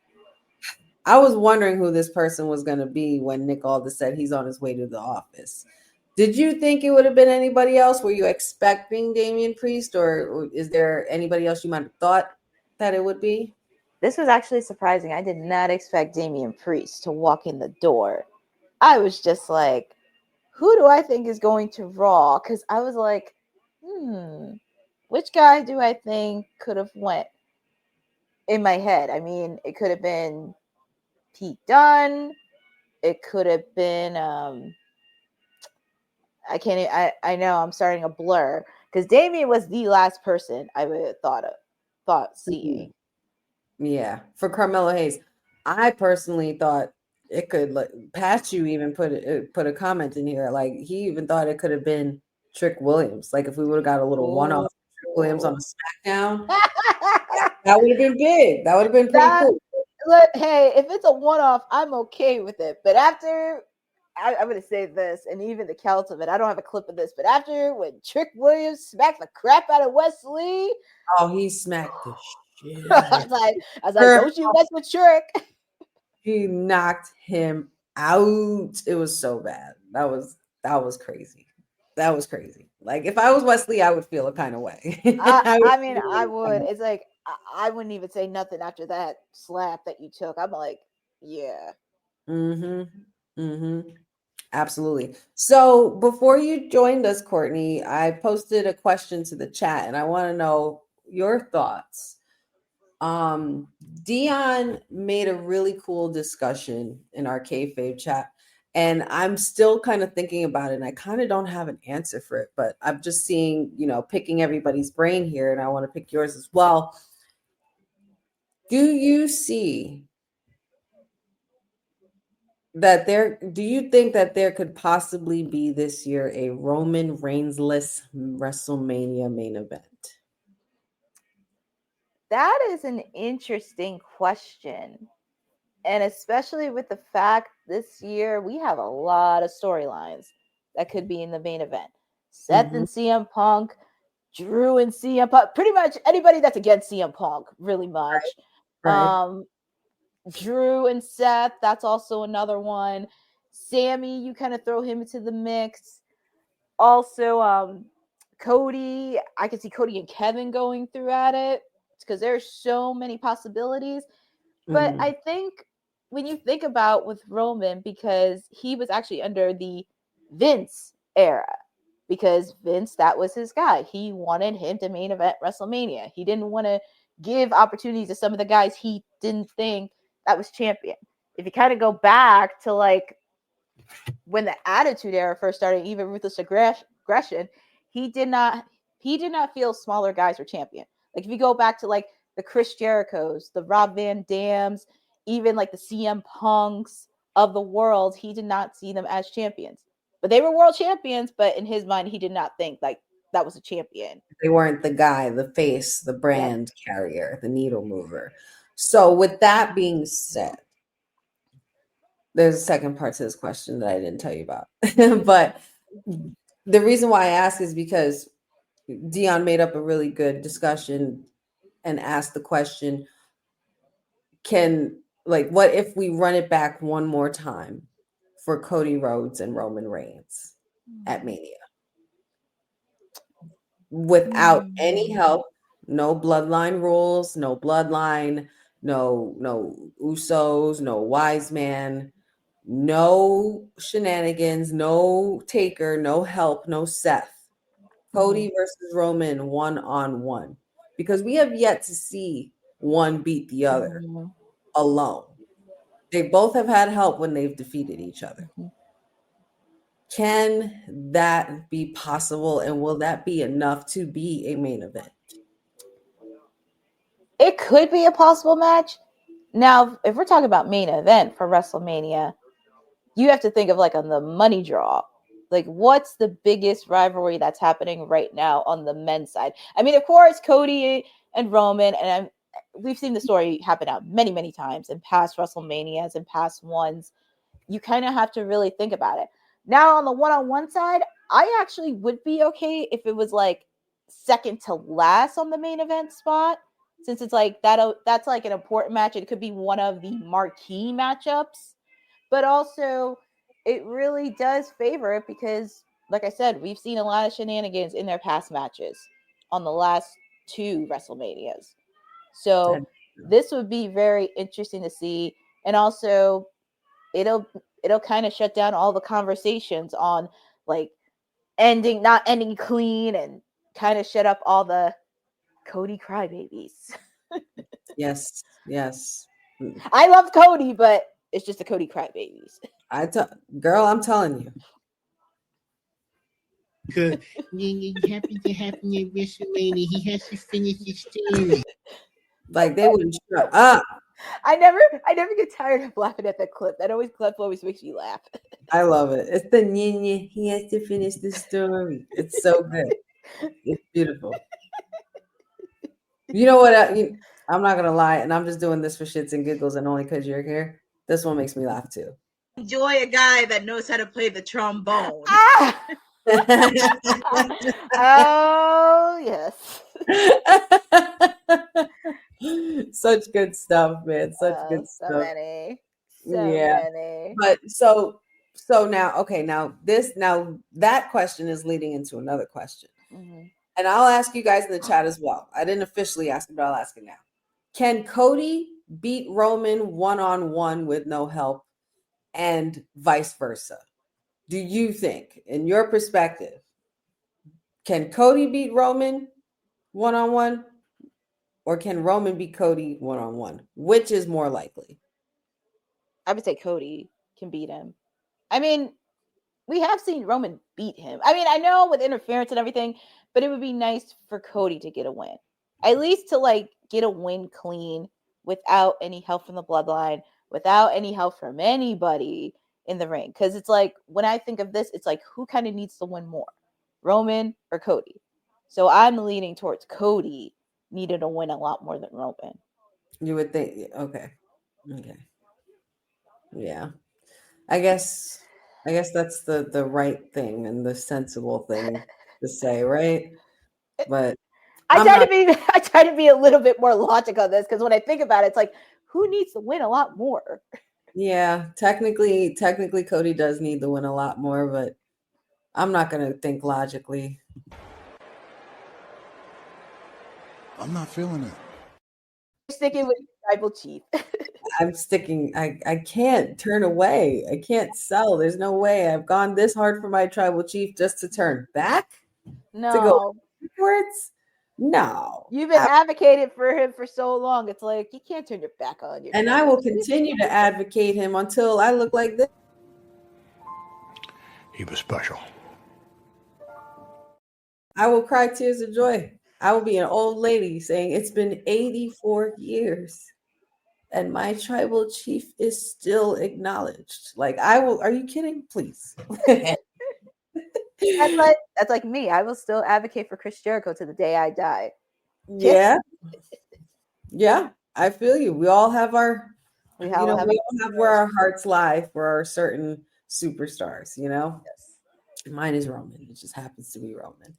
[SPEAKER 4] I was wondering who this person was going to be when Nick Aldis said he's on his way to the office. Did you think it would have been anybody else? Were you expecting Damian Priest, or is there anybody else you might have thought that it would be?
[SPEAKER 10] This was actually surprising. I did not expect Damian Priest to walk in the door. I was just like, who do I think is going to Raw? Because I was like, which guy do I think could have went in my head? I mean, it could have been Pete Dunne. It could have been I know I'm starting a blur, because Damian was the last person I would have thought seeing.
[SPEAKER 4] Yeah, for Carmelo Hayes, I personally thought it could. Pachu even put a comment in here. Like, he even thought it could have been Trick Williams. Like, if we would have got a little one-off Trick Williams on a SmackDown, that would have been big. That would have been pretty cool.
[SPEAKER 10] Look, hey, if it's a one-off, I'm okay with it. But after, I'm going to say this, and even the count of it, I don't have a clip of this, but after when Trick Williams smacked the crap out of Wesley.
[SPEAKER 4] Oh, he smacked the shit.
[SPEAKER 10] I was like, don't you mess with Trick.
[SPEAKER 4] He knocked him out. It was so bad. That was crazy. That was crazy. Like, if I was Wesley, I would feel a kind of way.
[SPEAKER 10] I mean, I would. It's like, I wouldn't even say nothing after that slap that you took. I'm like, yeah.
[SPEAKER 4] Absolutely. So before you joined us, Courtney, I posted a question to the chat, and I want to know your thoughts. Dion made a really cool discussion in our kayfabe chat, and I'm still kind of thinking about it, and I kind of don't have an answer for it, but I'm just seeing, picking everybody's brain here, and I want to pick yours as well. Do you think that there could possibly be this year a Roman Reigns-less WrestleMania main event?
[SPEAKER 10] That is an interesting question. And especially with the fact this year we have a lot of storylines that could be in the main event. Seth and CM Punk, Drew and CM Punk, pretty much anybody that's against CM Punk, really much. Right. Drew and Seth, that's also another one. Sammy, you kind of throw him into the mix. Also, Cody, I could see Cody and Kevin going through at it, because there's so many possibilities. But I think when you think about with Roman, because he was actually under the Vince era, because Vince, that was his guy. He wanted him to main event WrestleMania. He didn't want to give opportunities to some of the guys he didn't think that was champion. If you kind of go back to like when the Attitude Era first started, even Ruthless Aggression, he did not feel smaller guys were champion. Like if you go back to like the Chris Jerichos, the Rob Van Dams, even like the CM Punks of the world, he did not see them as champions. But they were world champions, but in his mind, he did not think like that was a champion.
[SPEAKER 4] They weren't the guy, the face, the brand carrier, the needle mover. So with that being said, there's a second part to this question that I didn't tell you about. But the reason why I ask is because Dion made up a really good discussion and asked the question, what if we run it back one more time for Cody Rhodes and Roman Reigns at Mania? Without any help, no bloodline rules, no bloodline, no Usos, no wise man, no shenanigans, no Taker, no help, no Seth. Cody versus Roman one-on-one. Because we have yet to see one beat the other alone. They both have had help when they've defeated each other. Can that be possible? And will that be enough to be a main event?
[SPEAKER 10] It could be a possible match. Now, if we're talking about main event for WrestleMania, you have to think of like on the money draw. Like, what's the biggest rivalry that's happening right now on the men's side? I mean, of course, Cody and Roman, and we've seen the story happen out many, many times in past WrestleManias and past ones. You kind of have to really think about it. Now, on the one-on-one side, I actually would be okay if it was like second to last on the main event spot, since it's like that's like an important match. It could be one of the marquee matchups, but also it really does favor it because, like I said, we've seen a lot of shenanigans in their past matches on the last 2 WrestleManias. So this would be very interesting to see, and also it'll kind of shut down all the conversations on like not ending clean, and kind of shut up all the Cody crybabies.
[SPEAKER 4] Yes.
[SPEAKER 10] I love Cody, but it's just the Cody crybabies.
[SPEAKER 4] Girl, I'm telling you.
[SPEAKER 8] Because it happens to happen at WrestleMania. He has to finish his story.
[SPEAKER 4] Like they wouldn't shut up.
[SPEAKER 10] I never get tired of laughing at that clip. That clip always makes me laugh.
[SPEAKER 4] I love it. It's the Nini. He has to finish the story. It's so good. It's beautiful. You know what? I'm not gonna lie, and I'm just doing this for shits and giggles, and only because you're here. This one makes me laugh too.
[SPEAKER 11] Enjoy a guy that knows how to play the trombone.
[SPEAKER 10] Oh yes.
[SPEAKER 4] Such good stuff, man. Such good stuff.
[SPEAKER 10] So many. Many.
[SPEAKER 4] But so now that question is leading into another question.
[SPEAKER 10] Mm-hmm.
[SPEAKER 4] And I'll ask you guys in the chat as well. I didn't officially ask it, but I'll ask it now. Can Cody beat Roman one-on-one with no help, and vice versa? Do you think, in your perspective, can Cody beat Roman one-on-one, or can Roman beat Cody one-on-one? Which is more likely?
[SPEAKER 10] I would say Cody can beat him. I mean, we have seen Roman beat him. I mean, I know with interference and everything, but it would be nice for Cody to get a win. At least to like get a win clean without any help from the bloodline, without any help from anybody in the ring. Because it's like, when I think of this, it's like, who kind of needs to win more, Roman or Cody? So I'm leaning towards Cody needed to win a lot more than Roman.
[SPEAKER 4] You would think, okay. Yeah. I guess that's the right thing and the sensible thing to say, right? But I
[SPEAKER 10] try to be a little bit more logical on this, because when I think about it, it's like, who needs to win a lot more?
[SPEAKER 4] Yeah, technically Cody does need to win a lot more, but I'm not gonna think logically.
[SPEAKER 6] I'm not feeling it.
[SPEAKER 10] You're sticking with tribal chief.
[SPEAKER 4] I'm sticking. I can't turn away. I can't sell. There's no way. I've gone this hard for my tribal chief just to turn back?
[SPEAKER 10] No.
[SPEAKER 4] To go backwards? No.
[SPEAKER 10] You've been advocating for him for so long. It's like, you can't turn your back on your
[SPEAKER 4] And I will continue to advocate him until I look like this.
[SPEAKER 6] He was special.
[SPEAKER 4] I will cry tears of joy. I will be an old lady saying it's been 84 years and my tribal chief is still acknowledged. Like, I will, are you kidding? Please.
[SPEAKER 10] That's like me. I will still advocate for Chris Jericho to the day I die.
[SPEAKER 4] Yeah. Yeah, I feel you. We all have our,
[SPEAKER 10] we
[SPEAKER 4] all have where our hearts lie for our certain superstars, Yes. Mine is Roman. It just happens to be Roman.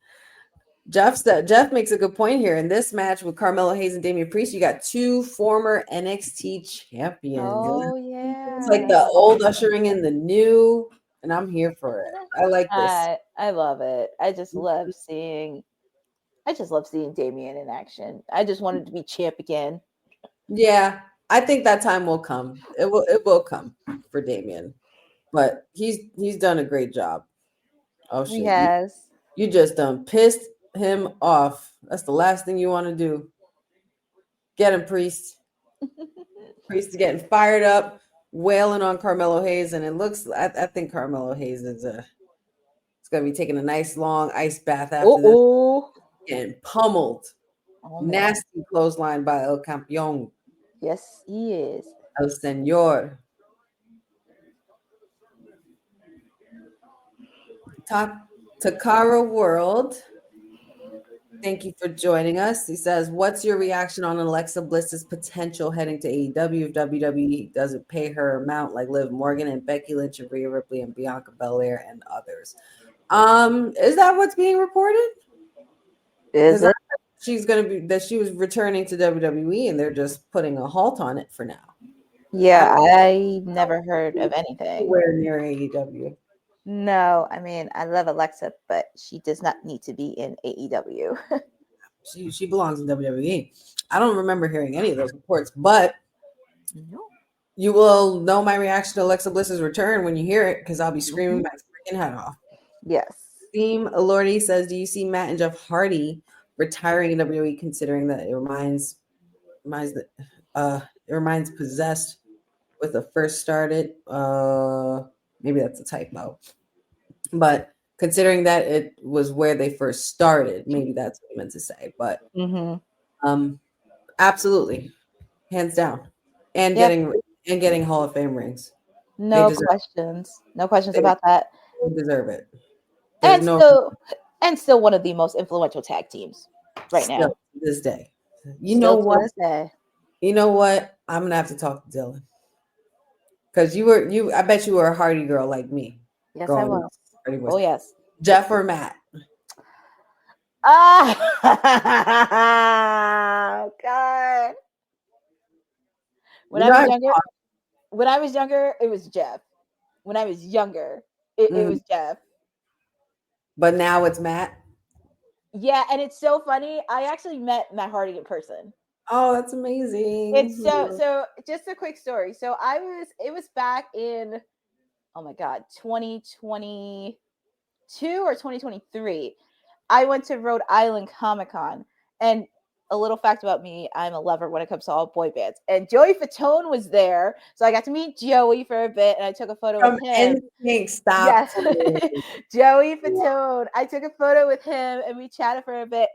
[SPEAKER 4] Jeff makes a good point here. In this match with Carmelo Hayes and Damian Priest, you got two former NXT champions.
[SPEAKER 10] Oh, yeah.
[SPEAKER 4] It's like the old ushering in the new, and I'm here for it. I like this.
[SPEAKER 10] I love it. I just love seeing Damian in action. I just wanted to be champ again.
[SPEAKER 4] Yeah, I think that time will come. It will come for Damian. But he's done a great job. Oh shit.
[SPEAKER 10] He has.
[SPEAKER 4] You just done pissed him off. That's the last thing you want to do. Get him, Priest. Priest is getting fired up, wailing on Carmelo Hayes, and it looks. I think Carmelo Hayes is it's gonna be taking a nice long ice bath after that. Getting pummeled. Oh, nasty clothesline by El Campeón.
[SPEAKER 10] Yes, he is.
[SPEAKER 4] El Señor. Takara World. Thank you for joining us. He says, what's your reaction on Alexa Bliss's potential heading to AEW if WWE doesn't pay her amount like Liv Morgan and Becky Lynch and Rhea Ripley and Bianca Belair and others? Is that what's being reported?
[SPEAKER 10] Is it?
[SPEAKER 4] She's going to be that she was returning to WWE and they're just putting a halt on it for now.
[SPEAKER 10] Yeah, I never heard of anything.
[SPEAKER 4] Where near AEW?
[SPEAKER 10] No, I mean, I love Alexa, but she does not need to be in AEW.
[SPEAKER 4] She belongs in WWE. I don't remember hearing any of those reports, but you will know my reaction to Alexa Bliss's return when you hear it because I'll be screaming my freaking head off.
[SPEAKER 10] Yes.
[SPEAKER 4] Theme Lordy says, do you see Matt and Jeff Hardy retiring in WWE considering that it reminds Possessed with the first started? Maybe that's a typo. But considering that it was where they first started, maybe that's what I meant to say. But absolutely, hands down, and getting Hall of Fame rings.
[SPEAKER 10] No questions. No questions about that.
[SPEAKER 4] They deserve it.
[SPEAKER 10] And still one of the most influential tag teams right now.
[SPEAKER 4] To this day. You know what? I'm gonna have to talk to Dylan. Because I bet you were a Hardy girl like me.
[SPEAKER 10] Yes, I was. Oh, yes.
[SPEAKER 4] Jeff or Matt?
[SPEAKER 10] God. When I was younger, it was Jeff. When I was younger, it was Jeff.
[SPEAKER 4] But now it's Matt?
[SPEAKER 10] Yeah, and it's so funny. I actually met Matt Hardy in person.
[SPEAKER 4] Oh, that's amazing.
[SPEAKER 10] It's so just a quick story. So it was back in, oh my God, 2022 or 2023. I went to Rhode Island Comic-Con, and a little fact about me, I'm a lover when it comes to all boy bands. And Joey Fatone was there. So I got to meet Joey for a bit and I took a photo with him.
[SPEAKER 4] Stop.
[SPEAKER 10] Yes. Joey Fatone. I took a photo with him and we chatted for a bit.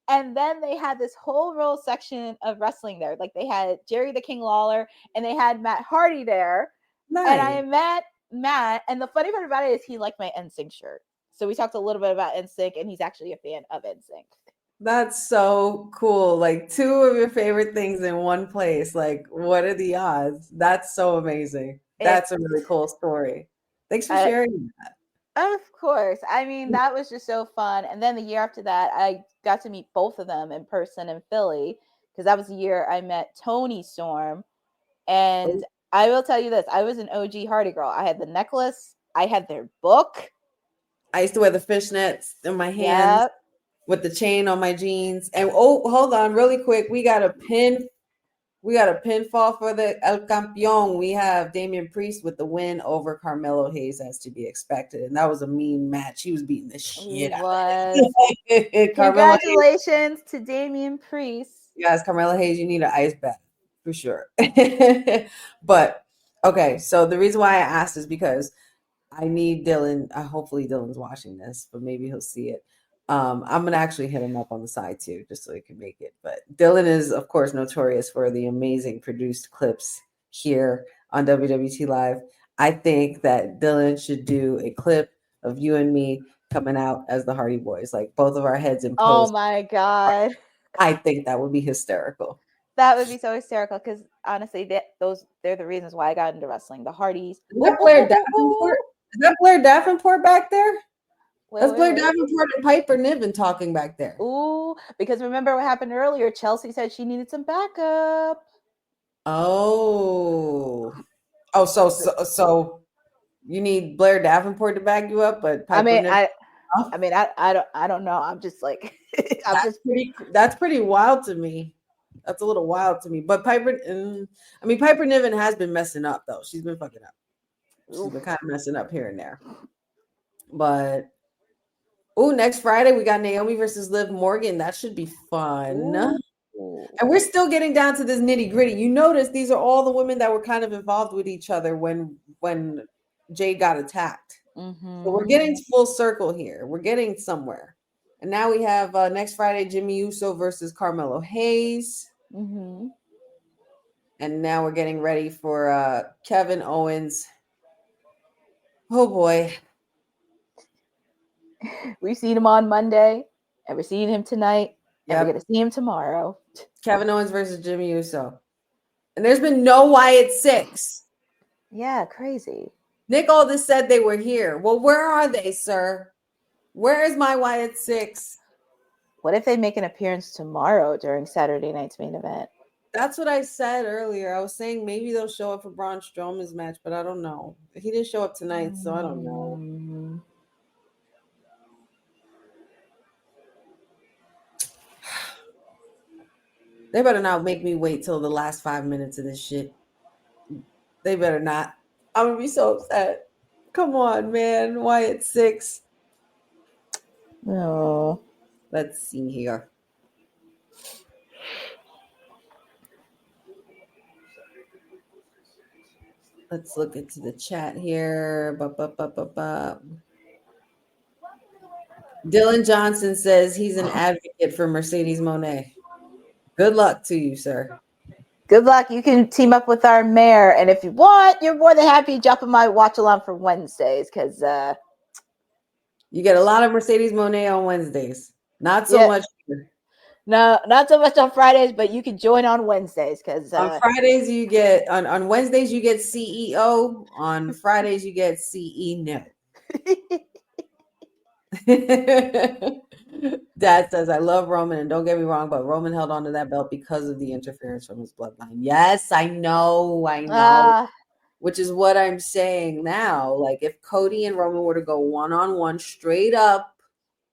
[SPEAKER 10] And then they had this whole roll section of wrestling there. Like they had Jerry the King Lawler and they had Matt Hardy there. Nice. And I met Matt. And the funny part about it is he liked my NSYNC shirt. So we talked a little bit about NSYNC and he's actually a fan of NSYNC.
[SPEAKER 4] That's so cool. Like two of your favorite things in one place. Like, what are the odds? That's so amazing. That's a really cool story. Thanks for sharing that.
[SPEAKER 10] Of course. I mean, that was just so fun. And then the year after that, I got to meet both of them in person in Philly because that was the year I met Tony Storm. And I will tell you this, I was an OG Hardy girl. I had the necklace. I had their book.
[SPEAKER 4] I used to wear the fishnets in my hands. Yep. With the chain on my jeans. And hold on really quick. We got a pinfall for the El Campeón. We have Damian Priest with the win over Carmelo Hayes as to be expected. And that was a mean match. He was beating the shit out of it.
[SPEAKER 10] Congratulations to Damian Priest.
[SPEAKER 4] Yes, Carmelo Hayes, you need an ice bath for sure. But okay, so the reason why I asked is because I need Dylan. Hopefully Dylan's watching this, but maybe he'll see it. I'm gonna actually hit him up on the side too, just so he can make it. But Dylan is, of course, notorious for the amazing produced clips here on WWT Live. I think that Dylan should do a clip of you and me coming out as the Hardy Boys, like both of our heads in pose.
[SPEAKER 10] Oh my god,
[SPEAKER 4] I think that would be hysterical.
[SPEAKER 10] that would be so hysterical. Because honestly, they're the reasons why I got into wrestling. The Hardys.
[SPEAKER 4] Is that Blair Davenport? Is that Blair Davenport back there? That's Blair Davenport and Piper Niven talking back there.
[SPEAKER 10] Ooh, because remember what happened earlier? Chelsea said she needed some backup.
[SPEAKER 4] Oh, so you need Blair Davenport to back you up, but Piper Niven,
[SPEAKER 10] I don't know. I'm just like,
[SPEAKER 4] that's pretty wild to me. That's a little wild to me. But Piper Niven has been messing up though. She's been fucking up. She's been kind of messing up here and there. But next Friday we got Naomi versus Liv Morgan. That should be fun. Ooh. And we're still getting down to this nitty gritty. You notice these are all the women that were kind of involved with each other when Jade got attacked. Mm-hmm. So we're getting full circle here. We're getting somewhere. And now we have next Friday Jimmy Uso versus Carmelo Hayes. Mm-hmm. And now we're getting ready for Kevin Owens. Oh boy.
[SPEAKER 10] We've seen him on Monday, and we're seeing him tonight, and we're going to see him tomorrow.
[SPEAKER 4] Kevin Owens versus Jimmy Uso. And there's been no Wyatt 6.
[SPEAKER 10] Yeah, crazy.
[SPEAKER 4] Nick Aldis said they were here. Well, where are they, sir? Where is my Wyatt 6?
[SPEAKER 10] What if they make an appearance tomorrow during Saturday night's main event?
[SPEAKER 4] That's what I said earlier. I was saying maybe they'll show up for Braun Strowman's match, but I don't know. He didn't show up tonight, so I don't know. They better not make me wait till the last 5 minutes of this shit. They better not. I'm gonna be so upset. Come on, man. Wyatt 6.
[SPEAKER 10] No.
[SPEAKER 4] Let's see here. Let's look into the chat here. Dylan Johnson says he's an advocate for Mercedes Moné. Good luck to you, sir.
[SPEAKER 10] Good luck. You can team up with our mayor, and if you want, you're more than happy to jump on my watch along for Wednesdays, because
[SPEAKER 4] you get a lot of Mercedes Moné on Wednesdays. Not so much here.
[SPEAKER 10] No, not so much on Fridays, but you can join on Wednesdays, because
[SPEAKER 4] on Fridays you get on Wednesdays you get CEO. On Fridays you get CE no. Dad says, I love Roman, and don't get me wrong, but Roman held on to that belt because of the interference from his bloodline. Yes, I know. Which is what I'm saying now. Like, if Cody and Roman were to go one-on-one straight up,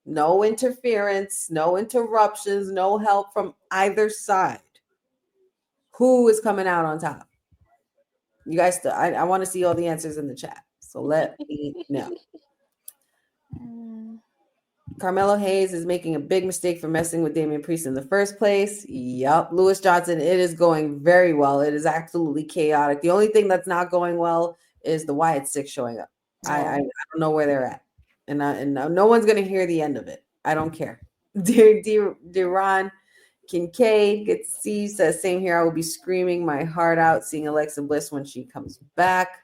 [SPEAKER 4] no interference, no interruptions, no help from either side, who is coming out on top? You guys, I want to see all the answers in the chat. So let me know. Carmelo Hayes is making a big mistake for messing with Damian Priest in the first place. Yup. Lewis Johnson, it is going very well. It is absolutely chaotic. The only thing that's not going well is the Wyatt 6 showing up. I don't know where they're at. And no one's going to hear the end of it. I don't care. Deron Kincaid, good to see you, says, same here. I will be screaming my heart out seeing Alexa Bliss when she comes back.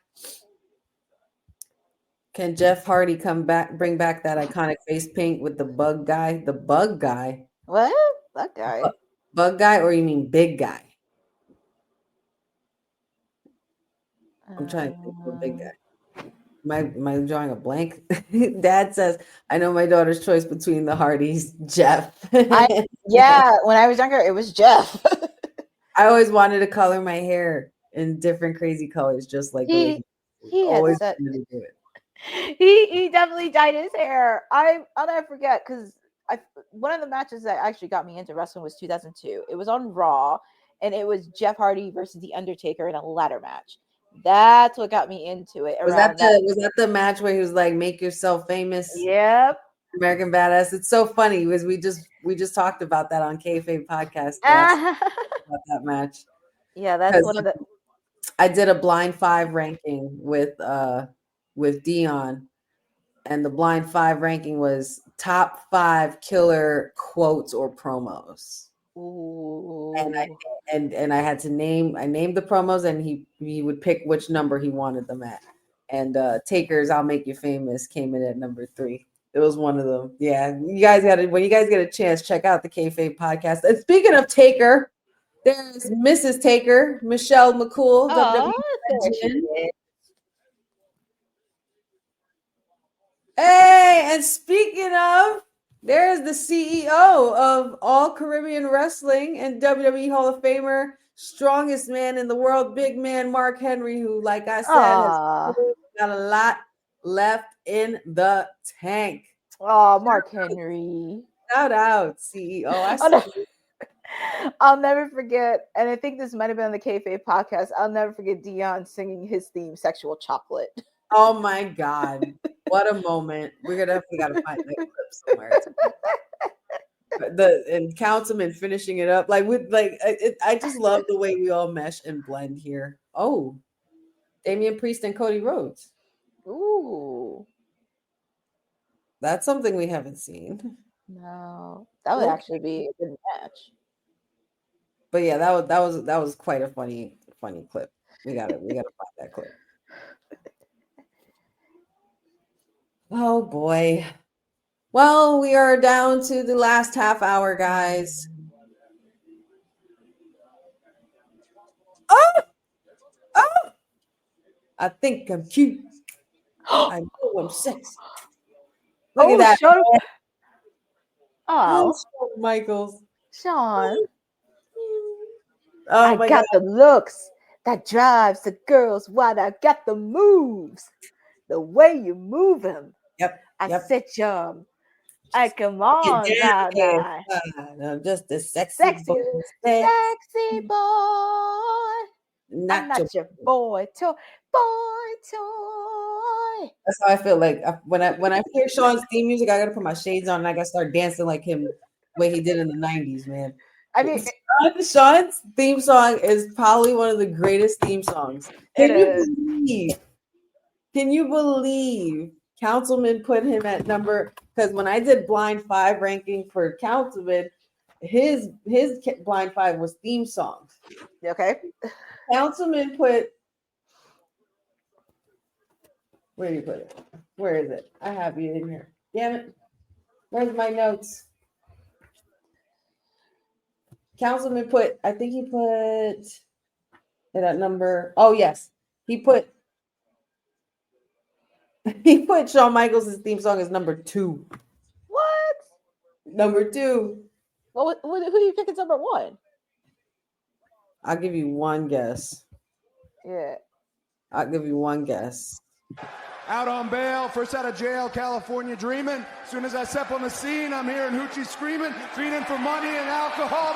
[SPEAKER 4] Can Jeff Hardy bring back that iconic face paint with the bug guy? The bug guy?
[SPEAKER 10] What? Bug guy?
[SPEAKER 4] Bug guy, or you mean big guy? I'm trying to think of a big guy. Am I drawing a blank? Dad says, I know my daughter's choice between the Hardys, Jeff.
[SPEAKER 10] Yeah, when I was younger, it was Jeff.
[SPEAKER 4] I always wanted to color my hair in different crazy colors, just like
[SPEAKER 10] he
[SPEAKER 4] always wanted to do it.
[SPEAKER 10] He definitely dyed his hair. I'll never forget, because one of the matches that actually got me into wrestling was 2002. It was on Raw, and it was Jeff Hardy versus The Undertaker in a ladder match. That's what got me into it.
[SPEAKER 4] Was that the match where he was like, "Make yourself famous"?
[SPEAKER 10] Yep.
[SPEAKER 4] American Badass. It's so funny because we just talked about that on Kayfabe podcast about that match.
[SPEAKER 10] Yeah, that's one of the.
[SPEAKER 4] I did a blind 5 ranking with with Dion, and the blind 5 ranking was top 5 killer quotes or promos.
[SPEAKER 10] Ooh.
[SPEAKER 4] And I had to I named the promos, and he would pick which number he wanted them at. And Taker's "I'll Make You Famous" came in at number 3. It was one of them. Yeah, you guys when you guys get a chance, check out the Kayfabe podcast. And speaking of Taker, there's Mrs. Taker, Michelle McCool, WWE legend. Hey, and speaking of, there's the CEO of All Caribbean Wrestling and WWE Hall of Famer, strongest man in the world, big man Mark Henry, who, like I said, has got a lot left in the tank.
[SPEAKER 10] Oh, Mark Henry.
[SPEAKER 4] Shout out, CEO.
[SPEAKER 10] I'll never forget, and I think this might have been on the Kayfabe podcast. I'll never forget Dion singing his theme, "Sexual Chocolate."
[SPEAKER 4] Oh my God. What a moment. We're definitely gotta find that clip somewhere. And Councilman finishing it up. I just love the way we all mesh and blend here. Oh, Damian Priest and Cody Rhodes.
[SPEAKER 10] Ooh.
[SPEAKER 4] That's something we haven't seen.
[SPEAKER 10] No. That would actually be a good match.
[SPEAKER 4] But yeah, that was quite a funny clip. We gotta find that clip. Oh boy. Well, we are down to the last half hour, guys. Oh! I think I'm cute. I know I'm sexy. Look at that.
[SPEAKER 10] Oh,
[SPEAKER 4] Shawn Michaels.
[SPEAKER 10] Shawn.
[SPEAKER 4] Oh,
[SPEAKER 10] I got the looks that drives the girls wild. I got the moves. The way you move them.
[SPEAKER 4] Yep.
[SPEAKER 10] I said, I come on now.
[SPEAKER 4] I'm just a sexy boy.
[SPEAKER 10] Sexy boy. I'm not your boy toy.
[SPEAKER 4] That's how I feel like when I hear Shawn's theme music, I gotta put my shades on and I gotta start dancing like him, the way he did in the 90s, man.
[SPEAKER 10] I mean,
[SPEAKER 4] Shawn's theme song is probably one of the greatest theme songs. Can you believe Councilman put him at number? Because when I did blind 5 ranking for Councilman, his blind 5 was theme songs.
[SPEAKER 10] Okay.
[SPEAKER 4] Councilman put. Where do you put it? Where is it? I have you in here. Damn it. Where's my notes? Councilman put, I think he put it at number. Oh, yes. He put Shawn Michaels' theme song as number 2.
[SPEAKER 10] What?
[SPEAKER 4] Number 2.
[SPEAKER 10] Well, who do you think is number 1?
[SPEAKER 4] I'll give you one guess.
[SPEAKER 10] Yeah.
[SPEAKER 4] I'll give you one guess.
[SPEAKER 6] Out on bail, first out of jail, California dreaming. As soon as I step on the scene, I'm hearing hoochie screaming, feeding for money and alcohol.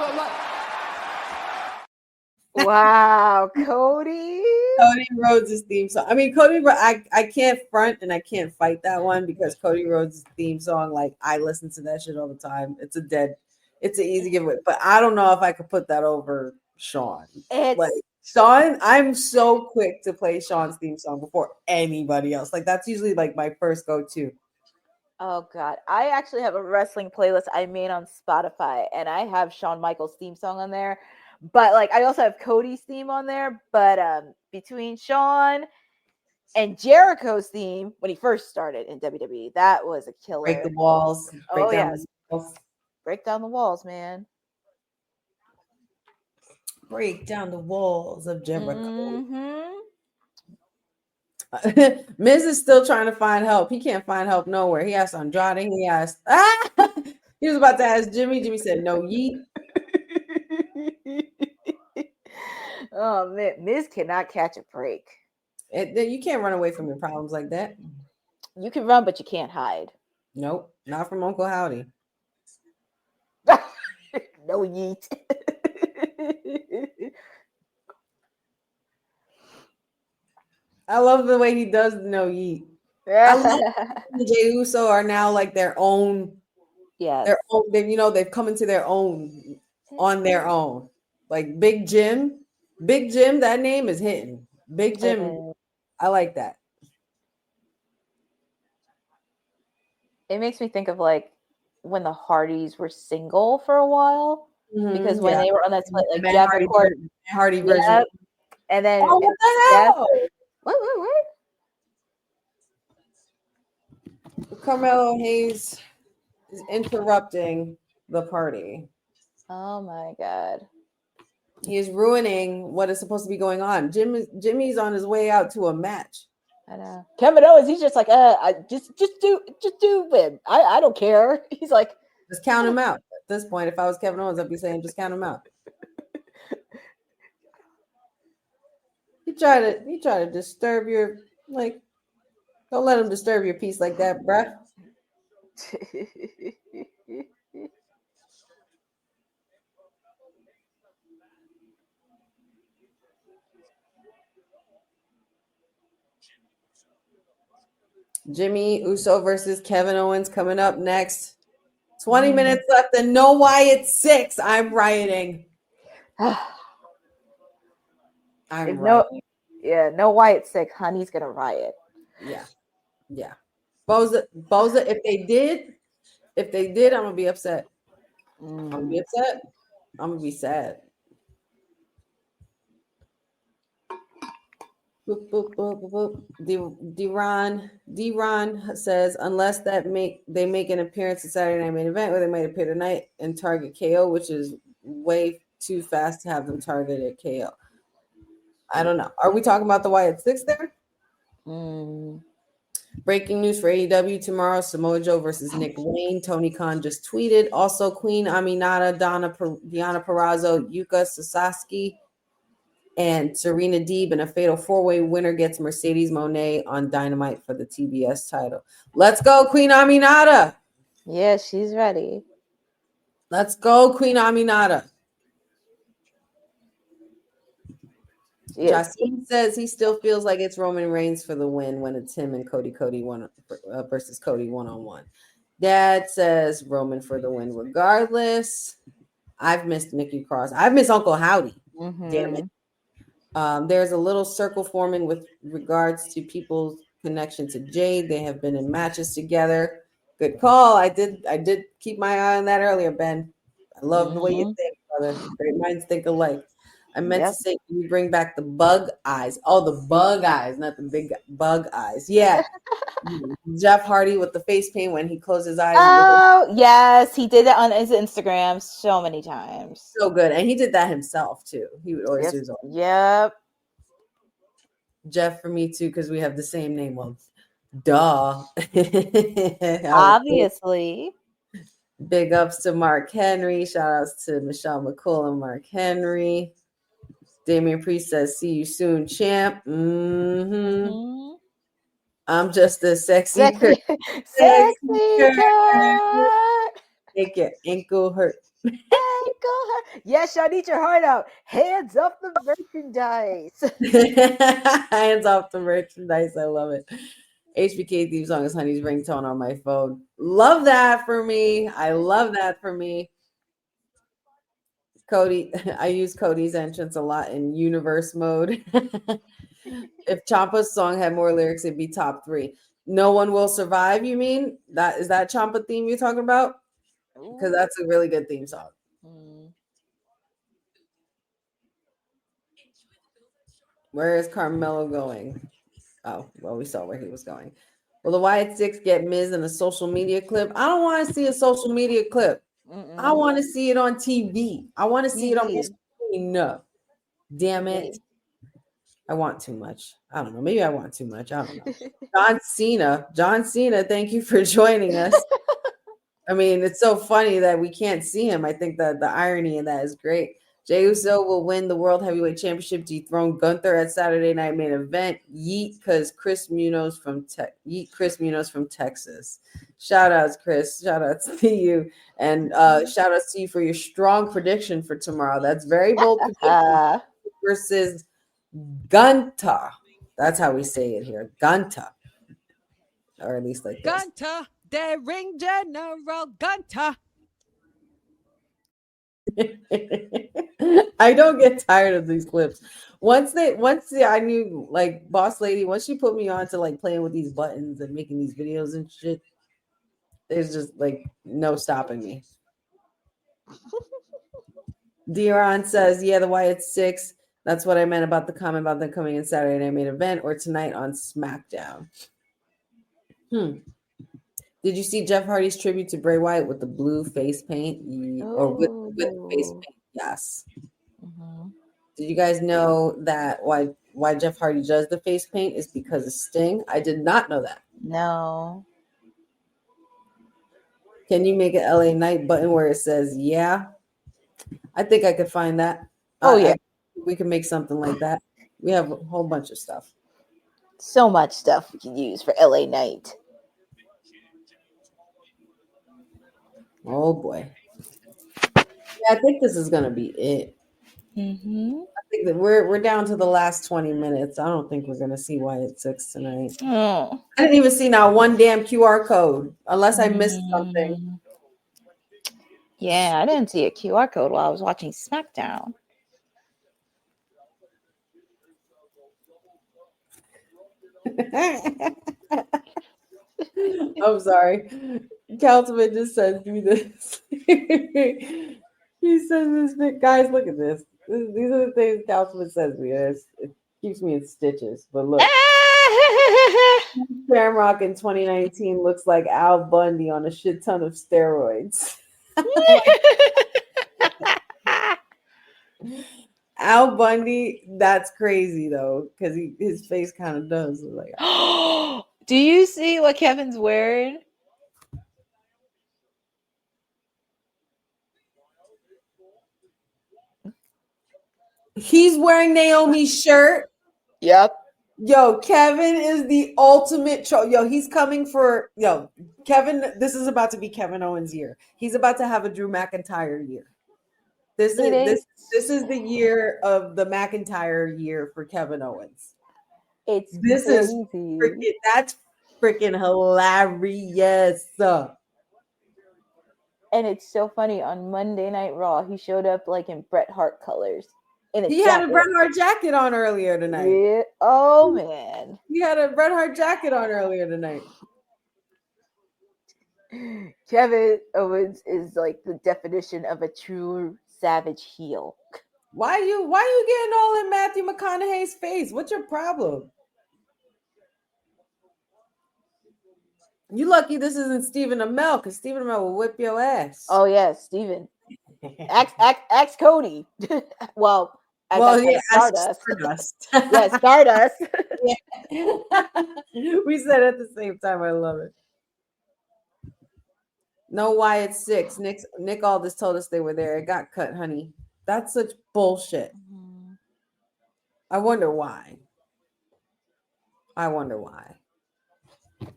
[SPEAKER 10] Wow, Cody.
[SPEAKER 4] Cody Rhodes' theme song. I mean, I can't front and I can't fight that one because Cody Rhodes' theme song, like I listen to that shit all the time. It's an easy giveaway. But I don't know if I could put that over Shawn. Shawn, I'm so quick to play Shawn's theme song before anybody else. Like that's usually like my first go-to.
[SPEAKER 10] Oh God, I actually have a wrestling playlist I made on Spotify, and I have Shawn Michaels' theme song on there. But like, I also have Cody's theme on there. But between Shawn and Jericho's theme when he first started in WWE, that was a killer.
[SPEAKER 4] Break the walls.
[SPEAKER 10] Break down the walls, man.
[SPEAKER 4] Break down the walls of Jericho.
[SPEAKER 10] Mm-hmm.
[SPEAKER 4] Miz is still trying to find help. He can't find help nowhere. He asked Andrade. He asked. He was about to ask Jimmy. Jimmy said no yeet.
[SPEAKER 10] Oh man, Miz cannot catch a break.
[SPEAKER 4] You can't run away from your problems like that.
[SPEAKER 10] You can run, but you can't hide.
[SPEAKER 4] Nope, not from Uncle Howdy.
[SPEAKER 10] No yeet.
[SPEAKER 4] I love the way he does no yeet. I love Jey Uso are now like their own. Yeah, they've come into their own on their own. Like Big Jim, that name is hitting. Big Jim, I like that.
[SPEAKER 10] It makes me think of like when the Hardys were single for a while. Because when they were on that split, like Jeff and Courtney,
[SPEAKER 4] Hardy version.
[SPEAKER 10] Yep. And then
[SPEAKER 4] Oh, what the
[SPEAKER 10] Jeff,
[SPEAKER 4] hell?
[SPEAKER 10] what?
[SPEAKER 4] Carmelo Hayes is interrupting the party.
[SPEAKER 10] Oh my God.
[SPEAKER 4] He is ruining what is supposed to be going on. Jimmy's on his way out to a match.
[SPEAKER 10] I know. Kevin Owens, he's just like, just do win. I don't care. He's like,
[SPEAKER 4] just count him out. At this point, if I was Kevin Owens, I'd be saying, just count him out. He try to disturb your, like, don't let him disturb your peace like that, bruh. Jimmy Uso versus Kevin Owens coming up next. 20 minutes left and no Wyatt 6. I'm rioting.
[SPEAKER 10] No Wyatt 6. Honey's gonna riot.
[SPEAKER 4] Yeah. Boza, if they did, I'm gonna be upset. I'm gonna be upset. I'm gonna be sad. Boop, boop, boop, boop, boop. D-Ron says, unless they make an appearance at Saturday Night Main Event, where they might appear tonight and target KO, which is way too fast to have them targeted at KO. I don't know. Are we talking about the Wyatt 6 there? Breaking news for AEW tomorrow: Samoa Joe versus Nick Wayne. Tony Khan just tweeted. Also, Queen Aminata, Deonna Purrazzo, Yuka Sasaki, and Serena Deeb in a fatal 4-way. Winner gets Mercedes Moné on Dynamite for the TBS title. Let's go, Queen Aminata.
[SPEAKER 10] Yeah, she's ready.
[SPEAKER 4] Let's go, Queen Aminata.
[SPEAKER 10] Yes.
[SPEAKER 4] Jasim says he still feels like it's Roman Reigns for the win when it's him and Cody versus Cody one-on-one. Dad says Roman for the win regardless. I've missed Mickey Cross. I've missed Uncle Howdy. Damn it. There's a little circle forming with regards to people's connection to Jade. They have been in matches together. Good call. I did keep my eye on that earlier, Ben. I love the way you think, brother. Great minds think alike. I meant to say, can you bring back the bug eyes? Oh, the bug eyes, not the big bug eyes. Yeah. Jeff Hardy with the face paint when he closed his eyes.
[SPEAKER 10] Oh, yes. He did that on his Instagram so many times.
[SPEAKER 4] So good. And he did that himself, too. He would always do his own.
[SPEAKER 10] Yep.
[SPEAKER 4] Jeff for me, too, because we have the same name. Well, duh.
[SPEAKER 10] Obviously.
[SPEAKER 4] Big ups to Mark Henry. Shout outs to Michelle McCool and Mark Henry. Damian Priest says, see you soon, champ. I'm just a sexy girl. Make your ankle hurt.
[SPEAKER 10] Yes, I need your heart out. Hands off the merchandise.
[SPEAKER 4] Hands off the merchandise. I love it. HBK theme song is Honey's ringtone on my phone. Love that for me. I love that for me. Cody, I use Cody's entrance a lot in universe mode. If Ciampa's song had more lyrics, it'd be top 3. No One Will Survive, you mean? Is that Ciampa theme you're talking about? Because that's a really good theme song. Where is Carmelo going? Oh, well, we saw where he was going. Will the Wyatt 6 get Miz in a social media clip? I don't want to see a social media clip. I want to see it on TV. I want to see it on my screen. No. Damn it. I want too much. I don't know. Maybe I want too much. I don't know. John Cena, thank you for joining us. I mean, it's so funny that we can't see him. I think that the irony in that is great. Jey Uso will win the World Heavyweight Championship, dethrone Gunther at Saturday Night Main Event. Yeet, because Chris Munoz from Texas. Shout outs, Chris. Shout outs to you. And shout outs to you for your strong prediction for tomorrow. That's very bold prediction versus Gunther. That's how we say it here. Gunther. Or at least like this.
[SPEAKER 5] Gunther, the ring general Gunther.
[SPEAKER 4] I don't get tired of these clips. I knew like Boss Lady, once she put me on to like playing with these buttons and making these videos and shit, There's just like no stopping me. Diron says, yeah, the Wyatt 6. That's what I meant about the comment about them coming in Saturday Night Main Event or tonight on SmackDown. Did you see Jeff Hardy's tribute to Bray Wyatt with the blue face paint? Or with face paint? Yes.
[SPEAKER 10] Mm-hmm.
[SPEAKER 4] Did you guys know that why Jeff Hardy does the face paint is because of Sting? I did not know that.
[SPEAKER 10] No.
[SPEAKER 4] Can you make an LA Knight button where it says, yeah? I think I could find that.
[SPEAKER 10] Oh, yeah.
[SPEAKER 4] We can make something like that. We have a whole bunch of stuff.
[SPEAKER 10] So much stuff we can use for LA Knight.
[SPEAKER 4] Oh, boy. Yeah, I think this is going to be it.
[SPEAKER 10] Mm-hmm.
[SPEAKER 4] I think that we're down to the last 20 minutes. I don't think we're going to see Wyatt 6 tonight.
[SPEAKER 10] Oh.
[SPEAKER 4] I didn't even see now one damn QR code, unless I missed something.
[SPEAKER 10] Yeah, I didn't see a QR code while I was watching SmackDown.
[SPEAKER 4] I'm sorry. Councilman just sends me this. He sends this. Guys, look at this. These are the things Councilman sends me. It keeps me in stitches. But look. Shamrock in 2019 looks like Al Bundy on a shit ton of steroids. Al Bundy, that's crazy though, because his face kind of does look like.
[SPEAKER 10] Do you see what Kevin's wearing?
[SPEAKER 4] He's wearing Naomi's shirt.
[SPEAKER 10] Yep.
[SPEAKER 4] Yo, Kevin is the ultimate yo, he's coming for Kevin. This is about to be Kevin Owens' year. He's about to have a Drew McIntyre year. This is the year of the McIntyre year for Kevin Owens. This is that's freaking hilarious.
[SPEAKER 10] And it's so funny. On Monday Night Raw, he showed up like in Bret Hart colors.
[SPEAKER 4] He had a Bret Hart jacket on earlier tonight.
[SPEAKER 10] Yeah. Oh man.
[SPEAKER 4] He had a Bret Hart jacket on earlier tonight.
[SPEAKER 10] Kevin Owens is like the definition of a true savage heel.
[SPEAKER 4] Why you getting all in Matthew McConaughey's face? What's your problem? You lucky this isn't Stephen Amell, because Stephen Amell will whip your ass.
[SPEAKER 10] Oh yeah, Stephen. Ask Cody. Well,
[SPEAKER 4] yeah,
[SPEAKER 10] Stardust. Yeah, Stardust.
[SPEAKER 4] We said at the same time. I love it. No Wyatt 6. Nick Aldis told us they were there. It got cut, honey. That's such bullshit.
[SPEAKER 10] Mm-hmm.
[SPEAKER 4] I wonder why.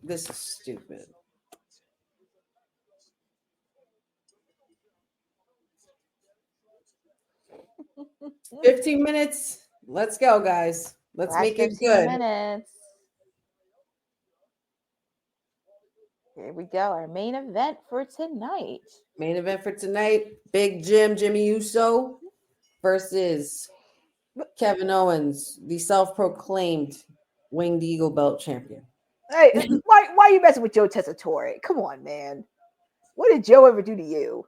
[SPEAKER 4] This is stupid. $15 minutes. Let's go, guys. Let's make it good.
[SPEAKER 10] Minutes. Here we go. Our main event for tonight.
[SPEAKER 4] Big Jimmy Uso versus Kevin Owens, the self-proclaimed Winged Eagle Belt champion.
[SPEAKER 10] Hey, why are you messing with Joe Tessitore? Come on, man. What did Joe ever do to you?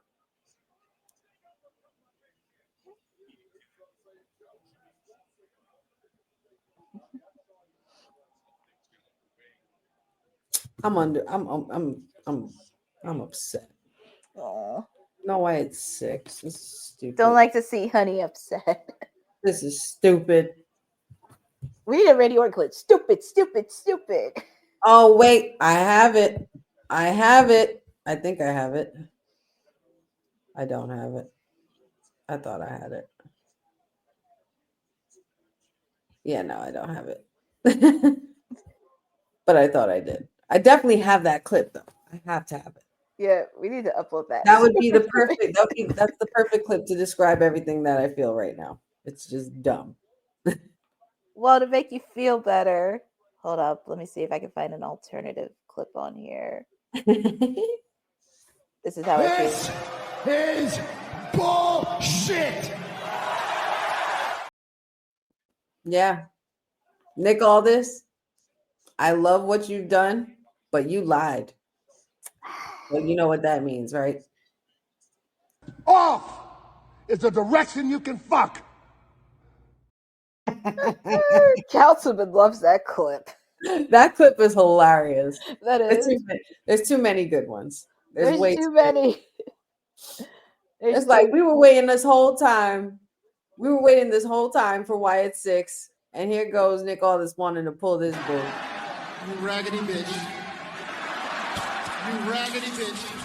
[SPEAKER 4] I'm upset.
[SPEAKER 10] Aww.
[SPEAKER 4] No way it's 6. This is stupid.
[SPEAKER 10] Don't like to see Honey upset.
[SPEAKER 4] This is stupid.
[SPEAKER 10] We need a Randy Orton clip. Stupid.
[SPEAKER 4] Oh, wait. I have it. I think I have it. I don't have it. I thought I had it. Yeah, no, I don't have it. But I thought I did. I definitely have that clip, though. I have to have it.
[SPEAKER 10] Yeah, we need to upload that.
[SPEAKER 4] That would be the perfect. That's the perfect clip to describe everything that I feel right now. It's just dumb.
[SPEAKER 10] Well, to make you feel better, hold up. Let me see if I can find an alternative clip on here. This is how it feels.
[SPEAKER 6] This is bullshit.
[SPEAKER 4] Yeah, Nick Aldis, I love what you've done, but you lied. Well, you know what that means, right?
[SPEAKER 6] Off is a direction you can fuck.
[SPEAKER 10] Councilman loves that clip.
[SPEAKER 4] That clip is hilarious.
[SPEAKER 10] That is.
[SPEAKER 4] There's too many good ones.
[SPEAKER 10] There's
[SPEAKER 4] way
[SPEAKER 10] too many.
[SPEAKER 4] It's like we were waiting this whole time. We were waiting this whole time for Wyatt 6, and here goes Nick Aldis wanting to pull this bull.
[SPEAKER 6] You raggedy bitch. You raggedy bitch.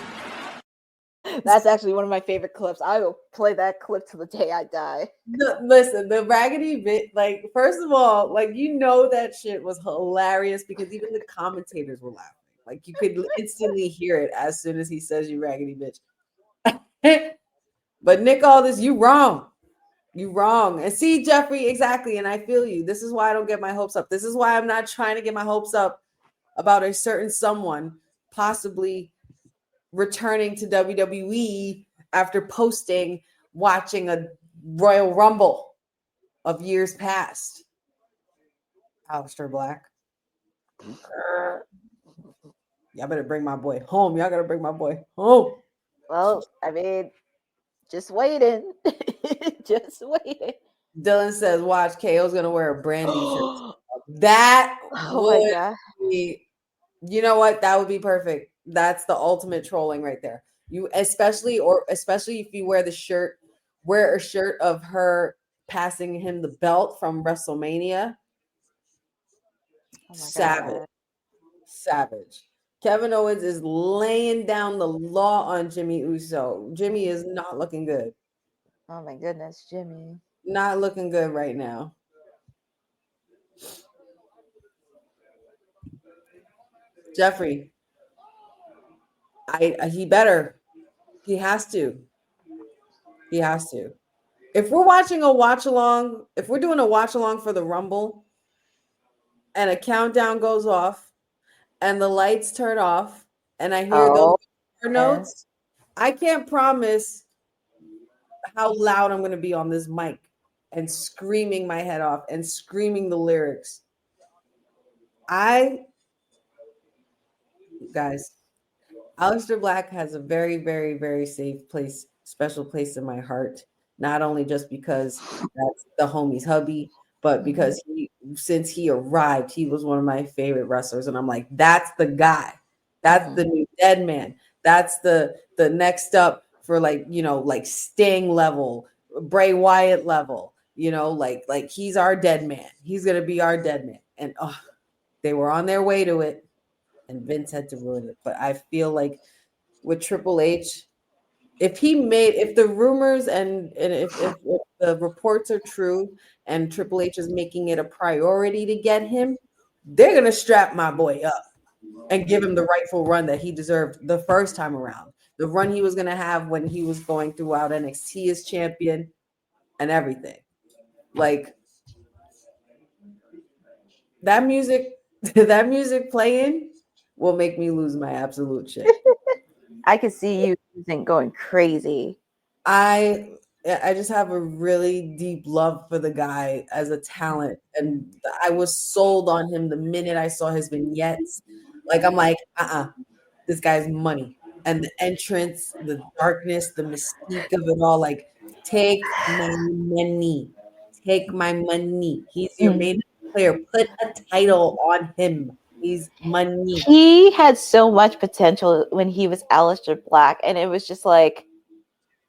[SPEAKER 10] That's actually one of my favorite clips. I will play that clip till the day I die.
[SPEAKER 4] Listen, the raggedy bit, like, first of all, like, you know that shit was hilarious because even the commentators were laughing. Like, you could instantly hear it as soon as he says you raggedy bitch. But Nick Aldis, you wrong. You wrong. And see, Jeffrey, exactly. And I feel you. This is why I don't get my hopes up. This is why I'm not trying to get my hopes up about a certain someone possibly returning to WWE after posting watching a Royal Rumble of years past. Aleister Black. Y'all better bring my boy home. Y'all gotta bring my boy home.
[SPEAKER 10] Well, I mean, just waiting. Just waiting.
[SPEAKER 4] Dylan says, watch, KO's gonna wear a Brandy shirt. That would be, you know what? That would be perfect. That's the ultimate trolling right there. You especially if you wear a shirt of her passing him the belt from WrestleMania. Savage. Kevin Owens is laying down the law on Jimmy Uso. Jimmy is not looking good.
[SPEAKER 10] Oh my goodness, Jimmy.
[SPEAKER 4] Not looking good right now. Jeffrey. He better. He has to. He has to. If we're watching a watch along, if we're doing a watch along for the Rumble and a countdown goes off and the lights turn off and I hear those notes, I can't promise how loud I'm going to be on this mic and screaming my head off and screaming the lyrics. Guys, Aleister Black has a very, very, very safe place, special place in my heart. Not only just because that's the homie's hubby, but because since he arrived, he was one of my favorite wrestlers. And I'm like, that's the guy. That's the new dead man. That's the next up for like Sting level, Bray Wyatt level, like he's our dead man. He's going to be our dead man. And they were on their way to it. And Vince had to ruin it. But I feel like with Triple H, if the rumors and if the reports are true and Triple H is making it a priority to get him, they're going to strap my boy up and give him the rightful run that he deserved the first time around. The run he was going to have when he was going throughout NXT as champion and everything. Like that music playing will make me lose my absolute shit.
[SPEAKER 10] I could see you going crazy.
[SPEAKER 4] I just have a really deep love for the guy as a talent, and I was sold on him the minute I saw his vignettes. Like I'm like, this guy's money, and the entrance, the darkness, the mystique of it all. Like, take my money, He's your main player. Put a title on him. He's money.
[SPEAKER 10] He had so much potential when he was Aleister Black, and it was just like,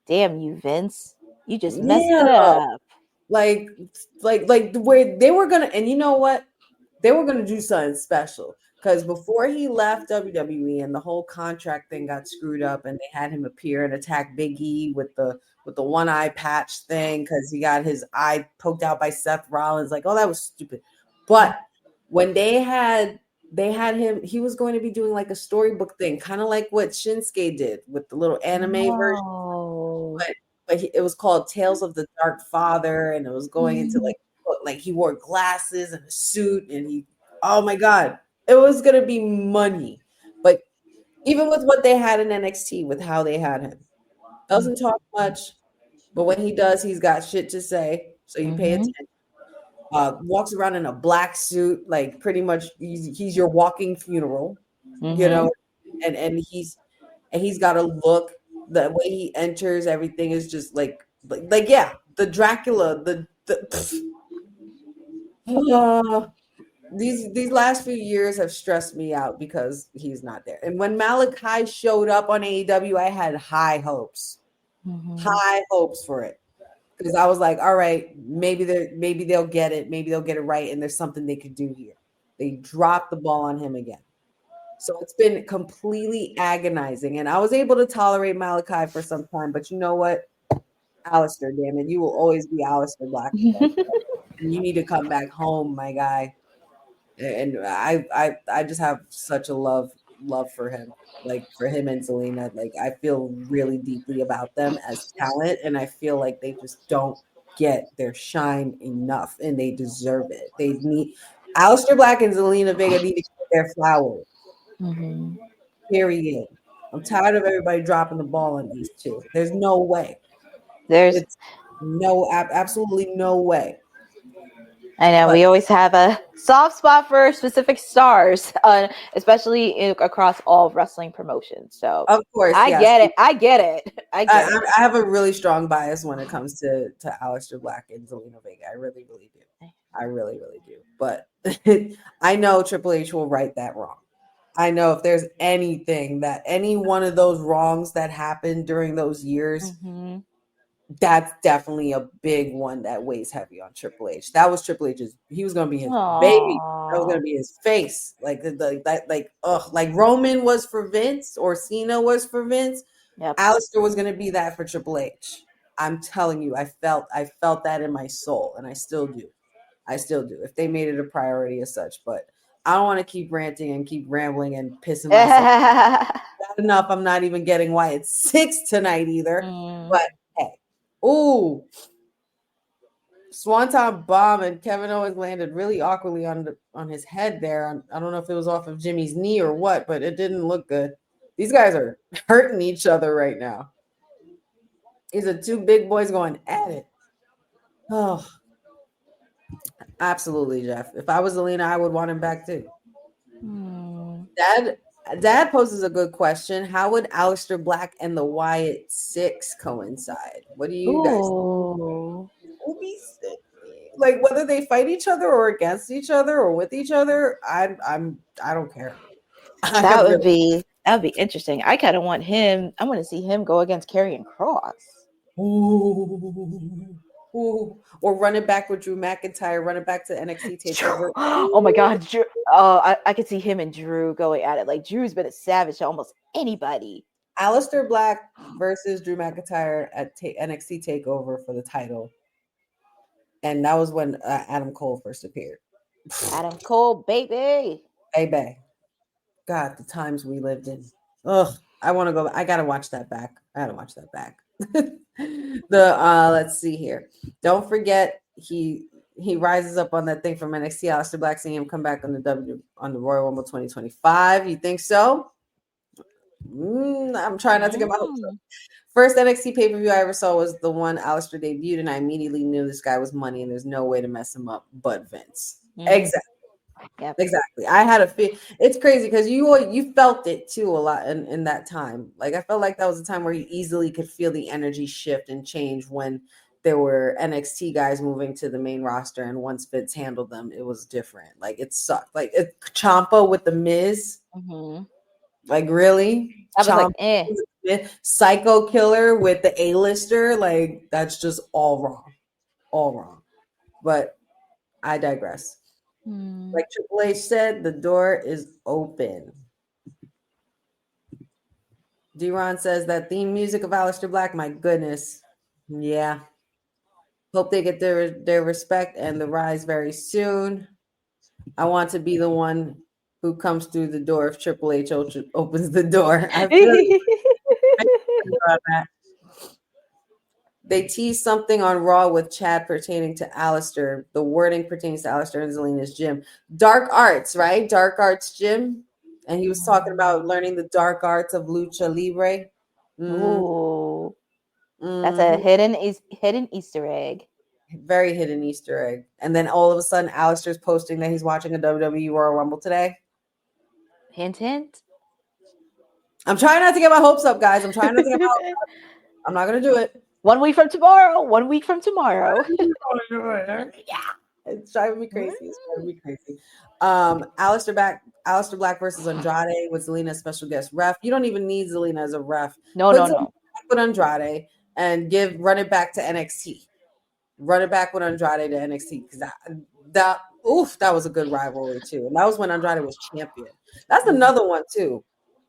[SPEAKER 10] damn you, Vince, you just messed it up.
[SPEAKER 4] Like the way they were gonna, and you know what, they were gonna do something special because before he left WWE and the whole contract thing got screwed up, and they had him appear and attack Big E with the one eye patch thing because he got his eye poked out by Seth Rollins. Like, oh, that was stupid. But when they had him, he was going to be doing like a storybook thing, kind of like what Shinsuke did with the little anime version. But it was called Tales of the Dark Father, and it was going into like he wore glasses and a suit, and oh my God, it was going to be money. But even with what they had in NXT, with how they had him, doesn't talk much, but when he does, he's got shit to say. So you pay attention. Walks around in a black suit, like pretty much he's your walking funeral, and and he's got a look. The way he enters, everything is just like yeah, the Dracula, these last few years have stressed me out because he's not there. And when Malachi showed up on AEW, I had high hopes for it, because I was like, all right, maybe they'll get it, maybe they'll get it right, and there's something they could do here. They dropped the ball on him again. So it's been completely agonizing. And I was able to tolerate Malachi for some time, but you know what? Alistair, damn it, you will always be Alistair Black. And you need to come back home, my guy. And I just have such a love for him, like for him and Zelina. Like I feel really deeply about them as talent, and I feel like they just don't get their shine enough, and they deserve it. They need Aleister Black and Zelina Vega need to get their flowers. Period. I'm tired of everybody dropping the ball on these two. There's no way. It's absolutely no way.
[SPEAKER 10] I know we always have a soft spot for specific stars, especially across all wrestling promotions. So
[SPEAKER 4] of course,
[SPEAKER 10] I get it.
[SPEAKER 4] I have a really strong bias when it comes to Aleister Black and Zelina Vega. I really, really do. I really, really do. But I know Triple H will right that wrong. I know if there's anything that any one of those wrongs that happened during those years, that's definitely a big one that weighs heavy on Triple H. That was Triple H's. He was going to be his baby. That was going to be his face. Like Roman was for Vince, or Cena was for Vince.
[SPEAKER 10] Yep.
[SPEAKER 4] Alistair was going to be that for Triple H. I'm telling you, I felt that in my soul, and I still do. If they made it a priority as such, but I don't want to keep ranting and keep rambling and pissing myself. Not enough. I'm not even getting why it's 6 tonight either. But hey. Ooh, Swanton bomb, and Kevin Owens landed really awkwardly on his head there. I don't know if it was off of Jimmy's knee or what, but it didn't look good. These guys are hurting each other right now. These are two big boys going at it. Oh, absolutely, Jeff. If I was Alina, I would want him back too. Dad poses a good question. How would Aleister Black and the Wyatt Six coincide? What do you guys think? Like whether they fight each other or against each other or with each other, I don't care.
[SPEAKER 10] That would be interesting. I kind of want him. I want to see him go against Karrion Kross.
[SPEAKER 4] Ooh. Or run it back with Drew McIntyre, run it back to NXT TakeOver.
[SPEAKER 10] Oh my God, Drew! Oh, I could see him and Drew going at it. Like Drew's been a savage to almost anybody.
[SPEAKER 4] Aleister Black versus Drew McIntyre at NXT TakeOver for the title, and that was when Adam Cole first appeared.
[SPEAKER 10] Adam Cole, baby.
[SPEAKER 4] God, the times we lived in. Ugh, I want to go. I gotta watch that back. Let's see here. Don't forget he rises up on that thing from NXT. Aleister Black, seeing him come back on the Royal Rumble 2025. You think so? I'm trying not to get my hopes up. First NXT pay-per-view I ever saw was the one Aleister debuted, and I immediately knew this guy was money and there's no way to mess him up but Vince. Exactly.
[SPEAKER 10] Yep.
[SPEAKER 4] Exactly. I had a feel. It's crazy because you felt it too a lot in that time. Like I felt like that was a time where you easily could feel the energy shift and change when there were NXT guys moving to the main roster, and once Vince handled them, it was different. Like it sucked. Like Ciampa with the Miz. Like really?
[SPEAKER 10] I was like,
[SPEAKER 4] Psycho Killer with the A-lister. Like that's just all wrong. But I digress. Like Triple H said, the door is open. D-Ron says that theme music of Aleister Black, my goodness. Yeah. Hope they get their respect and the rise very soon. I want to be the one who comes through the door if Triple H opens the door. I feel about that. They teased something on Raw with Chad pertaining to Aleister. The wording pertains to Aleister and Zelina's gym. Dark Arts, right? Dark Arts gym. And he was talking about learning the dark arts of Lucha Libre.
[SPEAKER 10] Ooh. That's a hidden Easter egg.
[SPEAKER 4] Very hidden Easter egg. And then all of a sudden, Aleister's posting that he's watching a WWE Royal Rumble today.
[SPEAKER 10] Hint, hint.
[SPEAKER 4] I'm trying not to get my hopes up, guys. I'm trying not to get my hopes up. I'm not gonna do it.
[SPEAKER 10] 1 week from tomorrow. 1 week from tomorrow.
[SPEAKER 4] Yeah, it's driving me crazy. It's driving me crazy. Aleister Black versus Andrade with Zelina as special guest ref. You don't even need Zelina as a ref.
[SPEAKER 10] No.
[SPEAKER 4] With Andrade and run it back to NXT. Run it back with Andrade to NXT because that was a good rivalry too, and that was when Andrade was champion. That's another one too.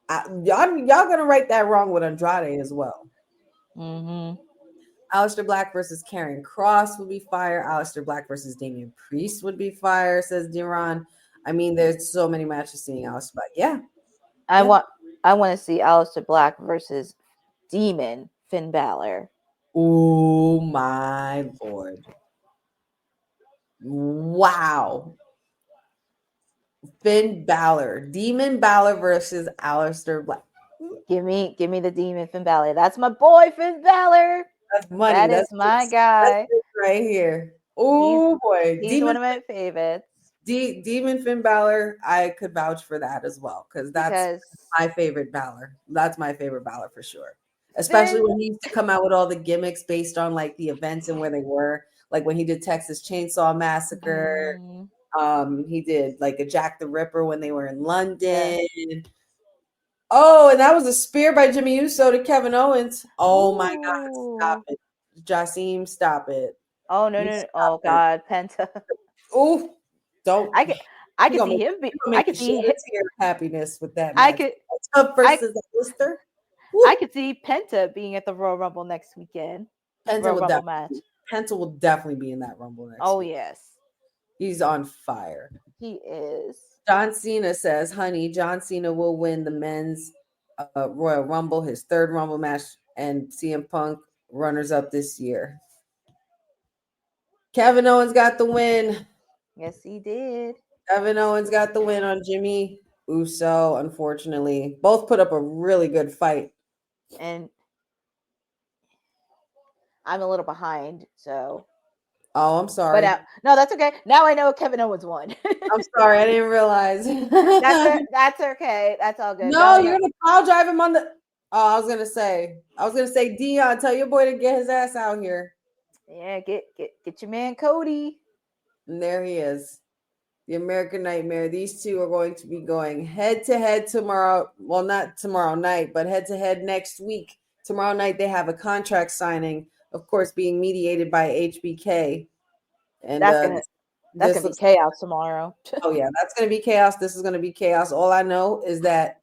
[SPEAKER 4] Y'all gonna write that wrong with Andrade as well.
[SPEAKER 10] Mm-hmm.
[SPEAKER 4] Aleister Black versus Karrion Kross would be fire. Aleister Black versus Damian Priest would be fire, says Deron. I mean, there's so many matches seeing Aleister Black. Yeah.
[SPEAKER 10] I want to see Aleister Black versus Demon Finn Balor.
[SPEAKER 4] Oh my Lord. Wow. Finn Balor. Demon Balor versus Aleister Black.
[SPEAKER 10] Give me the Demon Finn Balor. That's my boy Finn Balor.
[SPEAKER 4] That's money.
[SPEAKER 10] That is my guy.
[SPEAKER 4] That's right here. Oh boy.
[SPEAKER 10] He's one of my favorites.
[SPEAKER 4] Demon Finn Balor, I could vouch for that as well because that's my favorite Balor. That's my favorite Balor for sure. Especially when he used to come out with all the gimmicks based on like the events and where they were. Like when he did Texas Chainsaw Massacre. He did like a Jack the Ripper when they were in London. Yeah. Oh, and that was a spear by Jimmy Uso to Kevin Owens. Oh my God, stop it. Jasim, stop it.
[SPEAKER 10] Oh no. Oh God, Penta.
[SPEAKER 4] Oh, don't.
[SPEAKER 10] I can see him. I can see his
[SPEAKER 4] happiness with that.
[SPEAKER 10] I could
[SPEAKER 4] versus Lister.
[SPEAKER 10] I could see Penta being at the Royal Rumble next weekend.
[SPEAKER 4] Penta will definitely be in that Rumble next week.
[SPEAKER 10] Yes.
[SPEAKER 4] He's on fire.
[SPEAKER 10] He is.
[SPEAKER 4] John Cena says, honey, John Cena will win the men's Royal Rumble, his third Rumble match, and CM Punk runners up this year. Kevin Owens got the win.
[SPEAKER 10] Yes, he did.
[SPEAKER 4] Kevin Owens got the win on Jimmy Uso, unfortunately. Both put up a really good fight.
[SPEAKER 10] And I'm a little behind, so.
[SPEAKER 4] Oh, I'm sorry.
[SPEAKER 10] But no, that's okay. Now I know Kevin Owens won.
[SPEAKER 4] I'm sorry. I didn't realize.
[SPEAKER 10] That's okay. That's all good.
[SPEAKER 4] No, you're going to pile drive him on the. Oh, I was going to say, Dion, tell your boy to get his ass out here.
[SPEAKER 10] Yeah, get your man Cody.
[SPEAKER 4] And there he is. The American Nightmare. These two are going to be going head to head tomorrow. Well, not tomorrow night, but head to head next week. Tomorrow night, they have a contract signing, of course, being mediated by HBK. And
[SPEAKER 10] that's gonna be chaos tomorrow.
[SPEAKER 4] Oh yeah, that's gonna be chaos. This is gonna be chaos. All I know is that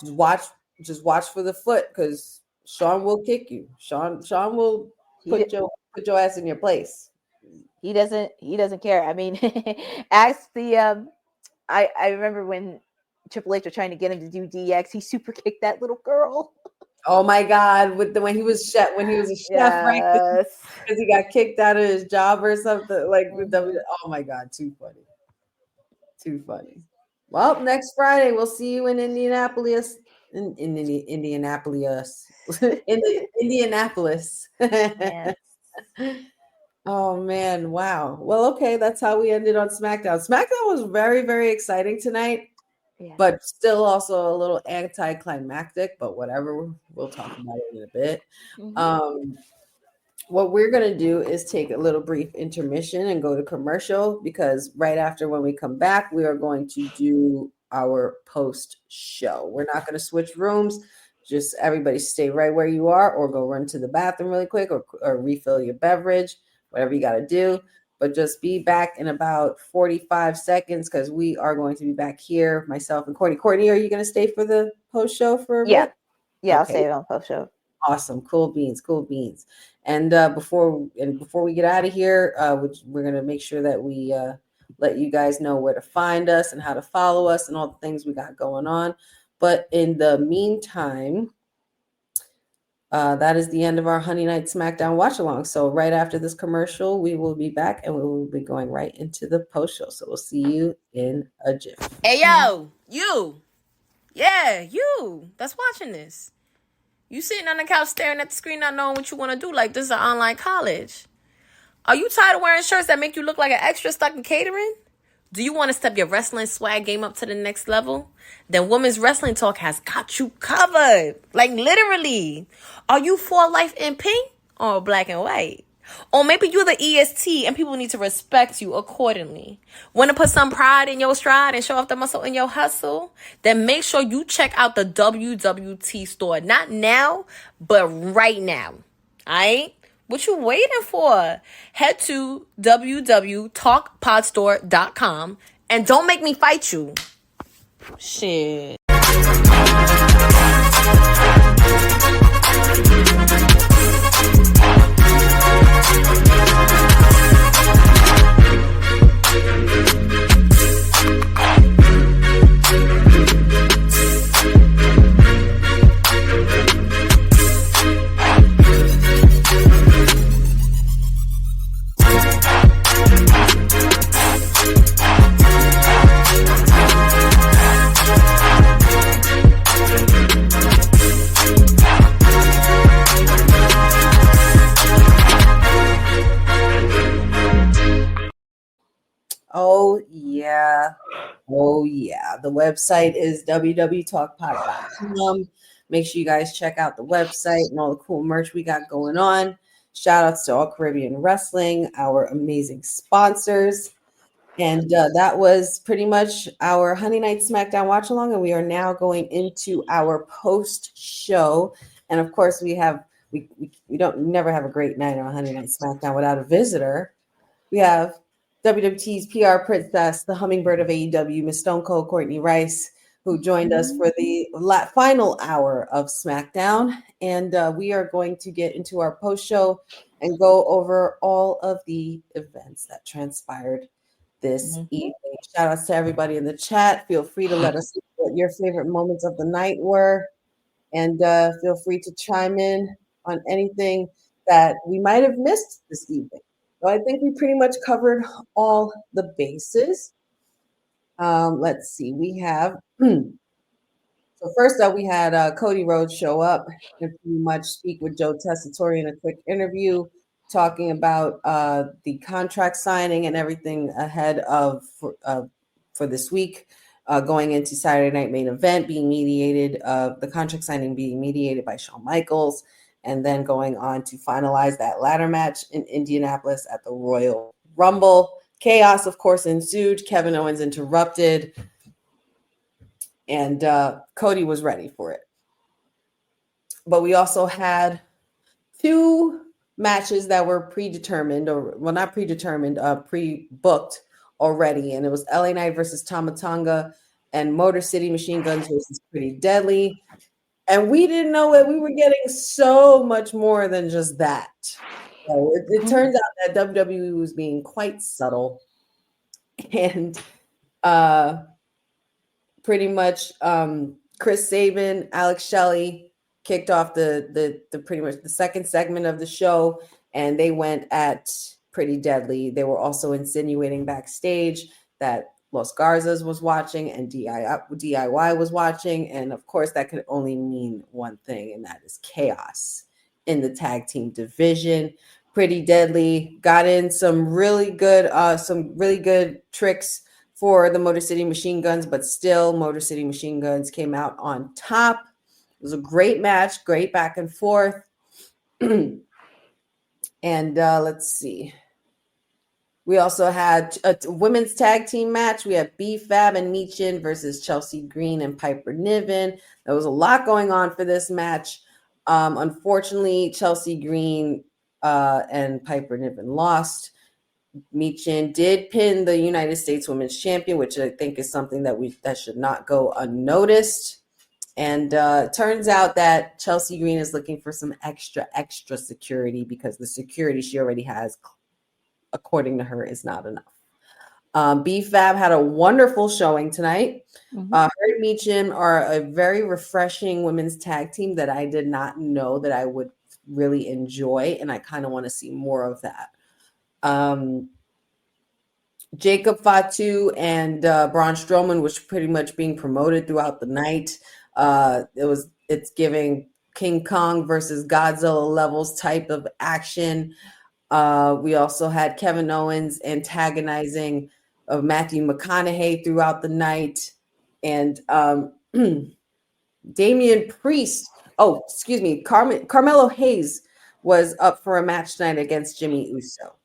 [SPEAKER 4] just watch for the foot because Sean will kick you. Sean will put your ass in your place.
[SPEAKER 10] He doesn't care. I mean, ask the I remember when Triple H was trying to get him to do DX, he super kicked that little girl.
[SPEAKER 4] Oh my God! When he was a chef,
[SPEAKER 10] yes.
[SPEAKER 4] right? Because he got kicked out of his job or something. Like oh my God, too funny. Well, next Friday we'll see you in Indianapolis. In Indianapolis.
[SPEAKER 10] Yes.
[SPEAKER 4] Oh man, wow. Well, okay, that's how we ended on SmackDown. SmackDown was very, very exciting tonight. Yeah. But still also a little anticlimactic, but whatever. We'll talk about it in a bit. Mm-hmm. What we're going to do is take a little brief intermission and go to commercial because right after when we come back, we are going to do our post show. We're not going to switch rooms. Just everybody stay right where you are or go run to the bathroom really quick or refill your beverage, whatever you got to do. But just be back in about 45 seconds because we are going to be back here, myself and Courtney. Courtney, are you going to stay for the post show for a bit?
[SPEAKER 10] Yeah, okay. I'll stay on post show.
[SPEAKER 4] Awesome, cool beans. And before we get out of here, we're going to make sure that we let you guys know where to find us and how to follow us and all the things we got going on. But in the meantime, that is the end of our Honey Night SmackDown watch along. So right after this commercial, we will be back and we will be going right into the post show. So we'll see you in a jiff.
[SPEAKER 2] Hey, yo, you. Yeah, you that's watching this. You sitting on the couch staring at the screen, not knowing what you want to do. Like this is an online college. Are you tired of wearing shirts that make you look like an extra stuck in catering? Do you want to step your wrestling swag game up to the next level? Then Women's Wrestling Talk has got you covered. Like literally. Are you for life in pink or black and white? Or maybe you're the EST and people need to respect you accordingly. Want to put some pride in your stride and show off the muscle in your hustle? Then make sure you check out the WWT store. Not now, but right now. Alright? What you waiting for? Head to www talkpodstore.com and don't make me fight you. Shit.
[SPEAKER 4] Oh, yeah. Oh, yeah. The website is www talkpod.com. Make sure you guys check out the website and all the cool merch we got going on. Shout outs to All Caribbean Wrestling, our amazing sponsors. And that was pretty much our Honey Night SmackDown watch along. And we are now going into our post show. And of course, we don't never have a great night on Honey Night SmackDown without a visitor. We have WWT's PR princess, the hummingbird of AEW, Miss Stone Cold Courtney Rice, who joined us for the final hour of SmackDown. And we are going to get into our post show and go over all of the events that transpired this evening. Shout outs to everybody in the chat. Feel free to let us know what your favorite moments of the night were. And feel free to chime in on anything that we might have missed this evening. So I think we pretty much covered all the bases. Let's see. We have so first up, we had Cody Rhodes show up and pretty much speak with Joe Tessitore in a quick interview, talking about the contract signing and everything ahead of for this week, going into Saturday Night Main Event being mediated, the contract signing being mediated by Shawn Michaels, and then going on to finalize that ladder match in Indianapolis at the Royal Rumble. Chaos, of course, ensued. Kevin Owens interrupted, and Cody was ready for it. But we also had two matches that were predetermined, or well, not predetermined, pre-booked already, and it was LA Knight versus Tama Tonga and Motor City Machine Guns versus Pretty Deadly. And we didn't know that we were getting so much more than just that. So it turns out that WWE was being quite subtle, and pretty much Chris Sabin, Alex Shelley kicked off the pretty much the second segment of the show, and they went at Pretty Deadly. They were also insinuating backstage that Los Garzas was watching and DIY was watching. And of course, that could only mean one thing, and that is chaos in the tag team division. Pretty Deadly got in some really good tricks for the Motor City Machine Guns, but still Motor City Machine Guns came out on top. It was a great match, great back and forth. And let's see. We also had a women's tag team match. We had B-Fab and Michin versus Chelsea Green and Piper Niven. There was a lot going on for this match. Unfortunately, Chelsea Green and Piper Niven lost. Michin did pin the United States Women's Champion, which I think is something that should not go unnoticed. And turns out that Chelsea Green is looking for some extra security because the security she already has, according to her, is not enough. B-Fab had a wonderful showing tonight. Her and Michin are a very refreshing women's tag team that I did not know that I would really enjoy, and I kind of want to see more of that. Jacob Fatu and Braun Strowman was pretty much being promoted throughout the night. It's giving King Kong versus Godzilla levels type of action. We also had Kevin Owens antagonizing of Matthew McConaughey throughout the night. And Damian Priest, Carmelo Hayes was up for a match tonight against Jimmy Uso.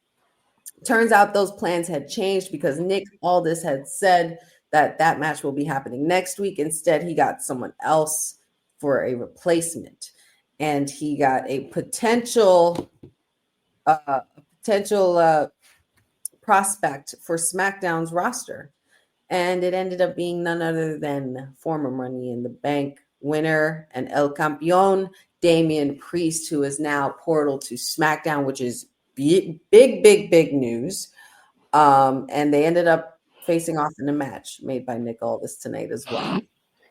[SPEAKER 4] Turns out those plans had changed because Nick Aldis had said that match will be happening next week. Instead, he got someone else for a replacement, and he got a potential prospect for SmackDown's roster. And it ended up being none other than former Money in the Bank winner and El Campeón, Damian Priest, who is now portal to SmackDown, which is big news. And they ended up facing off in a match made by Nick Aldis tonight as well.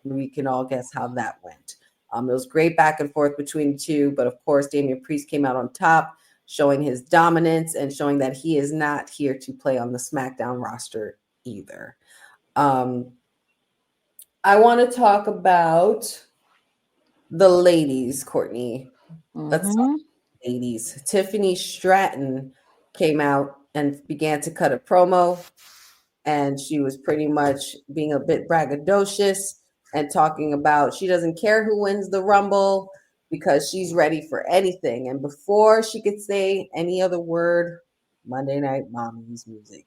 [SPEAKER 4] We can all guess how that went. It was great back and forth between the two, but of course, Damian Priest came out on top, showing his dominance and showing that he is not here to play on the SmackDown roster either. I want to talk about the ladies, Courtney. Let's talk ladies. Tiffany Stratton came out and began to cut a promo, and she was pretty much being a bit braggadocious and talking about she doesn't care who wins the Rumble because she's ready for anything. And before she could say any other word, Monday Night Mommy's music.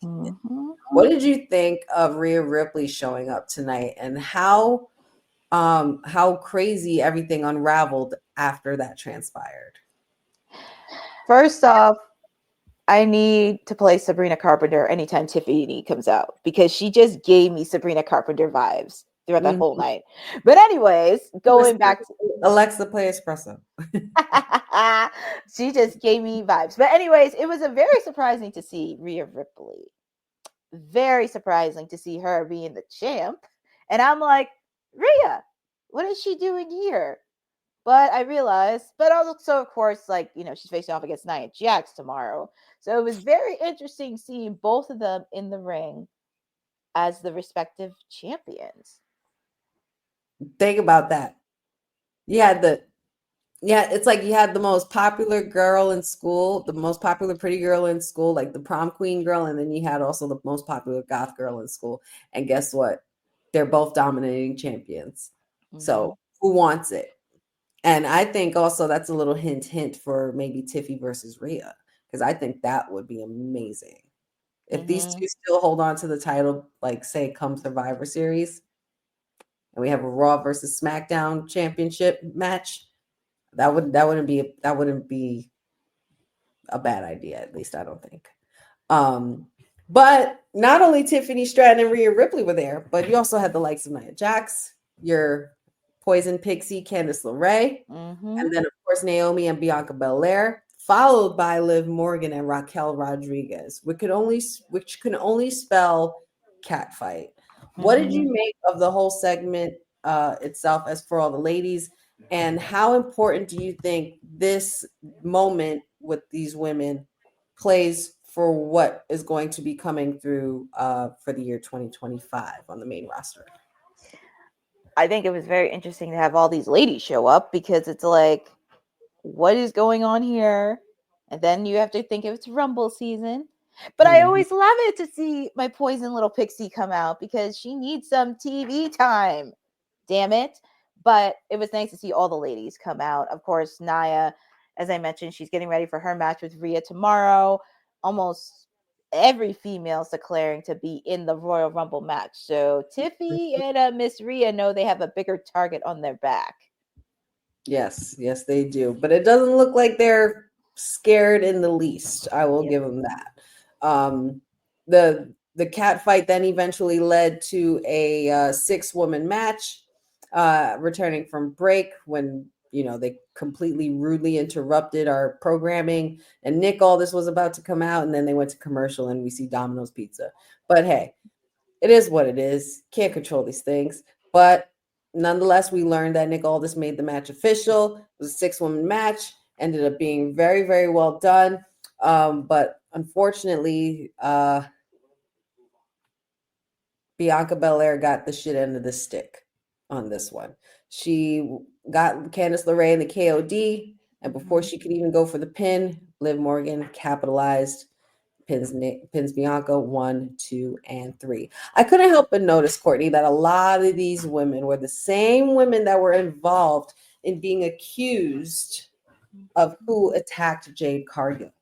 [SPEAKER 4] What did you think of Rhea Ripley showing up tonight, and how crazy everything unraveled after that transpired?
[SPEAKER 10] First off, I need to play Sabrina Carpenter anytime Tiffany comes out because she just gave me Sabrina Carpenter vibes throughout that whole night. But anyways, going back to
[SPEAKER 4] Alexa, play Espresso.
[SPEAKER 10] She just gave me vibes. But anyways, it was a very surprising to see Rhea Ripley. Very surprising to see her being the champ. And I'm like, Rhea, what is she doing here? But I realized, but also, of course, she's facing off against Nia Jax tomorrow. So it was very interesting seeing both of them in the ring as the respective champions.
[SPEAKER 4] Think about that. It's like you had the most popular girl in school, the most popular pretty girl in school, like the prom queen girl, and then you had also the most popular goth girl in school. And guess what? They're both dominating champions. So who wants it? And I think also that's a little hint for maybe Tiffy versus Rhea, because I think that would be amazing. If these two still hold on to the title, like say come Survivor Series, and we have a Raw versus SmackDown championship match, that wouldn't be a bad idea. At least I don't think. But not only Tiffany Stratton and Rhea Ripley were there, but you also had the likes of Nia Jax, your Poison Pixie, Candice LeRae, and then of course Naomi and Bianca Belair, followed by Liv Morgan and Raquel Rodriguez, which can only spell catfight. What did you make of the whole segment itself, as for all the ladies, and how important do you think this moment with these women plays for what is going to be coming through for the year 2025 on the main roster?
[SPEAKER 10] I think it was very interesting to have all these ladies show up because it's like, what is going on here? And then you have to think if it's Rumble season. But I always love it to see my poison little pixie come out because she needs some TV time. Damn it. But it was nice to see all the ladies come out. Of course, Nia, as I mentioned, she's getting ready for her match with Rhea tomorrow. Almost every female's declaring to be in the Royal Rumble match. So Tiffy and Miss Rhea know they have a bigger target on their back.
[SPEAKER 4] Yes, they do. But it doesn't look like they're scared in the least. I will give them that. The cat fight then eventually led to a 6-woman match, returning from break when they completely rudely interrupted our programming, and Nick Aldis was about to come out, and then they went to commercial and we see Domino's Pizza. But hey, it is what it is. Can't control these things. But nonetheless, we learned that Nick Aldis made the match official. It was a 6-woman match, ended up being very, very well done. But unfortunately, Bianca Belair got the shit end of the stick on this one. She got Candice LeRae in the KOD, and before she could even go for the pin, Liv Morgan capitalized, pins Bianca 1, 2, and 3. I couldn't help but notice, Courtney, that a lot of these women were the same women that were involved in being accused of who attacked Jade Cargill.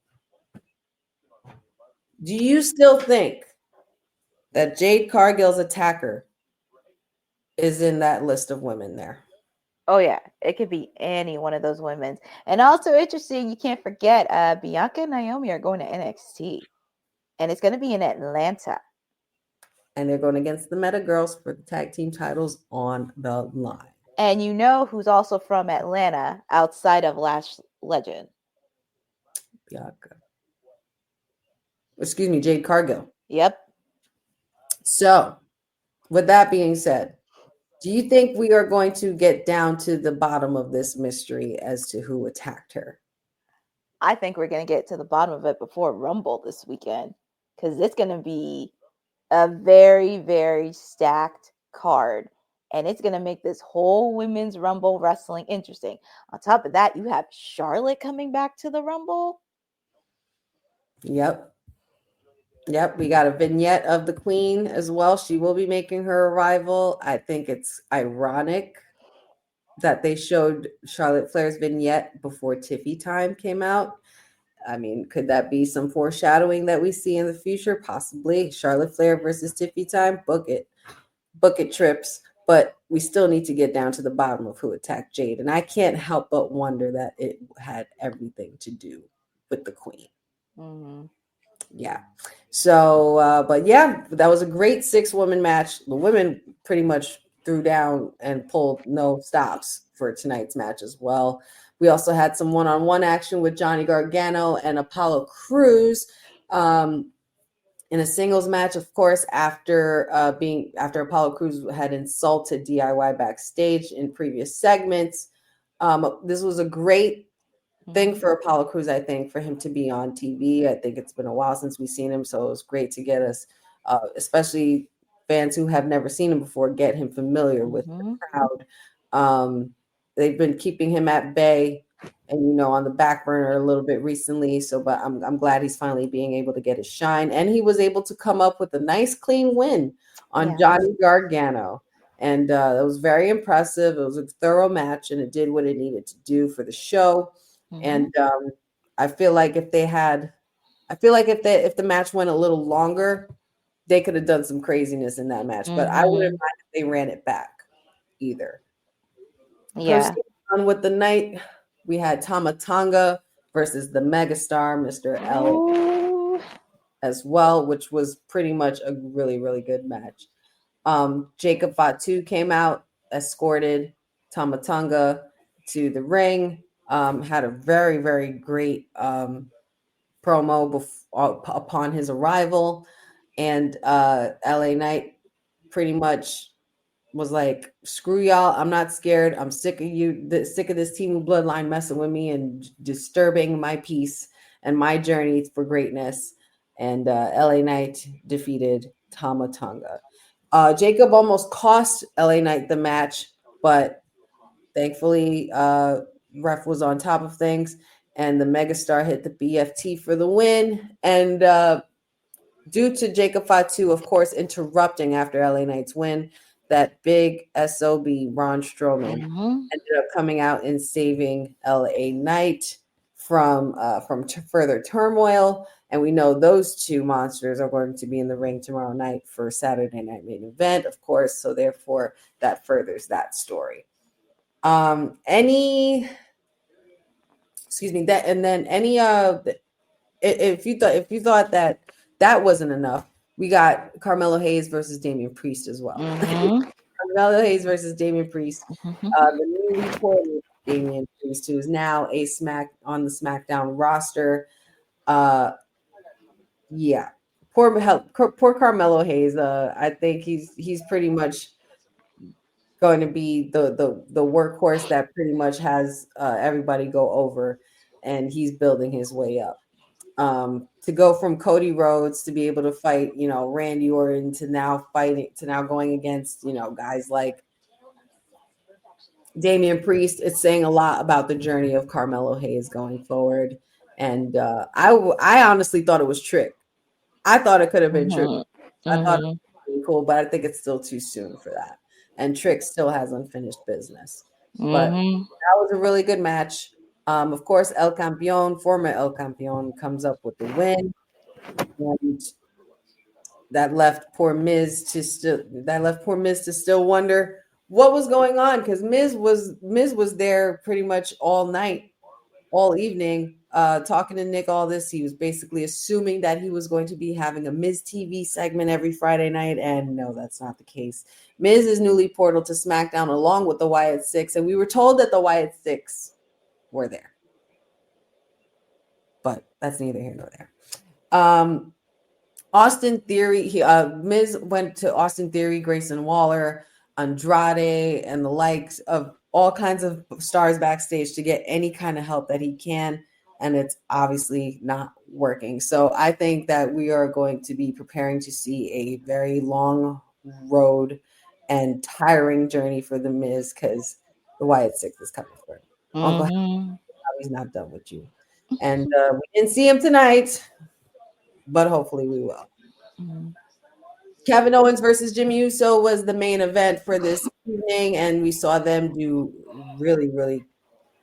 [SPEAKER 4] Do you still think that Jade Cargill's attacker is in that list of women there?
[SPEAKER 10] Oh yeah, it could be any one of those women. And also interesting, you can't forget Bianca and Naomi are going to NXT. And it's going to be in Atlanta.
[SPEAKER 4] And they're going against the Meta Girls for the tag team titles on the line.
[SPEAKER 10] And you know who's also from Atlanta outside of Lash Legend?
[SPEAKER 4] Bianca. Excuse me, Jade Cargill.
[SPEAKER 10] Yep.
[SPEAKER 4] So, with that being said, do you think we are going to get down to the bottom of this mystery as to who attacked her?
[SPEAKER 10] I think we're going to get to the bottom of it before Rumble this weekend, because it's going to be a very, very stacked card, and it's going to make this whole women's Rumble wrestling interesting. On top of that, you have Charlotte coming back to the Rumble.
[SPEAKER 4] Yep, we got a vignette of the Queen as well. She will be making her arrival. I think it's ironic that they showed Charlotte Flair's vignette before Tiffy Time came out. I mean, could that be some foreshadowing that we see in the future? Possibly. Charlotte Flair versus Tiffy Time. Book it, trips. But we still need to get down to the bottom of who attacked Jade. And I can't help but wonder that it had everything to do with the Queen.
[SPEAKER 10] Mm-hmm.
[SPEAKER 4] Yeah. So, but yeah, that was a great 6-woman match. The women pretty much threw down and pulled no stops for tonight's match as well. We also had some one-on-one action with Johnny Gargano and Apollo Crews in a singles match, of course, after Apollo Crews had insulted DIY backstage in previous segments. This was a great thing for Apollo Crews, I think, for him to be on TV. I think it's been a while since we've seen him, so it was great to get us, especially fans who have never seen him before, get him familiar with the crowd. They've been keeping him at bay and, on the back burner a little bit recently. So, but I'm glad he's finally being able to get his shine. And he was able to come up with a nice, clean win on Johnny Gargano. And it was very impressive. It was a thorough match, and it did what it needed to do for the show. And I feel like if the match went a little longer, they could have done some craziness in that match. But I wouldn't mind if they ran it back either.
[SPEAKER 10] Yeah.
[SPEAKER 4] On with the night, we had Tama Tonga versus the megastar, Mr. L, as well, which was pretty much a really, really good match. Jacob Fatu came out, escorted Tama Tonga to the ring, had a very, very great promo upon his arrival, and LA Knight pretty much was like, screw y'all, I'm not scared. I'm sick of you, sick of this Team Bloodline messing with me and disturbing my peace and my journey for greatness. And LA Knight defeated Tama Tonga. Jacob almost cost LA Knight the match, but thankfully ref was on top of things, and the megastar hit the BFT for the win. And due to Jacob Fatu, of course, interrupting after LA Knight's win, that big SOB Braun Strowman ended up coming out and saving LA Knight from further turmoil. And we know those two monsters are going to be in the ring tomorrow night for Saturday Night Main Event, of course. So therefore, that furthers that story. If you thought that wasn't enough, we got Carmelo Hayes versus Damian Priest as well. Carmelo Hayes versus Damian Priest. The newly appointed Damian Priest, who is now on the SmackDown roster. Poor Carmelo Hayes. I think he's pretty much going to be the workhorse that pretty much has everybody go over, and he's building his way up. To go from Cody Rhodes to be able to fight, Randy Orton to now going against, guys like Damian Priest, it's saying a lot about the journey of Carmelo Hayes going forward. And I honestly thought it was trick I thought it could have been true.
[SPEAKER 10] Mm-hmm.
[SPEAKER 4] I thought it was really cool, but I think it's still too soon for that. And Trick still has unfinished business. But
[SPEAKER 10] Mm-hmm.
[SPEAKER 4] that was a really good match. Of course, El Campeón, former El Campeón, comes up with the win. And that left poor Miz to still wonder what was going on, because Miz was there pretty much all night, all evening, talking to Nick all this. He was basically assuming that he was going to be having a Miz TV segment every Friday night, and no, that's not the case. Miz is newly portaled to SmackDown along with the Wyatt Six, and we were told that the Wyatt Six were there. But that's neither here nor there. Austin Theory, Miz went to Austin Theory, Grayson Waller, Andrade, and the likes of all kinds of stars backstage to get any kind of help that he can, and it's obviously not working. So I think that we are going to be preparing to see a very long road and tiring journey for the Miz, because the Wyatt Six is coming for him.
[SPEAKER 10] Mm-hmm.
[SPEAKER 4] He's not done with you. And we didn't see him tonight, but hopefully we will.
[SPEAKER 10] Mm-hmm.
[SPEAKER 4] Kevin Owens versus Jimmy Uso was the main event for this evening, and we saw them do really, really,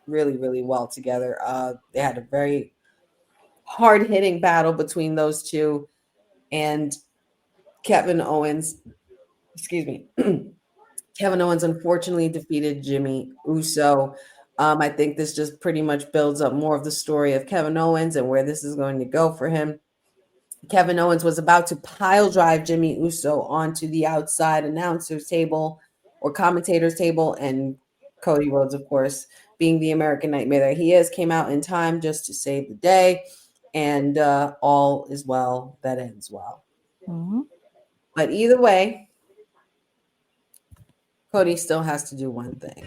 [SPEAKER 4] really, really well together. They had a very hard-hitting battle between those two, and Kevin Owens unfortunately defeated Jimmy Uso. I think this just pretty much builds up more of the story of Kevin Owens and where this is going to go for him. Kevin Owens was about to pile drive Jimmy Uso onto the outside announcer's table or commentator's table, and Cody Rhodes, of course, being the American Nightmare that he is, came out in time just to save the day, and all is well that ends well.
[SPEAKER 10] Mm-hmm.
[SPEAKER 4] But either way, Cody still has to do one thing.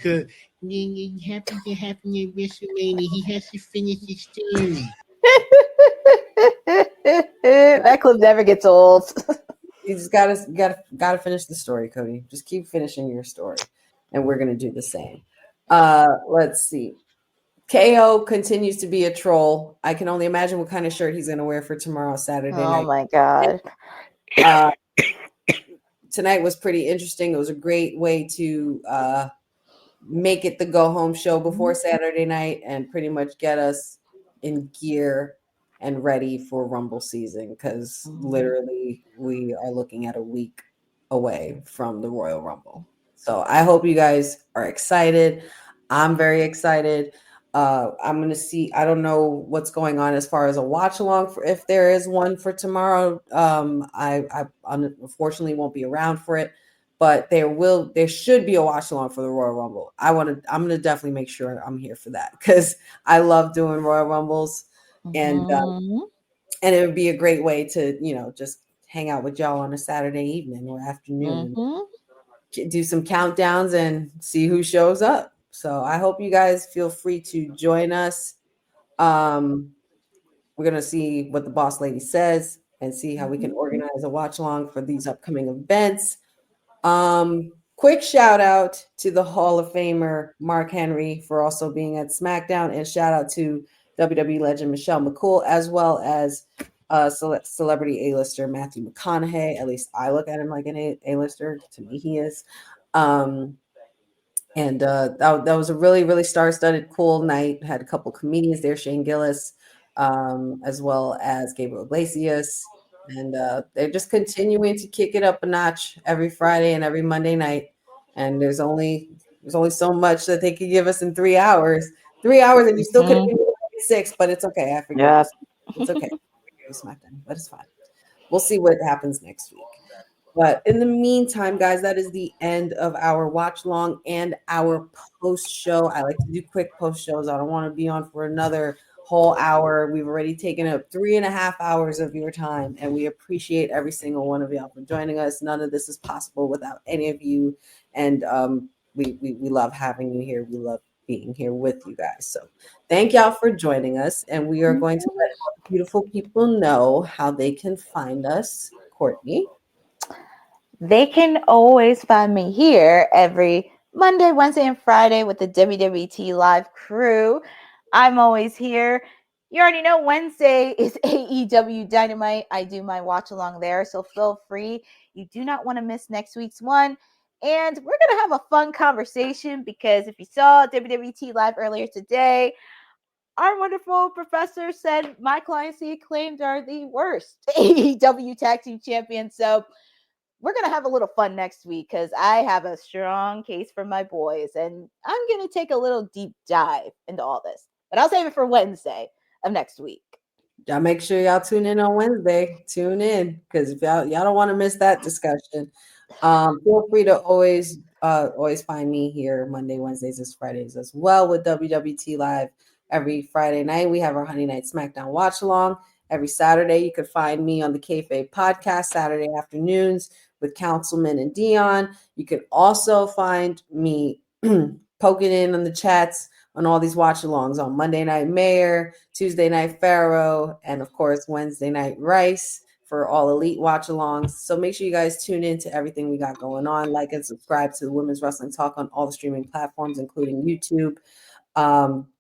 [SPEAKER 8] Good. It happened to happen at WrestleMania. He has to finish his story.
[SPEAKER 10] That clip never gets old.
[SPEAKER 4] You just gotta finish the story, Cody. Just keep finishing your story, and we're gonna do the same. Let's see. KO continues to be a troll. I can only imagine what kind of shirt he's gonna wear for tomorrow, Saturday night.
[SPEAKER 10] Oh my god.
[SPEAKER 4] Tonight was pretty interesting. It was a great way to make it the go home show before Saturday night and pretty much get us in gear and ready for Rumble season, because literally we are looking at a week away from the Royal Rumble. So I hope you guys are excited. I'm very excited. I'm going to see, I don't know what's going on as far as a watch along for, if there is one for tomorrow. I unfortunately won't be around for it, but there should be a watch along for the Royal Rumble. I'm going to definitely make sure I'm here for that, because I love doing Royal Rumbles, and it would be a great way to, just hang out with y'all on a Saturday evening or afternoon, and do some countdowns and see who shows up. So I hope you guys feel free to join us. We're going to see what the boss lady says and see how we can organize a watch along for these upcoming events. Quick shout out to the Hall of Famer Mark Henry for also being at SmackDown, and shout out to WWE legend Michelle McCool, as well as celebrity A-lister Matthew McConaughey. At least I look at him like an A-lister. To me, he is. And that was a really, really star-studded, cool night. Had a couple comedians there, Shane Gillis, as well as Gabriel Iglesias. And they're just continuing to kick it up a notch every Friday and every Monday night. And there's only so much that they could give us in 3 hours. 3 hours, and you still could have been 6, but it's okay. I forget.
[SPEAKER 10] Yeah.
[SPEAKER 4] It's okay. SmackDown, but it's fine. We'll see what happens next week. But in the meantime, guys, that is the end of our watch long and our post show. I like to do quick post shows. I don't want to be on for another whole hour. We've already taken up 3.5 hours of your time, and we appreciate every single one of y'all for joining us. None of this is possible without any of you, and we love having you here. We love being here with you guys. So thank y'all for joining us, and we are going to let all the beautiful people know how they can find us. Courtney?
[SPEAKER 10] They can always find me here every Monday, Wednesday, and Friday with the WWT live crew. I'm always here You already know Wednesday is AEW Dynamite. I do my watch along there, so feel free. You do not want to miss next week's one. And we're going to have a fun conversation because if you saw WWT Live earlier today, our wonderful professor said my clients he claimed are the worst AEW Tag Team Champions. So we're going to have a little fun next week because I have a strong case for my boys. And I'm going to take a little deep dive into all this. But I'll save it for Wednesday of next week.
[SPEAKER 4] Y'all make sure y'all tune in on Wednesday. Tune in because if y'all don't want to miss that discussion. Feel free to always find me here Monday, Wednesdays, and Fridays as well with WWT Live. Every Friday night we have our Honey Night SmackDown watch along. Every Saturday you could find me on the Kayfabe podcast Saturday afternoons with Councilman and Dion. You could also find me poking in on the chats on all these watch-alongs on Monday Night Mayor, Tuesday Night Pharaoh, and of course Wednesday Night Rice for all elite watch-alongs. So make sure you guys tune in to everything we got going on. Like and subscribe to the Women's Wrestling Talk on all the streaming platforms, including YouTube.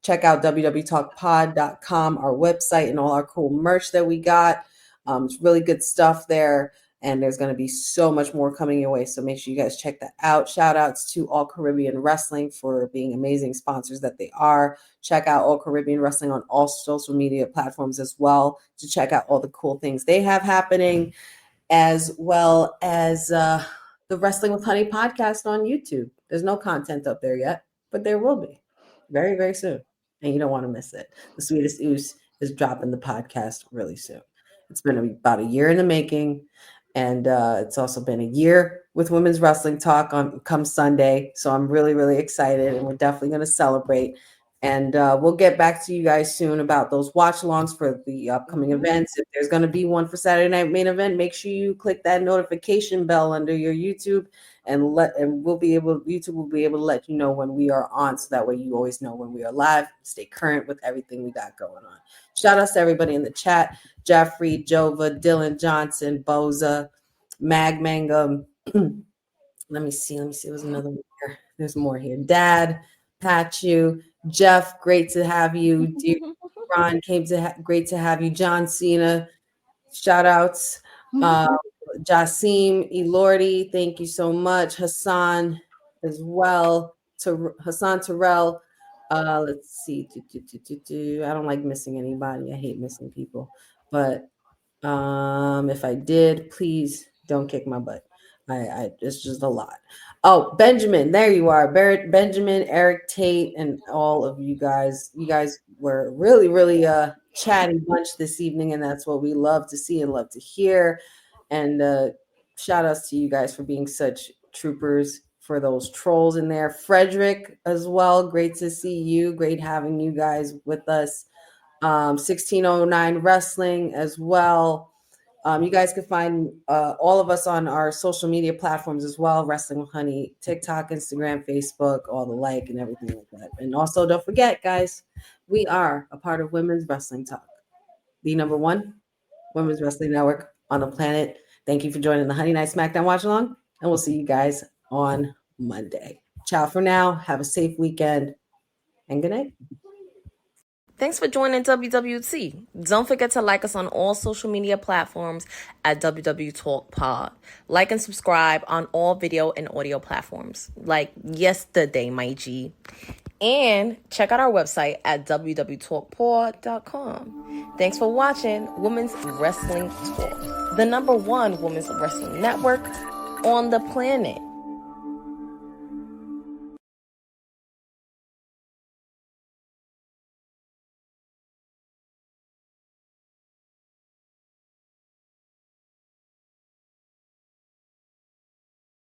[SPEAKER 4] Check out wwtalkpod.com, our website, and all our cool merch that we got. It's really good stuff there. And there's going to be so much more coming your way. So make sure you guys check that out. Shout outs to All Caribbean Wrestling for being amazing sponsors that they are. Check out All Caribbean Wrestling on all social media platforms as well to check out all the cool things they have happening, as well as the Wrestling with Honey podcast on YouTube. There's no content up there yet, but there will be very, very soon. And you don't want to miss it. The Sweetest Oos is dropping the podcast really soon. It's been about a year in the making. And it's also been a year with Women's Wrestling Talk on come Sunday. So I'm really, really excited. And we're definitely going to celebrate. And we'll get back to you guys soon about those watch-alongs for the upcoming events. If there's going to be one for Saturday Night Main Event, make sure you click that notification bell under your YouTube. And YouTube will be able to let you know when we are on. So that way you always know when we are live. Stay current with everything we got going on. Shout out to everybody in the chat. Jeffrey, Jova, Dylan Johnson, Boza, Mag Mangum. Let me see. There's another one here. There's more here. Dad, Pachu, Jeff, great to have you. Dear Ron, great to have you. John Cena, shout outs. Jasim, Elordi, thank you so much. Hassan as well. Hassan Terrell. Let's see. I don't like missing anybody. I hate missing people. But if I did, please don't kick my butt. It's just a lot. Oh, Benjamin, there you are. Benjamin, Eric Tate, and all of you guys. You guys were really, really chatty bunch this evening, and that's what we love to see and love to hear. And shout outs to you guys for being such troopers, for those trolls in there. Frederick as well. Great to see you. Great having you guys with us. 1609 Wrestling as well. You guys can find all of us on our social media platforms as well. Wrestling with Honey, TikTok, Instagram, Facebook, all the like and everything like that. And also don't forget, guys, we are a part of Women's Wrestling Talk, the #1 women's wrestling network on the planet. Thank you for joining the Honey Night SmackDown Watch Along, and we'll see you guys on Monday. Ciao for now. Have a safe weekend, and good night.
[SPEAKER 2] Thanks for joining WWT. Don't forget to like us on all social media platforms at wwtalkpod. Like and subscribe on all video and audio platforms, like yesterday, my G. And check out our website at wwtalkpod.com. Thanks for watching Women's Wrestling Talk, the #1 women's wrestling network on the planet.